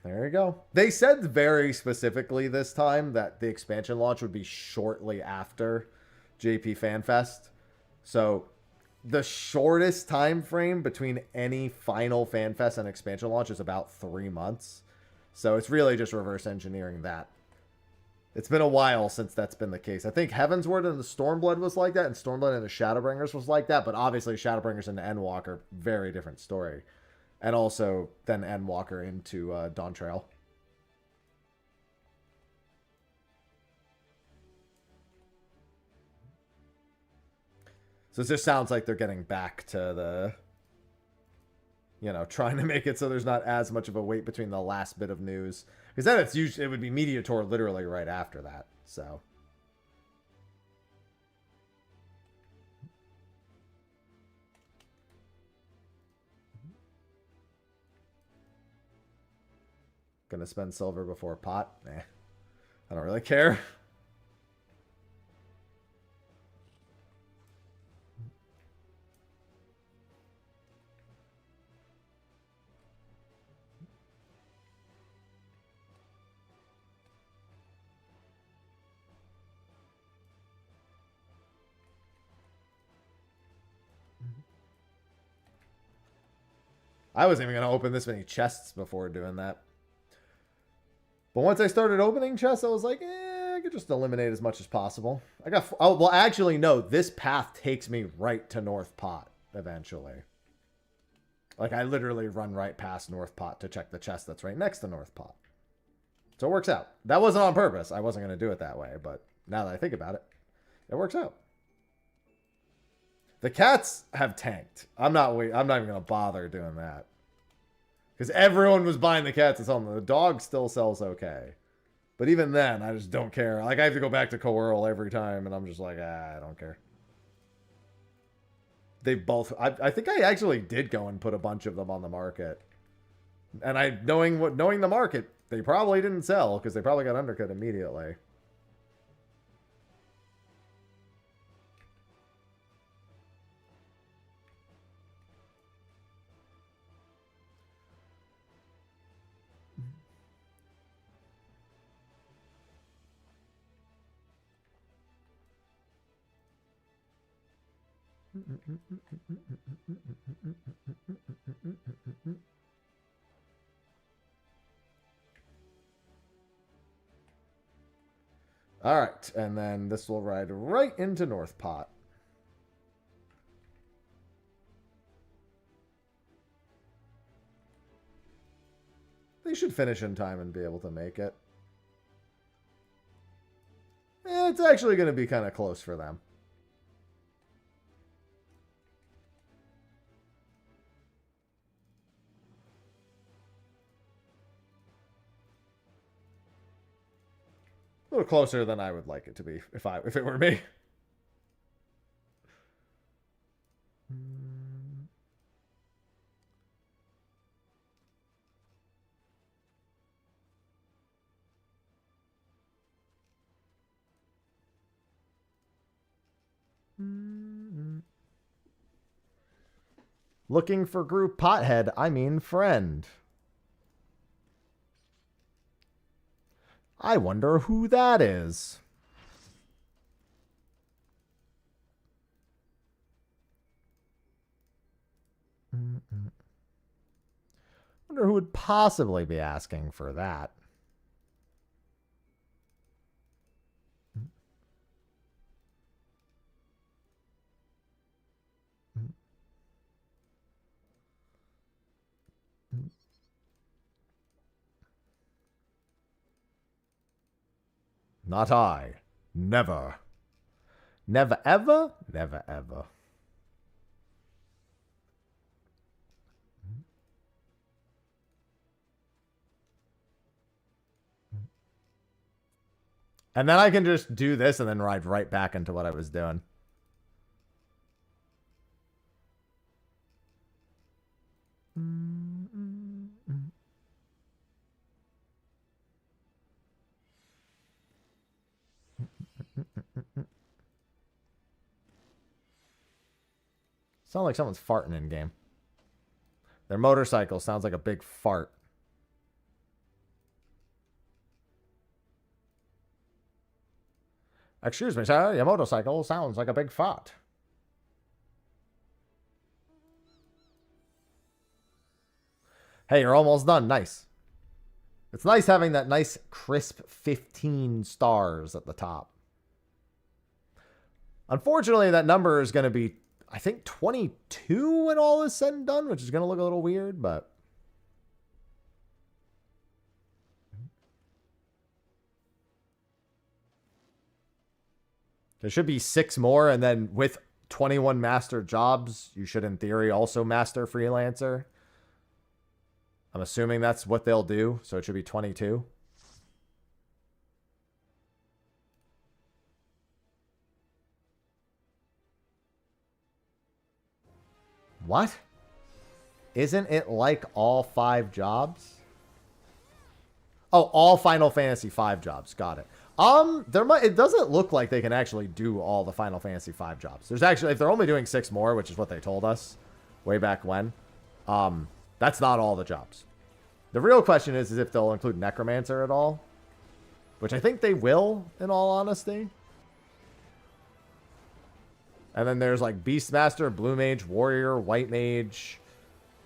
[SPEAKER 1] There you go. They said very specifically this time that the expansion launch would be shortly after JP FanFest. So the shortest time frame between any final FanFest and expansion launch is about 3 months. So it's really just reverse engineering that. It's been a while since that's been the case. I think Heavensward and the Stormblood was like that, and Stormblood and the Shadowbringers was like that, but obviously Shadowbringers and Endwalker, very different story. And also then Endwalker into Dawntrail. So it just sounds like they're getting back to the, you know, trying to make it so there's not as much of a wait between the last bit of news. Because then it's usually, it would be Media Tour literally right after that. So. Gonna spend silver before pot? Nah. I don't really care. I wasn't even going to open this many chests before doing that. But once I started opening chests, I was like, I could just eliminate as much as possible. I got, oh, well, actually, no, this path takes me right to North Pot eventually. Like, I literally run right past North Pot to check the chest that's right next to North Pot. So it works out. That wasn't on purpose. I wasn't going to do it that way, but now that I think about it, it works out. The cats have tanked. I'm not even going to bother doing that. Because everyone was buying the cats and selling them. The dog still sells okay. But even then, I just don't care. Like, I have to go back to Coeurl every time, and I'm just like, I don't care. They both... I think I actually did go and put a bunch of them on the market. And knowing the market, they probably didn't sell, because they probably got undercut immediately. All right, and then this will ride right into North Pot. They should finish in time and be able to make it. It's actually going to be kind of close for them. A little closer than I would like it to be if it were me. Looking for group pothead, I mean friend. I wonder who that is. Wonder who would possibly be asking for that. Not I. Never. Never ever? Never ever. And then I can just do this and then ride right back into what I was doing. Sound like someone's farting in game. Their motorcycle sounds like a big fart. Excuse me, sir. Your motorcycle sounds like a big fart. Hey, you're almost done. Nice. It's nice having that nice crisp 15 stars at the top. Unfortunately, that number is going to be, I think, 22 when all is said and done, which is going to look a little weird, but... There should be 6 more, and then with 21 master jobs. You should, in theory, also master freelancer. I'm assuming that's what they'll do, so it should be 22. What? Isn't it like all 5 jobs? Oh, all Final Fantasy V jobs. Got it. It doesn't look like they can actually do all the Final Fantasy V jobs. There's actually, if they're only doing 6 more, which is what they told us way back when, that's not all the jobs. The real question is if they'll include Necromancer at all, which I think they will, in all honesty. And then there's like Beastmaster, Blue Mage, Warrior, White Mage.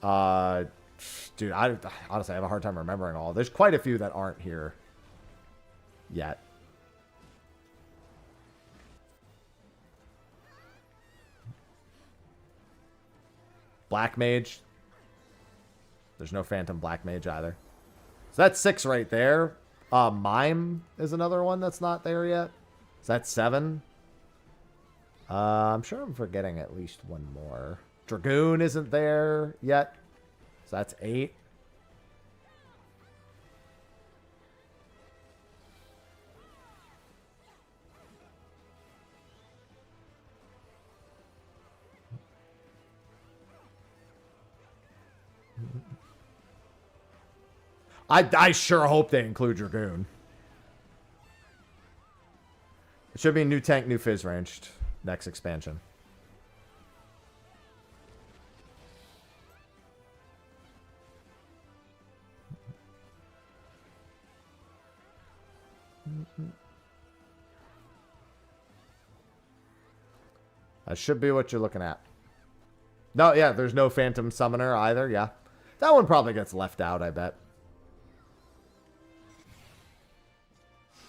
[SPEAKER 1] Dude, I honestly have a hard time remembering all. There's quite a few that aren't here yet. Black Mage. There's no Phantom Black Mage either. So that's 6 right there. Mime is another one that's not there yet. So that's 7. I'm sure I'm forgetting at least one more. Dragoon isn't there yet. So that's 8. I sure hope they include Dragoon. It should be new tank, new fizz ranged next expansion. That should be what you're looking at. No, yeah, there's no Phantom Summoner either, yeah. That one probably gets left out, I bet.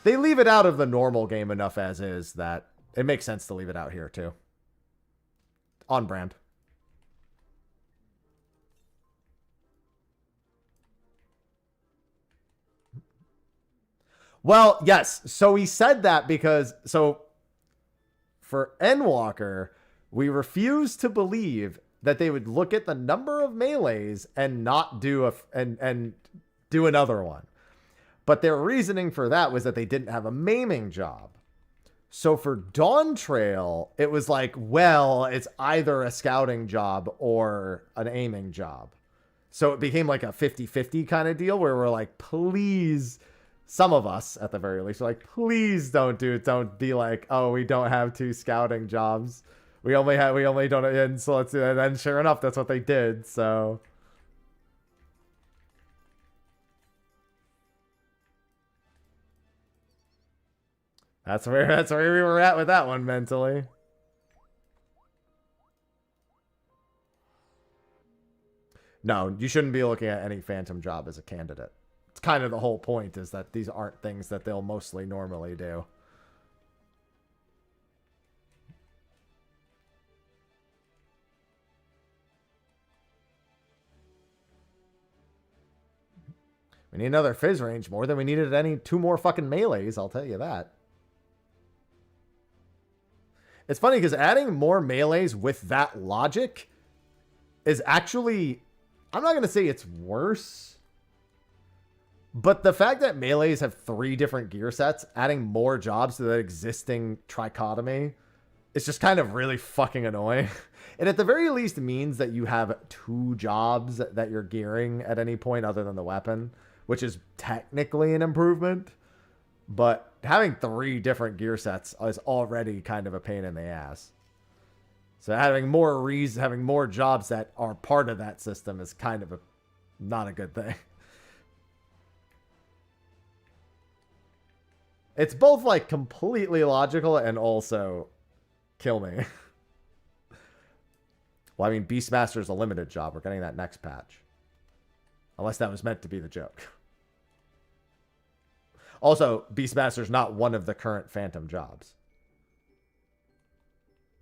[SPEAKER 1] They leave it out of the normal game enough as is that it makes sense to leave it out here too. On brand. Well, yes. So he said that because, so for Endwalker, we refuse to believe that they would look at the number of melees and not do and do another one. But their reasoning for that was that they didn't have a maiming job. So for Dawn Trail, it was like, well, it's either a scouting job or an aiming job. So it became like a 50-50 kind of deal where we're like, please, some of us at the very least are like, please don't do it. Don't be like, oh, we don't have 2 scouting jobs. We only don't. And so let's, and then sure enough, that's what they did. So. That's where we were at with that one mentally. No, you shouldn't be looking at any Phantom job as a candidate. It's kind of the whole point is that these aren't things that they'll mostly normally do. We need another fizz range more than we needed any 2 more fucking melees, I'll tell you that. It's funny because adding more melees with that logic is actually, I'm not going to say it's worse, but the fact that melees have 3 different gear sets, adding more jobs to that existing trichotomy, is just kind of really fucking annoying. It at the very least means that you have 2 jobs that you're gearing at any point other than the weapon, which is technically an improvement. But having 3 different gear sets is already kind of a pain in the ass. So having more jobs that are part of that system is kind of not a good thing. It's both like completely logical and also kill me. Well, I mean, Beastmaster is a limited job. We're getting that next patch. Unless that was meant to be the joke. Also, Beastmaster's not one of the current Phantom jobs.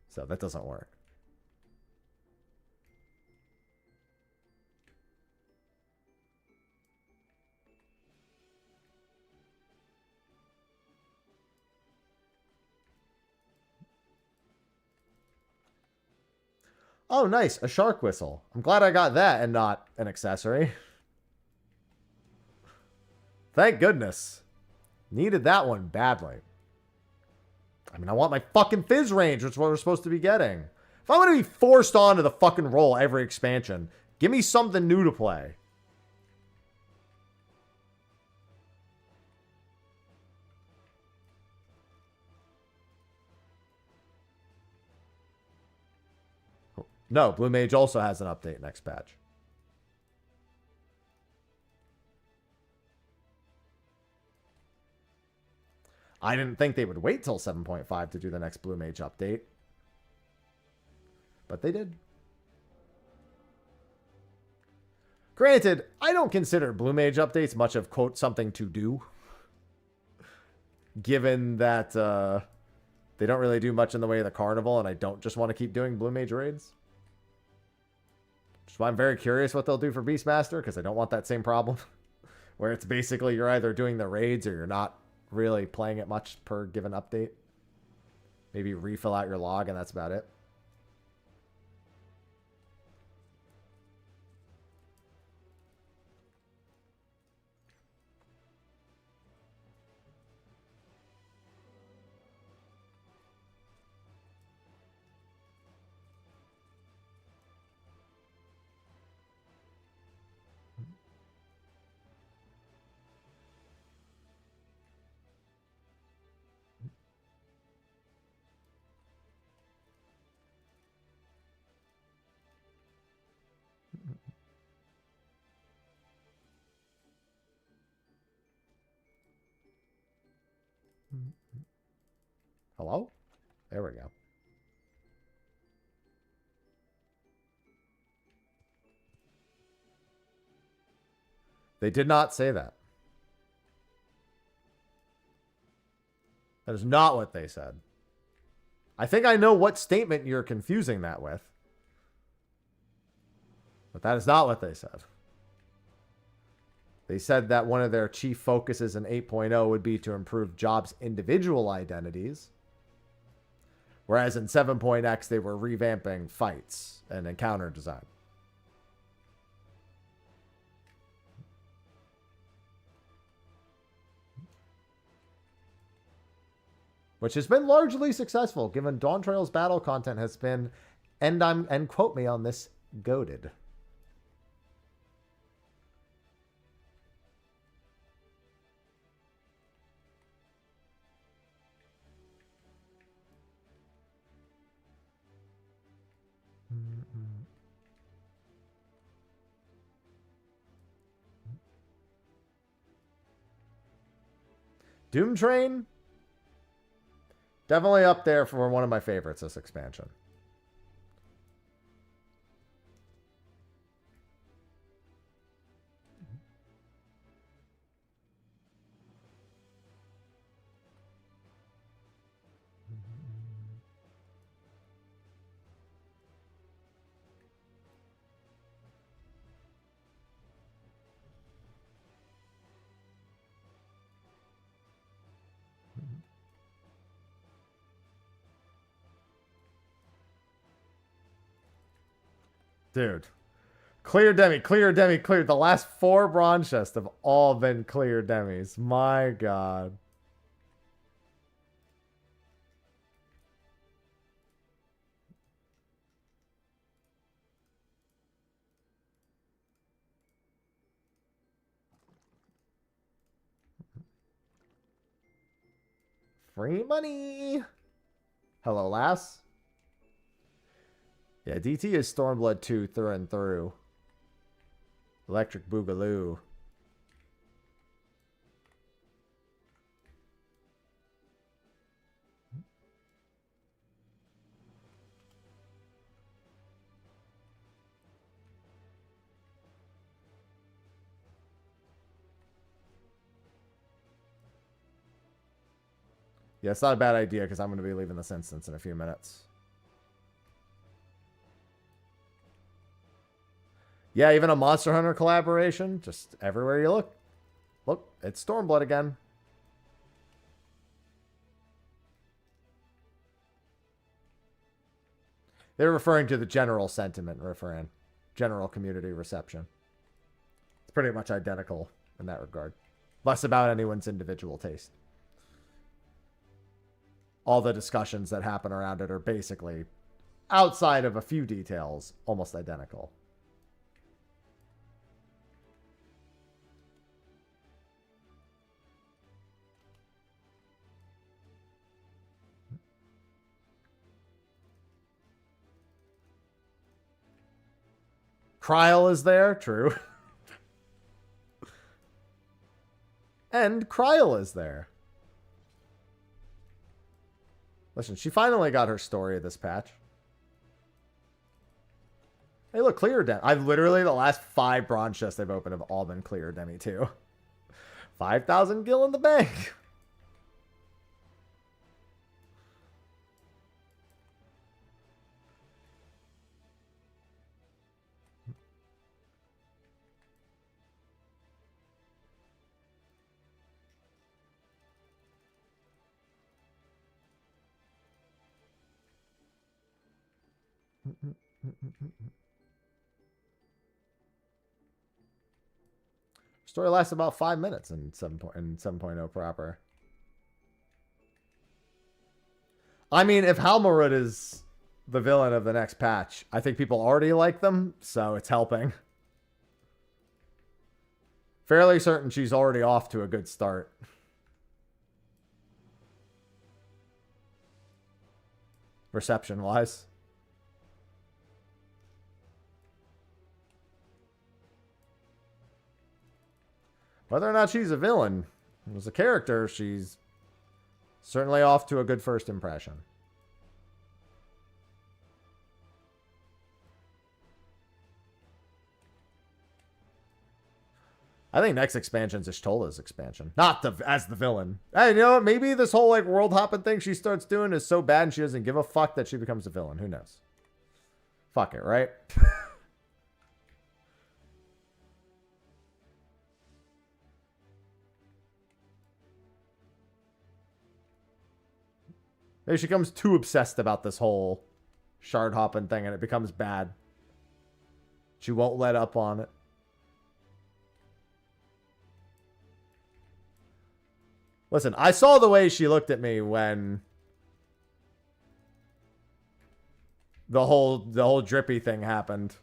[SPEAKER 1] So that doesn't work. Oh, nice. A shark whistle. I'm glad I got that and not an accessory. Thank goodness. Needed that one badly. I mean, I want my fucking fizz range, which is what we're supposed to be getting. If I'm going to be forced onto the fucking roll every expansion, give me something new to play. No, Blue Mage also has an update next patch. I didn't think they would wait till 7.5 to do the next Blue Mage update. But they did. Granted, I don't consider Blue Mage updates much of, quote, something to do. Given that they don't really do much in the way of the carnival, and I don't just want to keep doing Blue Mage raids. Which is why I'm very curious what they'll do for Beastmaster, because I don't want that same problem. Where it's basically you're either doing the raids or you're not really playing it much per given update. Maybe refill out your log and that's about it. Hello? There we go. They did not say that. That is not what they said. I think I know what statement you're confusing that with. But that is not what they said. They said that one of their chief focuses in 8.0 would be to improve jobs' individual identities. Whereas in 7.x, they were revamping fights and encounter design. Which has been largely successful, given Dawn Trail's battle content has been, and quote me on this, goated. Doom Train? Definitely up there for one of my favorites this expansion. Dude. Clear demi, clear demi, clear. The last 4 bronze chests have all been clear demis. My God. Free money. Hello, lass. Yeah, DT is Stormblood 2 through and through. Electric Boogaloo. Yeah, it's not a bad idea because I'm going to be leaving this instance in a few minutes. Yeah, even a Monster Hunter collaboration. Just everywhere you look. Look, it's Stormblood again. They're referring to the general sentiment, referring general community reception. It's pretty much identical in that regard. Less about anyone's individual taste. All the discussions that happen around it are basically, outside of a few details, almost identical. Kryl is there, true. And Kryl is there. Listen, she finally got her story of this patch. Hey, look, clear Demi. I've literally, the last 5 bronze chests they've opened have all been clear Demi too. 5,000 gil in the bank. Story lasts about 5 minutes in 7.0 proper. I mean, if Halmarud is the villain of the next patch, I think people already like them, so it's helping. Fairly certain she's already off to a good start. Reception-wise. Whether or not she's a villain, as a character, she's certainly off to a good first impression. I think next expansion's Ishtola's expansion. Not as the villain. Hey, you know what? Maybe this whole like world hopping thing she starts doing is so bad and she doesn't give a fuck that she becomes a villain. Who knows? Fuck it, right? Maybe she becomes too obsessed about this whole shard hopping thing and it becomes bad. She won't let up on it. Listen, I saw the way she looked at me when the whole drippy thing happened.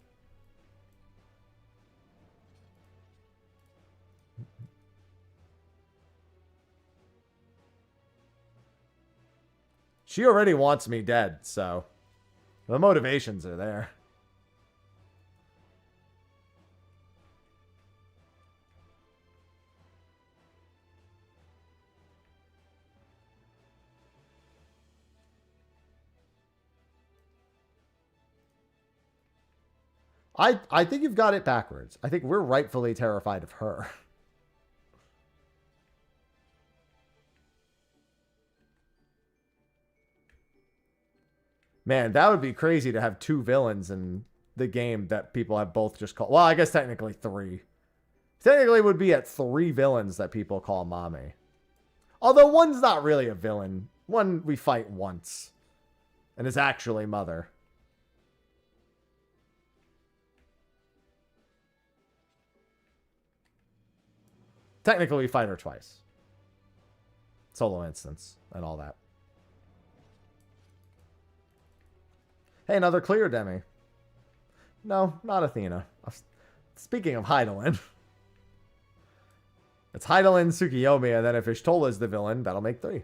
[SPEAKER 1] She already wants me dead, so the motivations are there. I think you've got it backwards. I think we're rightfully terrified of her. Man, that would be crazy to have 2 villains in the game that people have both just called. Well, I guess technically 3. Technically it would be at 3 villains that people call mommy. Although one's not really a villain. One we fight once. And is actually mother. Technically we fight her twice. Solo instance and all that. Hey, another clear Demi. No, not Athena. Speaking of Heidelin. It's Heidelin, Tsukiyomi, and then if Ishtola is the villain, that'll make 3.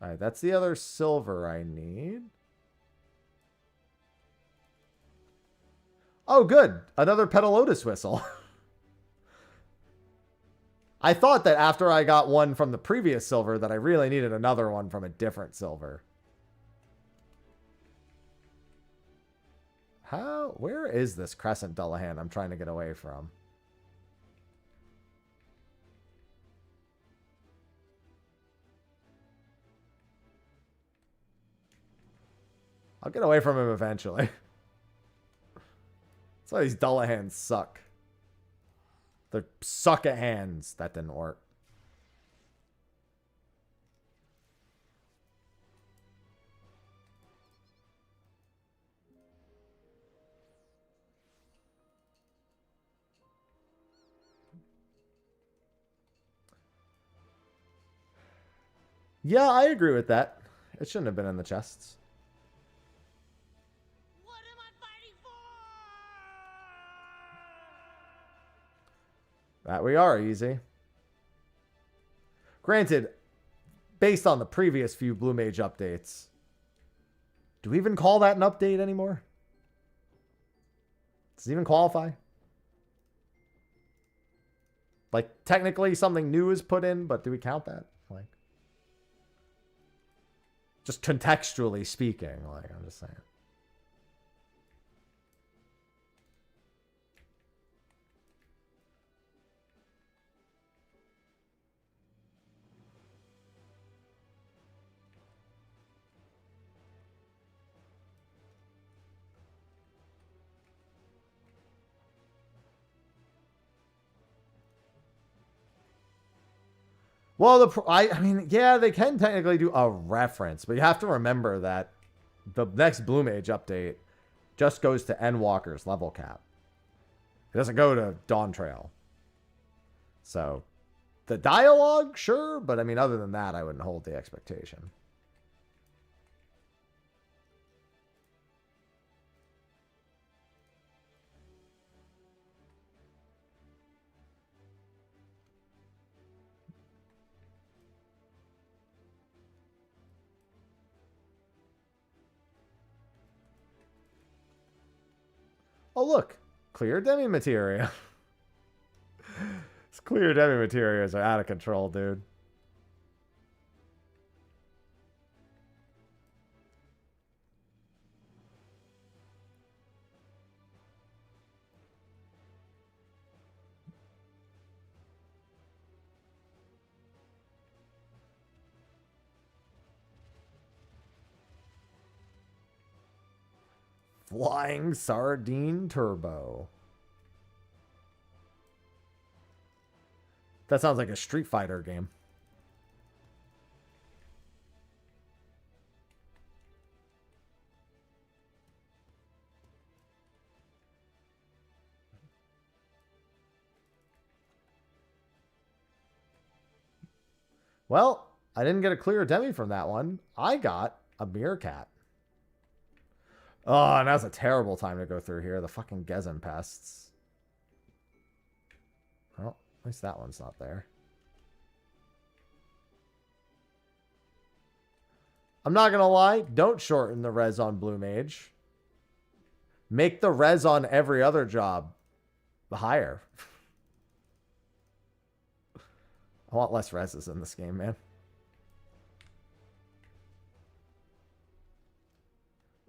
[SPEAKER 1] Alright, that's the other silver I need. Oh, good. Another Petalotus whistle. I thought that after I got one from the previous silver that I really needed another one from a different silver. Where is this Crescent Dullahan I'm trying to get away from? I'll get away from him eventually. why these Dullahans suck. They suck at hands. That didn't work. Yeah, I agree with that. It shouldn't have been in the chests.
[SPEAKER 4] What am I fighting for?
[SPEAKER 1] That we are easy. Granted, based on the previous few Blue Mage updates, do we even call that an update anymore? Does it even qualify? Like, technically something new is put in, but do we count that? Like, just contextually speaking, like, I'm just saying. Well, I mean, yeah, they can technically do a reference, but you have to remember that the next Blue Mage update just goes to Endwalker's level cap. It doesn't go to Dawn Trail. So, the dialogue, sure, but I mean, other than that, I wouldn't hold the expectation. Oh, look. Clear demi materia. These clear demi materials are out of control, dude. Flying Sardine Turbo. That sounds like a Street Fighter game. Well, I didn't get a clear demi from that one. I got a Meerkat. Oh, now's a terrible time to go through here. The fucking Gezen pests. Well, at least that one's not there. I'm not going to lie. Don't shorten the res on Blue Mage. Make the res on every other job higher. I want less reses in this game, man.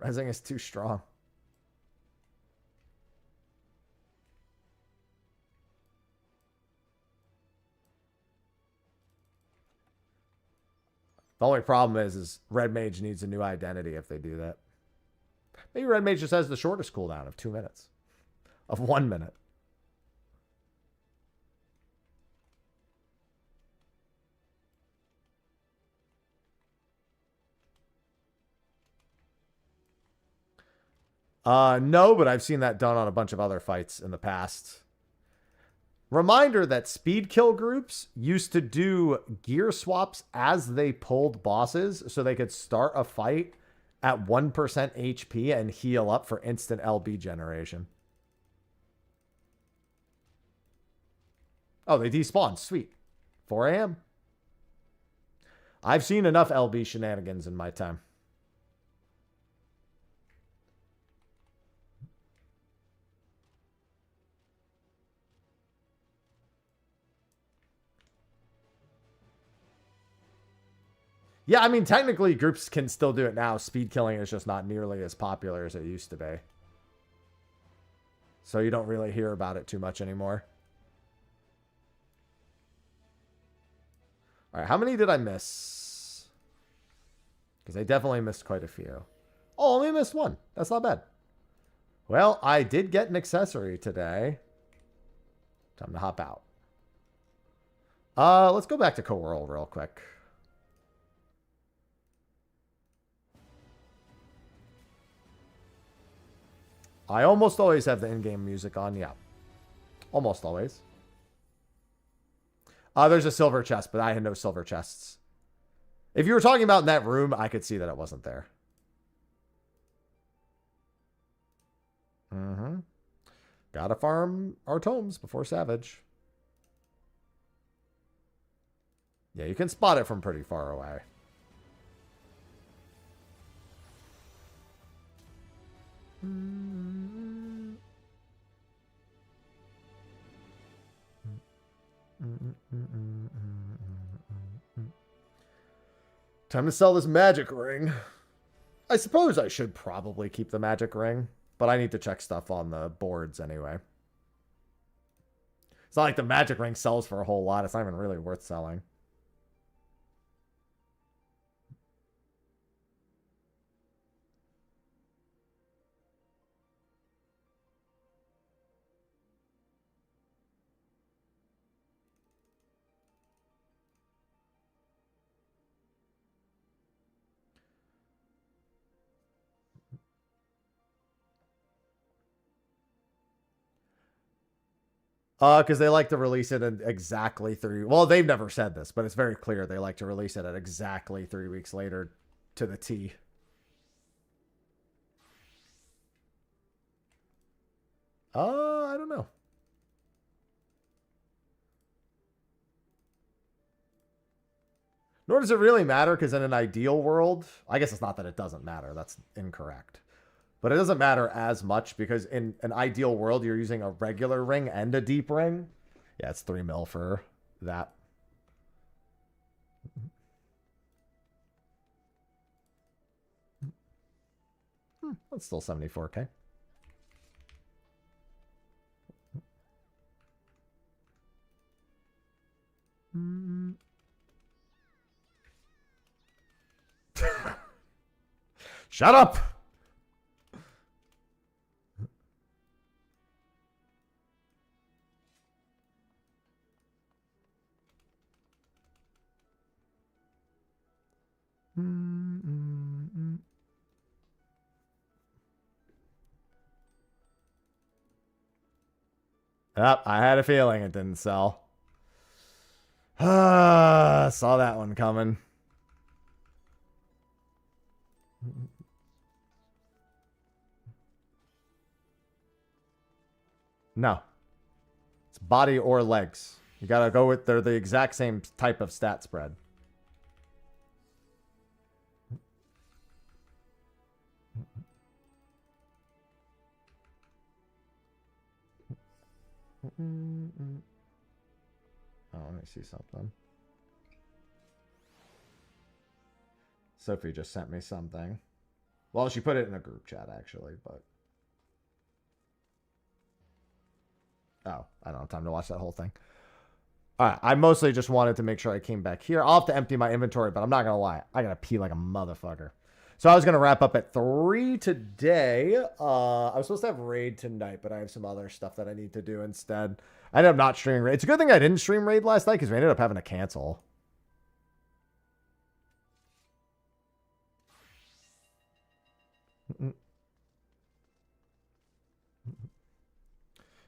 [SPEAKER 1] Resing is too strong. The only problem is Red Mage needs a new identity if they do that. Maybe Red Mage just has the shortest cooldown of 2 minutes. Of 1 minute. No, but I've seen that done on a bunch of other fights in the past. Reminder that speed kill groups used to do gear swaps as they pulled bosses so they could start a fight at 1% HP and heal up for instant LB generation. Oh, they despawned. Sweet. 4 a.m. I've seen enough LB shenanigans in my time. Yeah, I mean, technically, groups can still do it now. Speed killing is just not nearly as popular as it used to be. So you don't really hear about it too much anymore. All right, how many did I miss? Because I definitely missed quite a few. Oh, I only missed one. That's not bad. Well, I did get an accessory today. Time to hop out. Let's go back to Co-World real quick. I almost always have the in-game music on. Yeah. Almost always. There's a silver chest, but I had no silver chests. If you were talking about in that room, I could see that it wasn't there. Mm-hmm. Gotta farm our tomes before Savage. Yeah, you can spot it from pretty far away. Time to sell this magic ring. I suppose I should probably keep the magic ring, but I need to check stuff on the boards anyway. It's not like the magic ring sells for a whole lot. It's not even really worth selling. Because they like to release it in exactly 3. Well, they've never said this, but it's very clear they like to release it at exactly 3 weeks later to the T. I don't know. Nor does it really matter, because in an ideal world, I guess it's not that it doesn't matter. That's incorrect. But it doesn't matter as much because in an ideal world, you're using a regular ring and a deep ring. Yeah, it's 3 mil for that. That's still 74K. Shut up! Yep, I had a feeling it didn't sell. Saw that one coming. No. It's body or legs. You gotta go with, they're the exact same type of stat spread. Oh, let me see something. Sophie just sent me something. Well, she put it in a group chat, actually, but... Oh, I don't have time to watch that whole thing. All right, I mostly just wanted to make sure I came back here. I'll have to empty my inventory, but I'm not going to lie. I got to pee like a motherfucker. So I was going to wrap up at 3 today. I was supposed to have Raid tonight, but I have some other stuff that I need to do instead. I ended up not streaming Raid. It's a good thing I didn't stream Raid last night because we ended up having to cancel.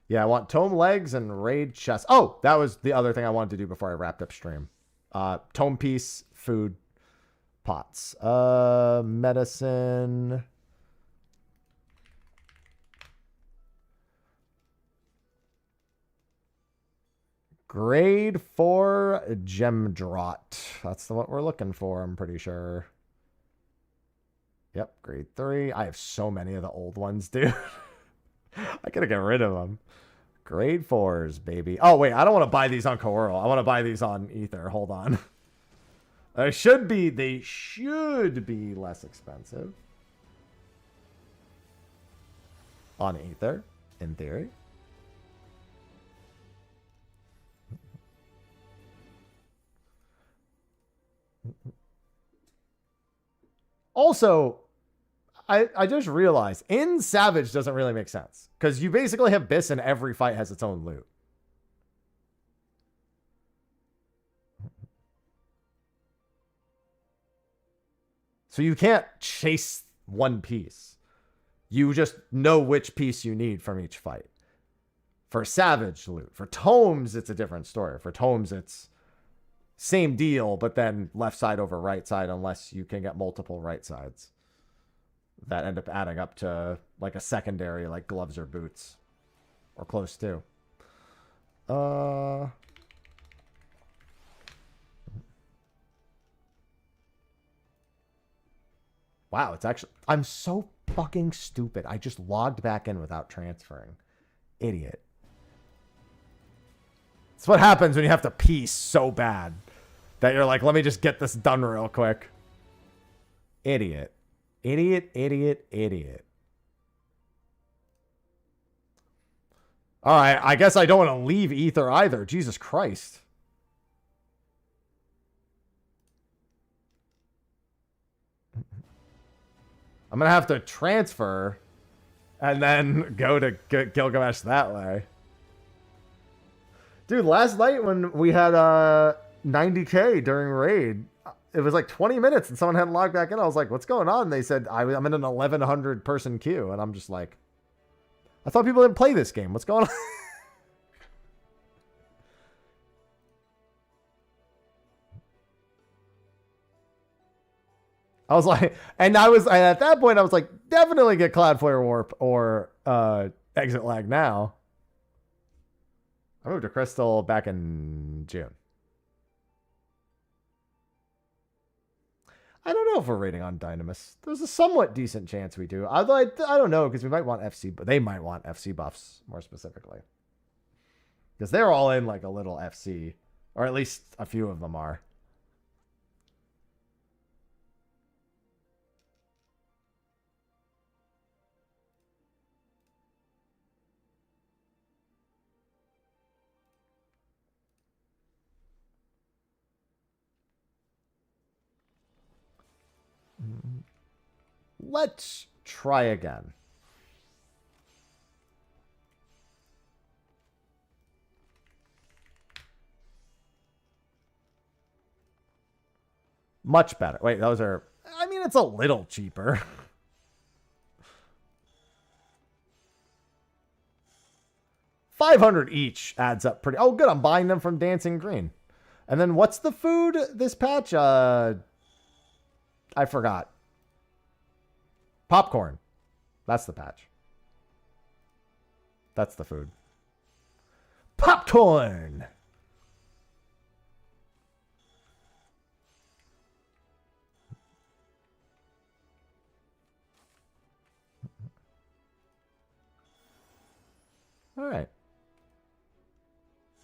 [SPEAKER 1] Yeah, I want tome legs and raid chest. Oh, that was the other thing I wanted to do before I wrapped up stream. Tome piece, food, pots. Medicine. Grade 4 gem draught. That's what we're looking for, I'm pretty sure. Yep, grade 3. I have so many of the old ones, dude. I gotta get rid of them. Grade 4s, baby. Oh, wait. I don't want to buy these on Coral. I want to buy these on Ether. Hold on. They should be less expensive. On Ether, in theory. Also, I just realized in Savage doesn't really make sense because you basically have Biss and every fight has its own loot. So you can't chase one piece. You just know which piece you need from each fight. For Savage loot. For Tomes, it's a different story. For Tomes, it's same deal, but then left side over right side unless you can get multiple right sides that end up adding up to like a secondary, like gloves or boots. Or close to. Wow, it's actually... I'm so fucking stupid. I just logged back in without transferring. Idiot. It's what happens when you have to piece so bad that you're like, let me just get this done real quick. Idiot. Idiot, idiot, idiot. All right, I guess I don't want to leave Ether either. Jesus Christ. I'm going to have to transfer and then go to Gilgamesh that way. Dude, last night when we had 90K during raid, it was like 20 minutes and someone hadn't logged back in. I was like, what's going on? And they said, I'm in an 1,100 person queue. And I'm just like, I thought people didn't play this game. What's going on? I was like, and at that point, I was like, definitely get Cloudflare Warp or Exit Lag now. I moved to Crystal back in June. I don't know if we're rating on Dynamis. There's a somewhat decent chance we do. Although I don't know, because we might want FC, but they might want FC buffs more specifically. Because they're all in like a little FC, or at least a few of them are. Let's try again. Much better. Wait, those are... I mean, it's a little cheaper. $500 each adds up pretty... Oh, good. I'm buying them from Dancing Green. And then what's the food this patch? I forgot. Popcorn. That's the patch. That's the food. Popcorn. All right.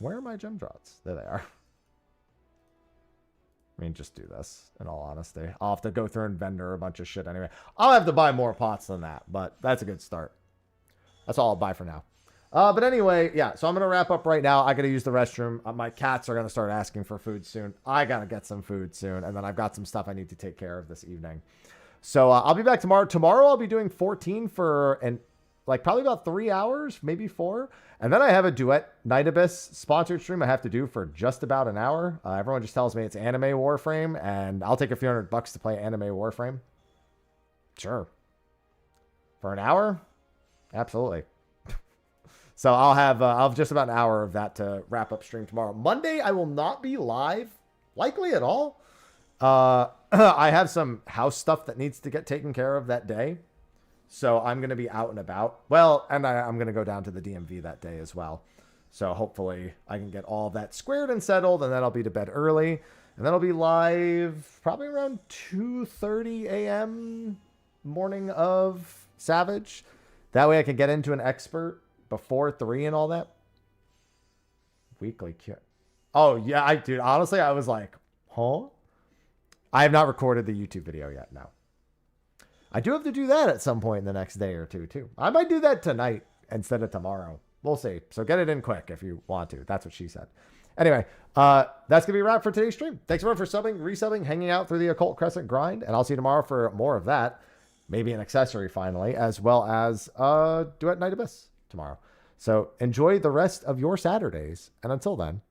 [SPEAKER 1] Where are my gem drops? There they are. I mean, just do this, in all honesty. I'll have to go through and vendor a bunch of shit anyway. I'll have to buy more pots than that, but that's a good start. That's all I'll buy for now. But anyway, yeah, so I'm going to wrap up right now. I got to use the restroom. My cats are going to start asking for food soon. I got to get some food soon, and then I've got some stuff I need to take care of this evening. So I'll be back tomorrow. Tomorrow I'll be doing 14 for probably about 3 hours, maybe 4. And then I have a Duet Night Abyss sponsored stream I have to do for just about an hour. Everyone just tells me it's Anime Warframe, and I'll take a few $100 to play Anime Warframe. Sure. For an hour? Absolutely. So I'll have just about an hour of that to wrap up stream tomorrow. Monday, I will not be live, likely at all. I have some house stuff that needs to get taken care of that day. So I'm going to be out and about. Well, and I'm going to go down to the DMV that day as well. So hopefully I can get all of that squared and settled, and then I'll be to bed early. And then I'll be live probably around 2:30 a.m. morning of Savage. That way I can get into an expert before 3 and all that. Weekly Q. Oh, yeah, dude, honestly, I was like, huh? I have not recorded the YouTube video yet, no. I do have to do that at some point in the next day or two, too. I might do that tonight instead of tomorrow. We'll see. So get it in quick if you want to. That's what she said. Anyway, that's going to be a wrap for today's stream. Thanks everyone for subbing, resubbing, hanging out through the Occult Crescent grind, and I'll see you tomorrow for more of that. maybe an accessory finally, as well as Duet Night Abyss tomorrow. So enjoy the rest of your Saturdays. And until then,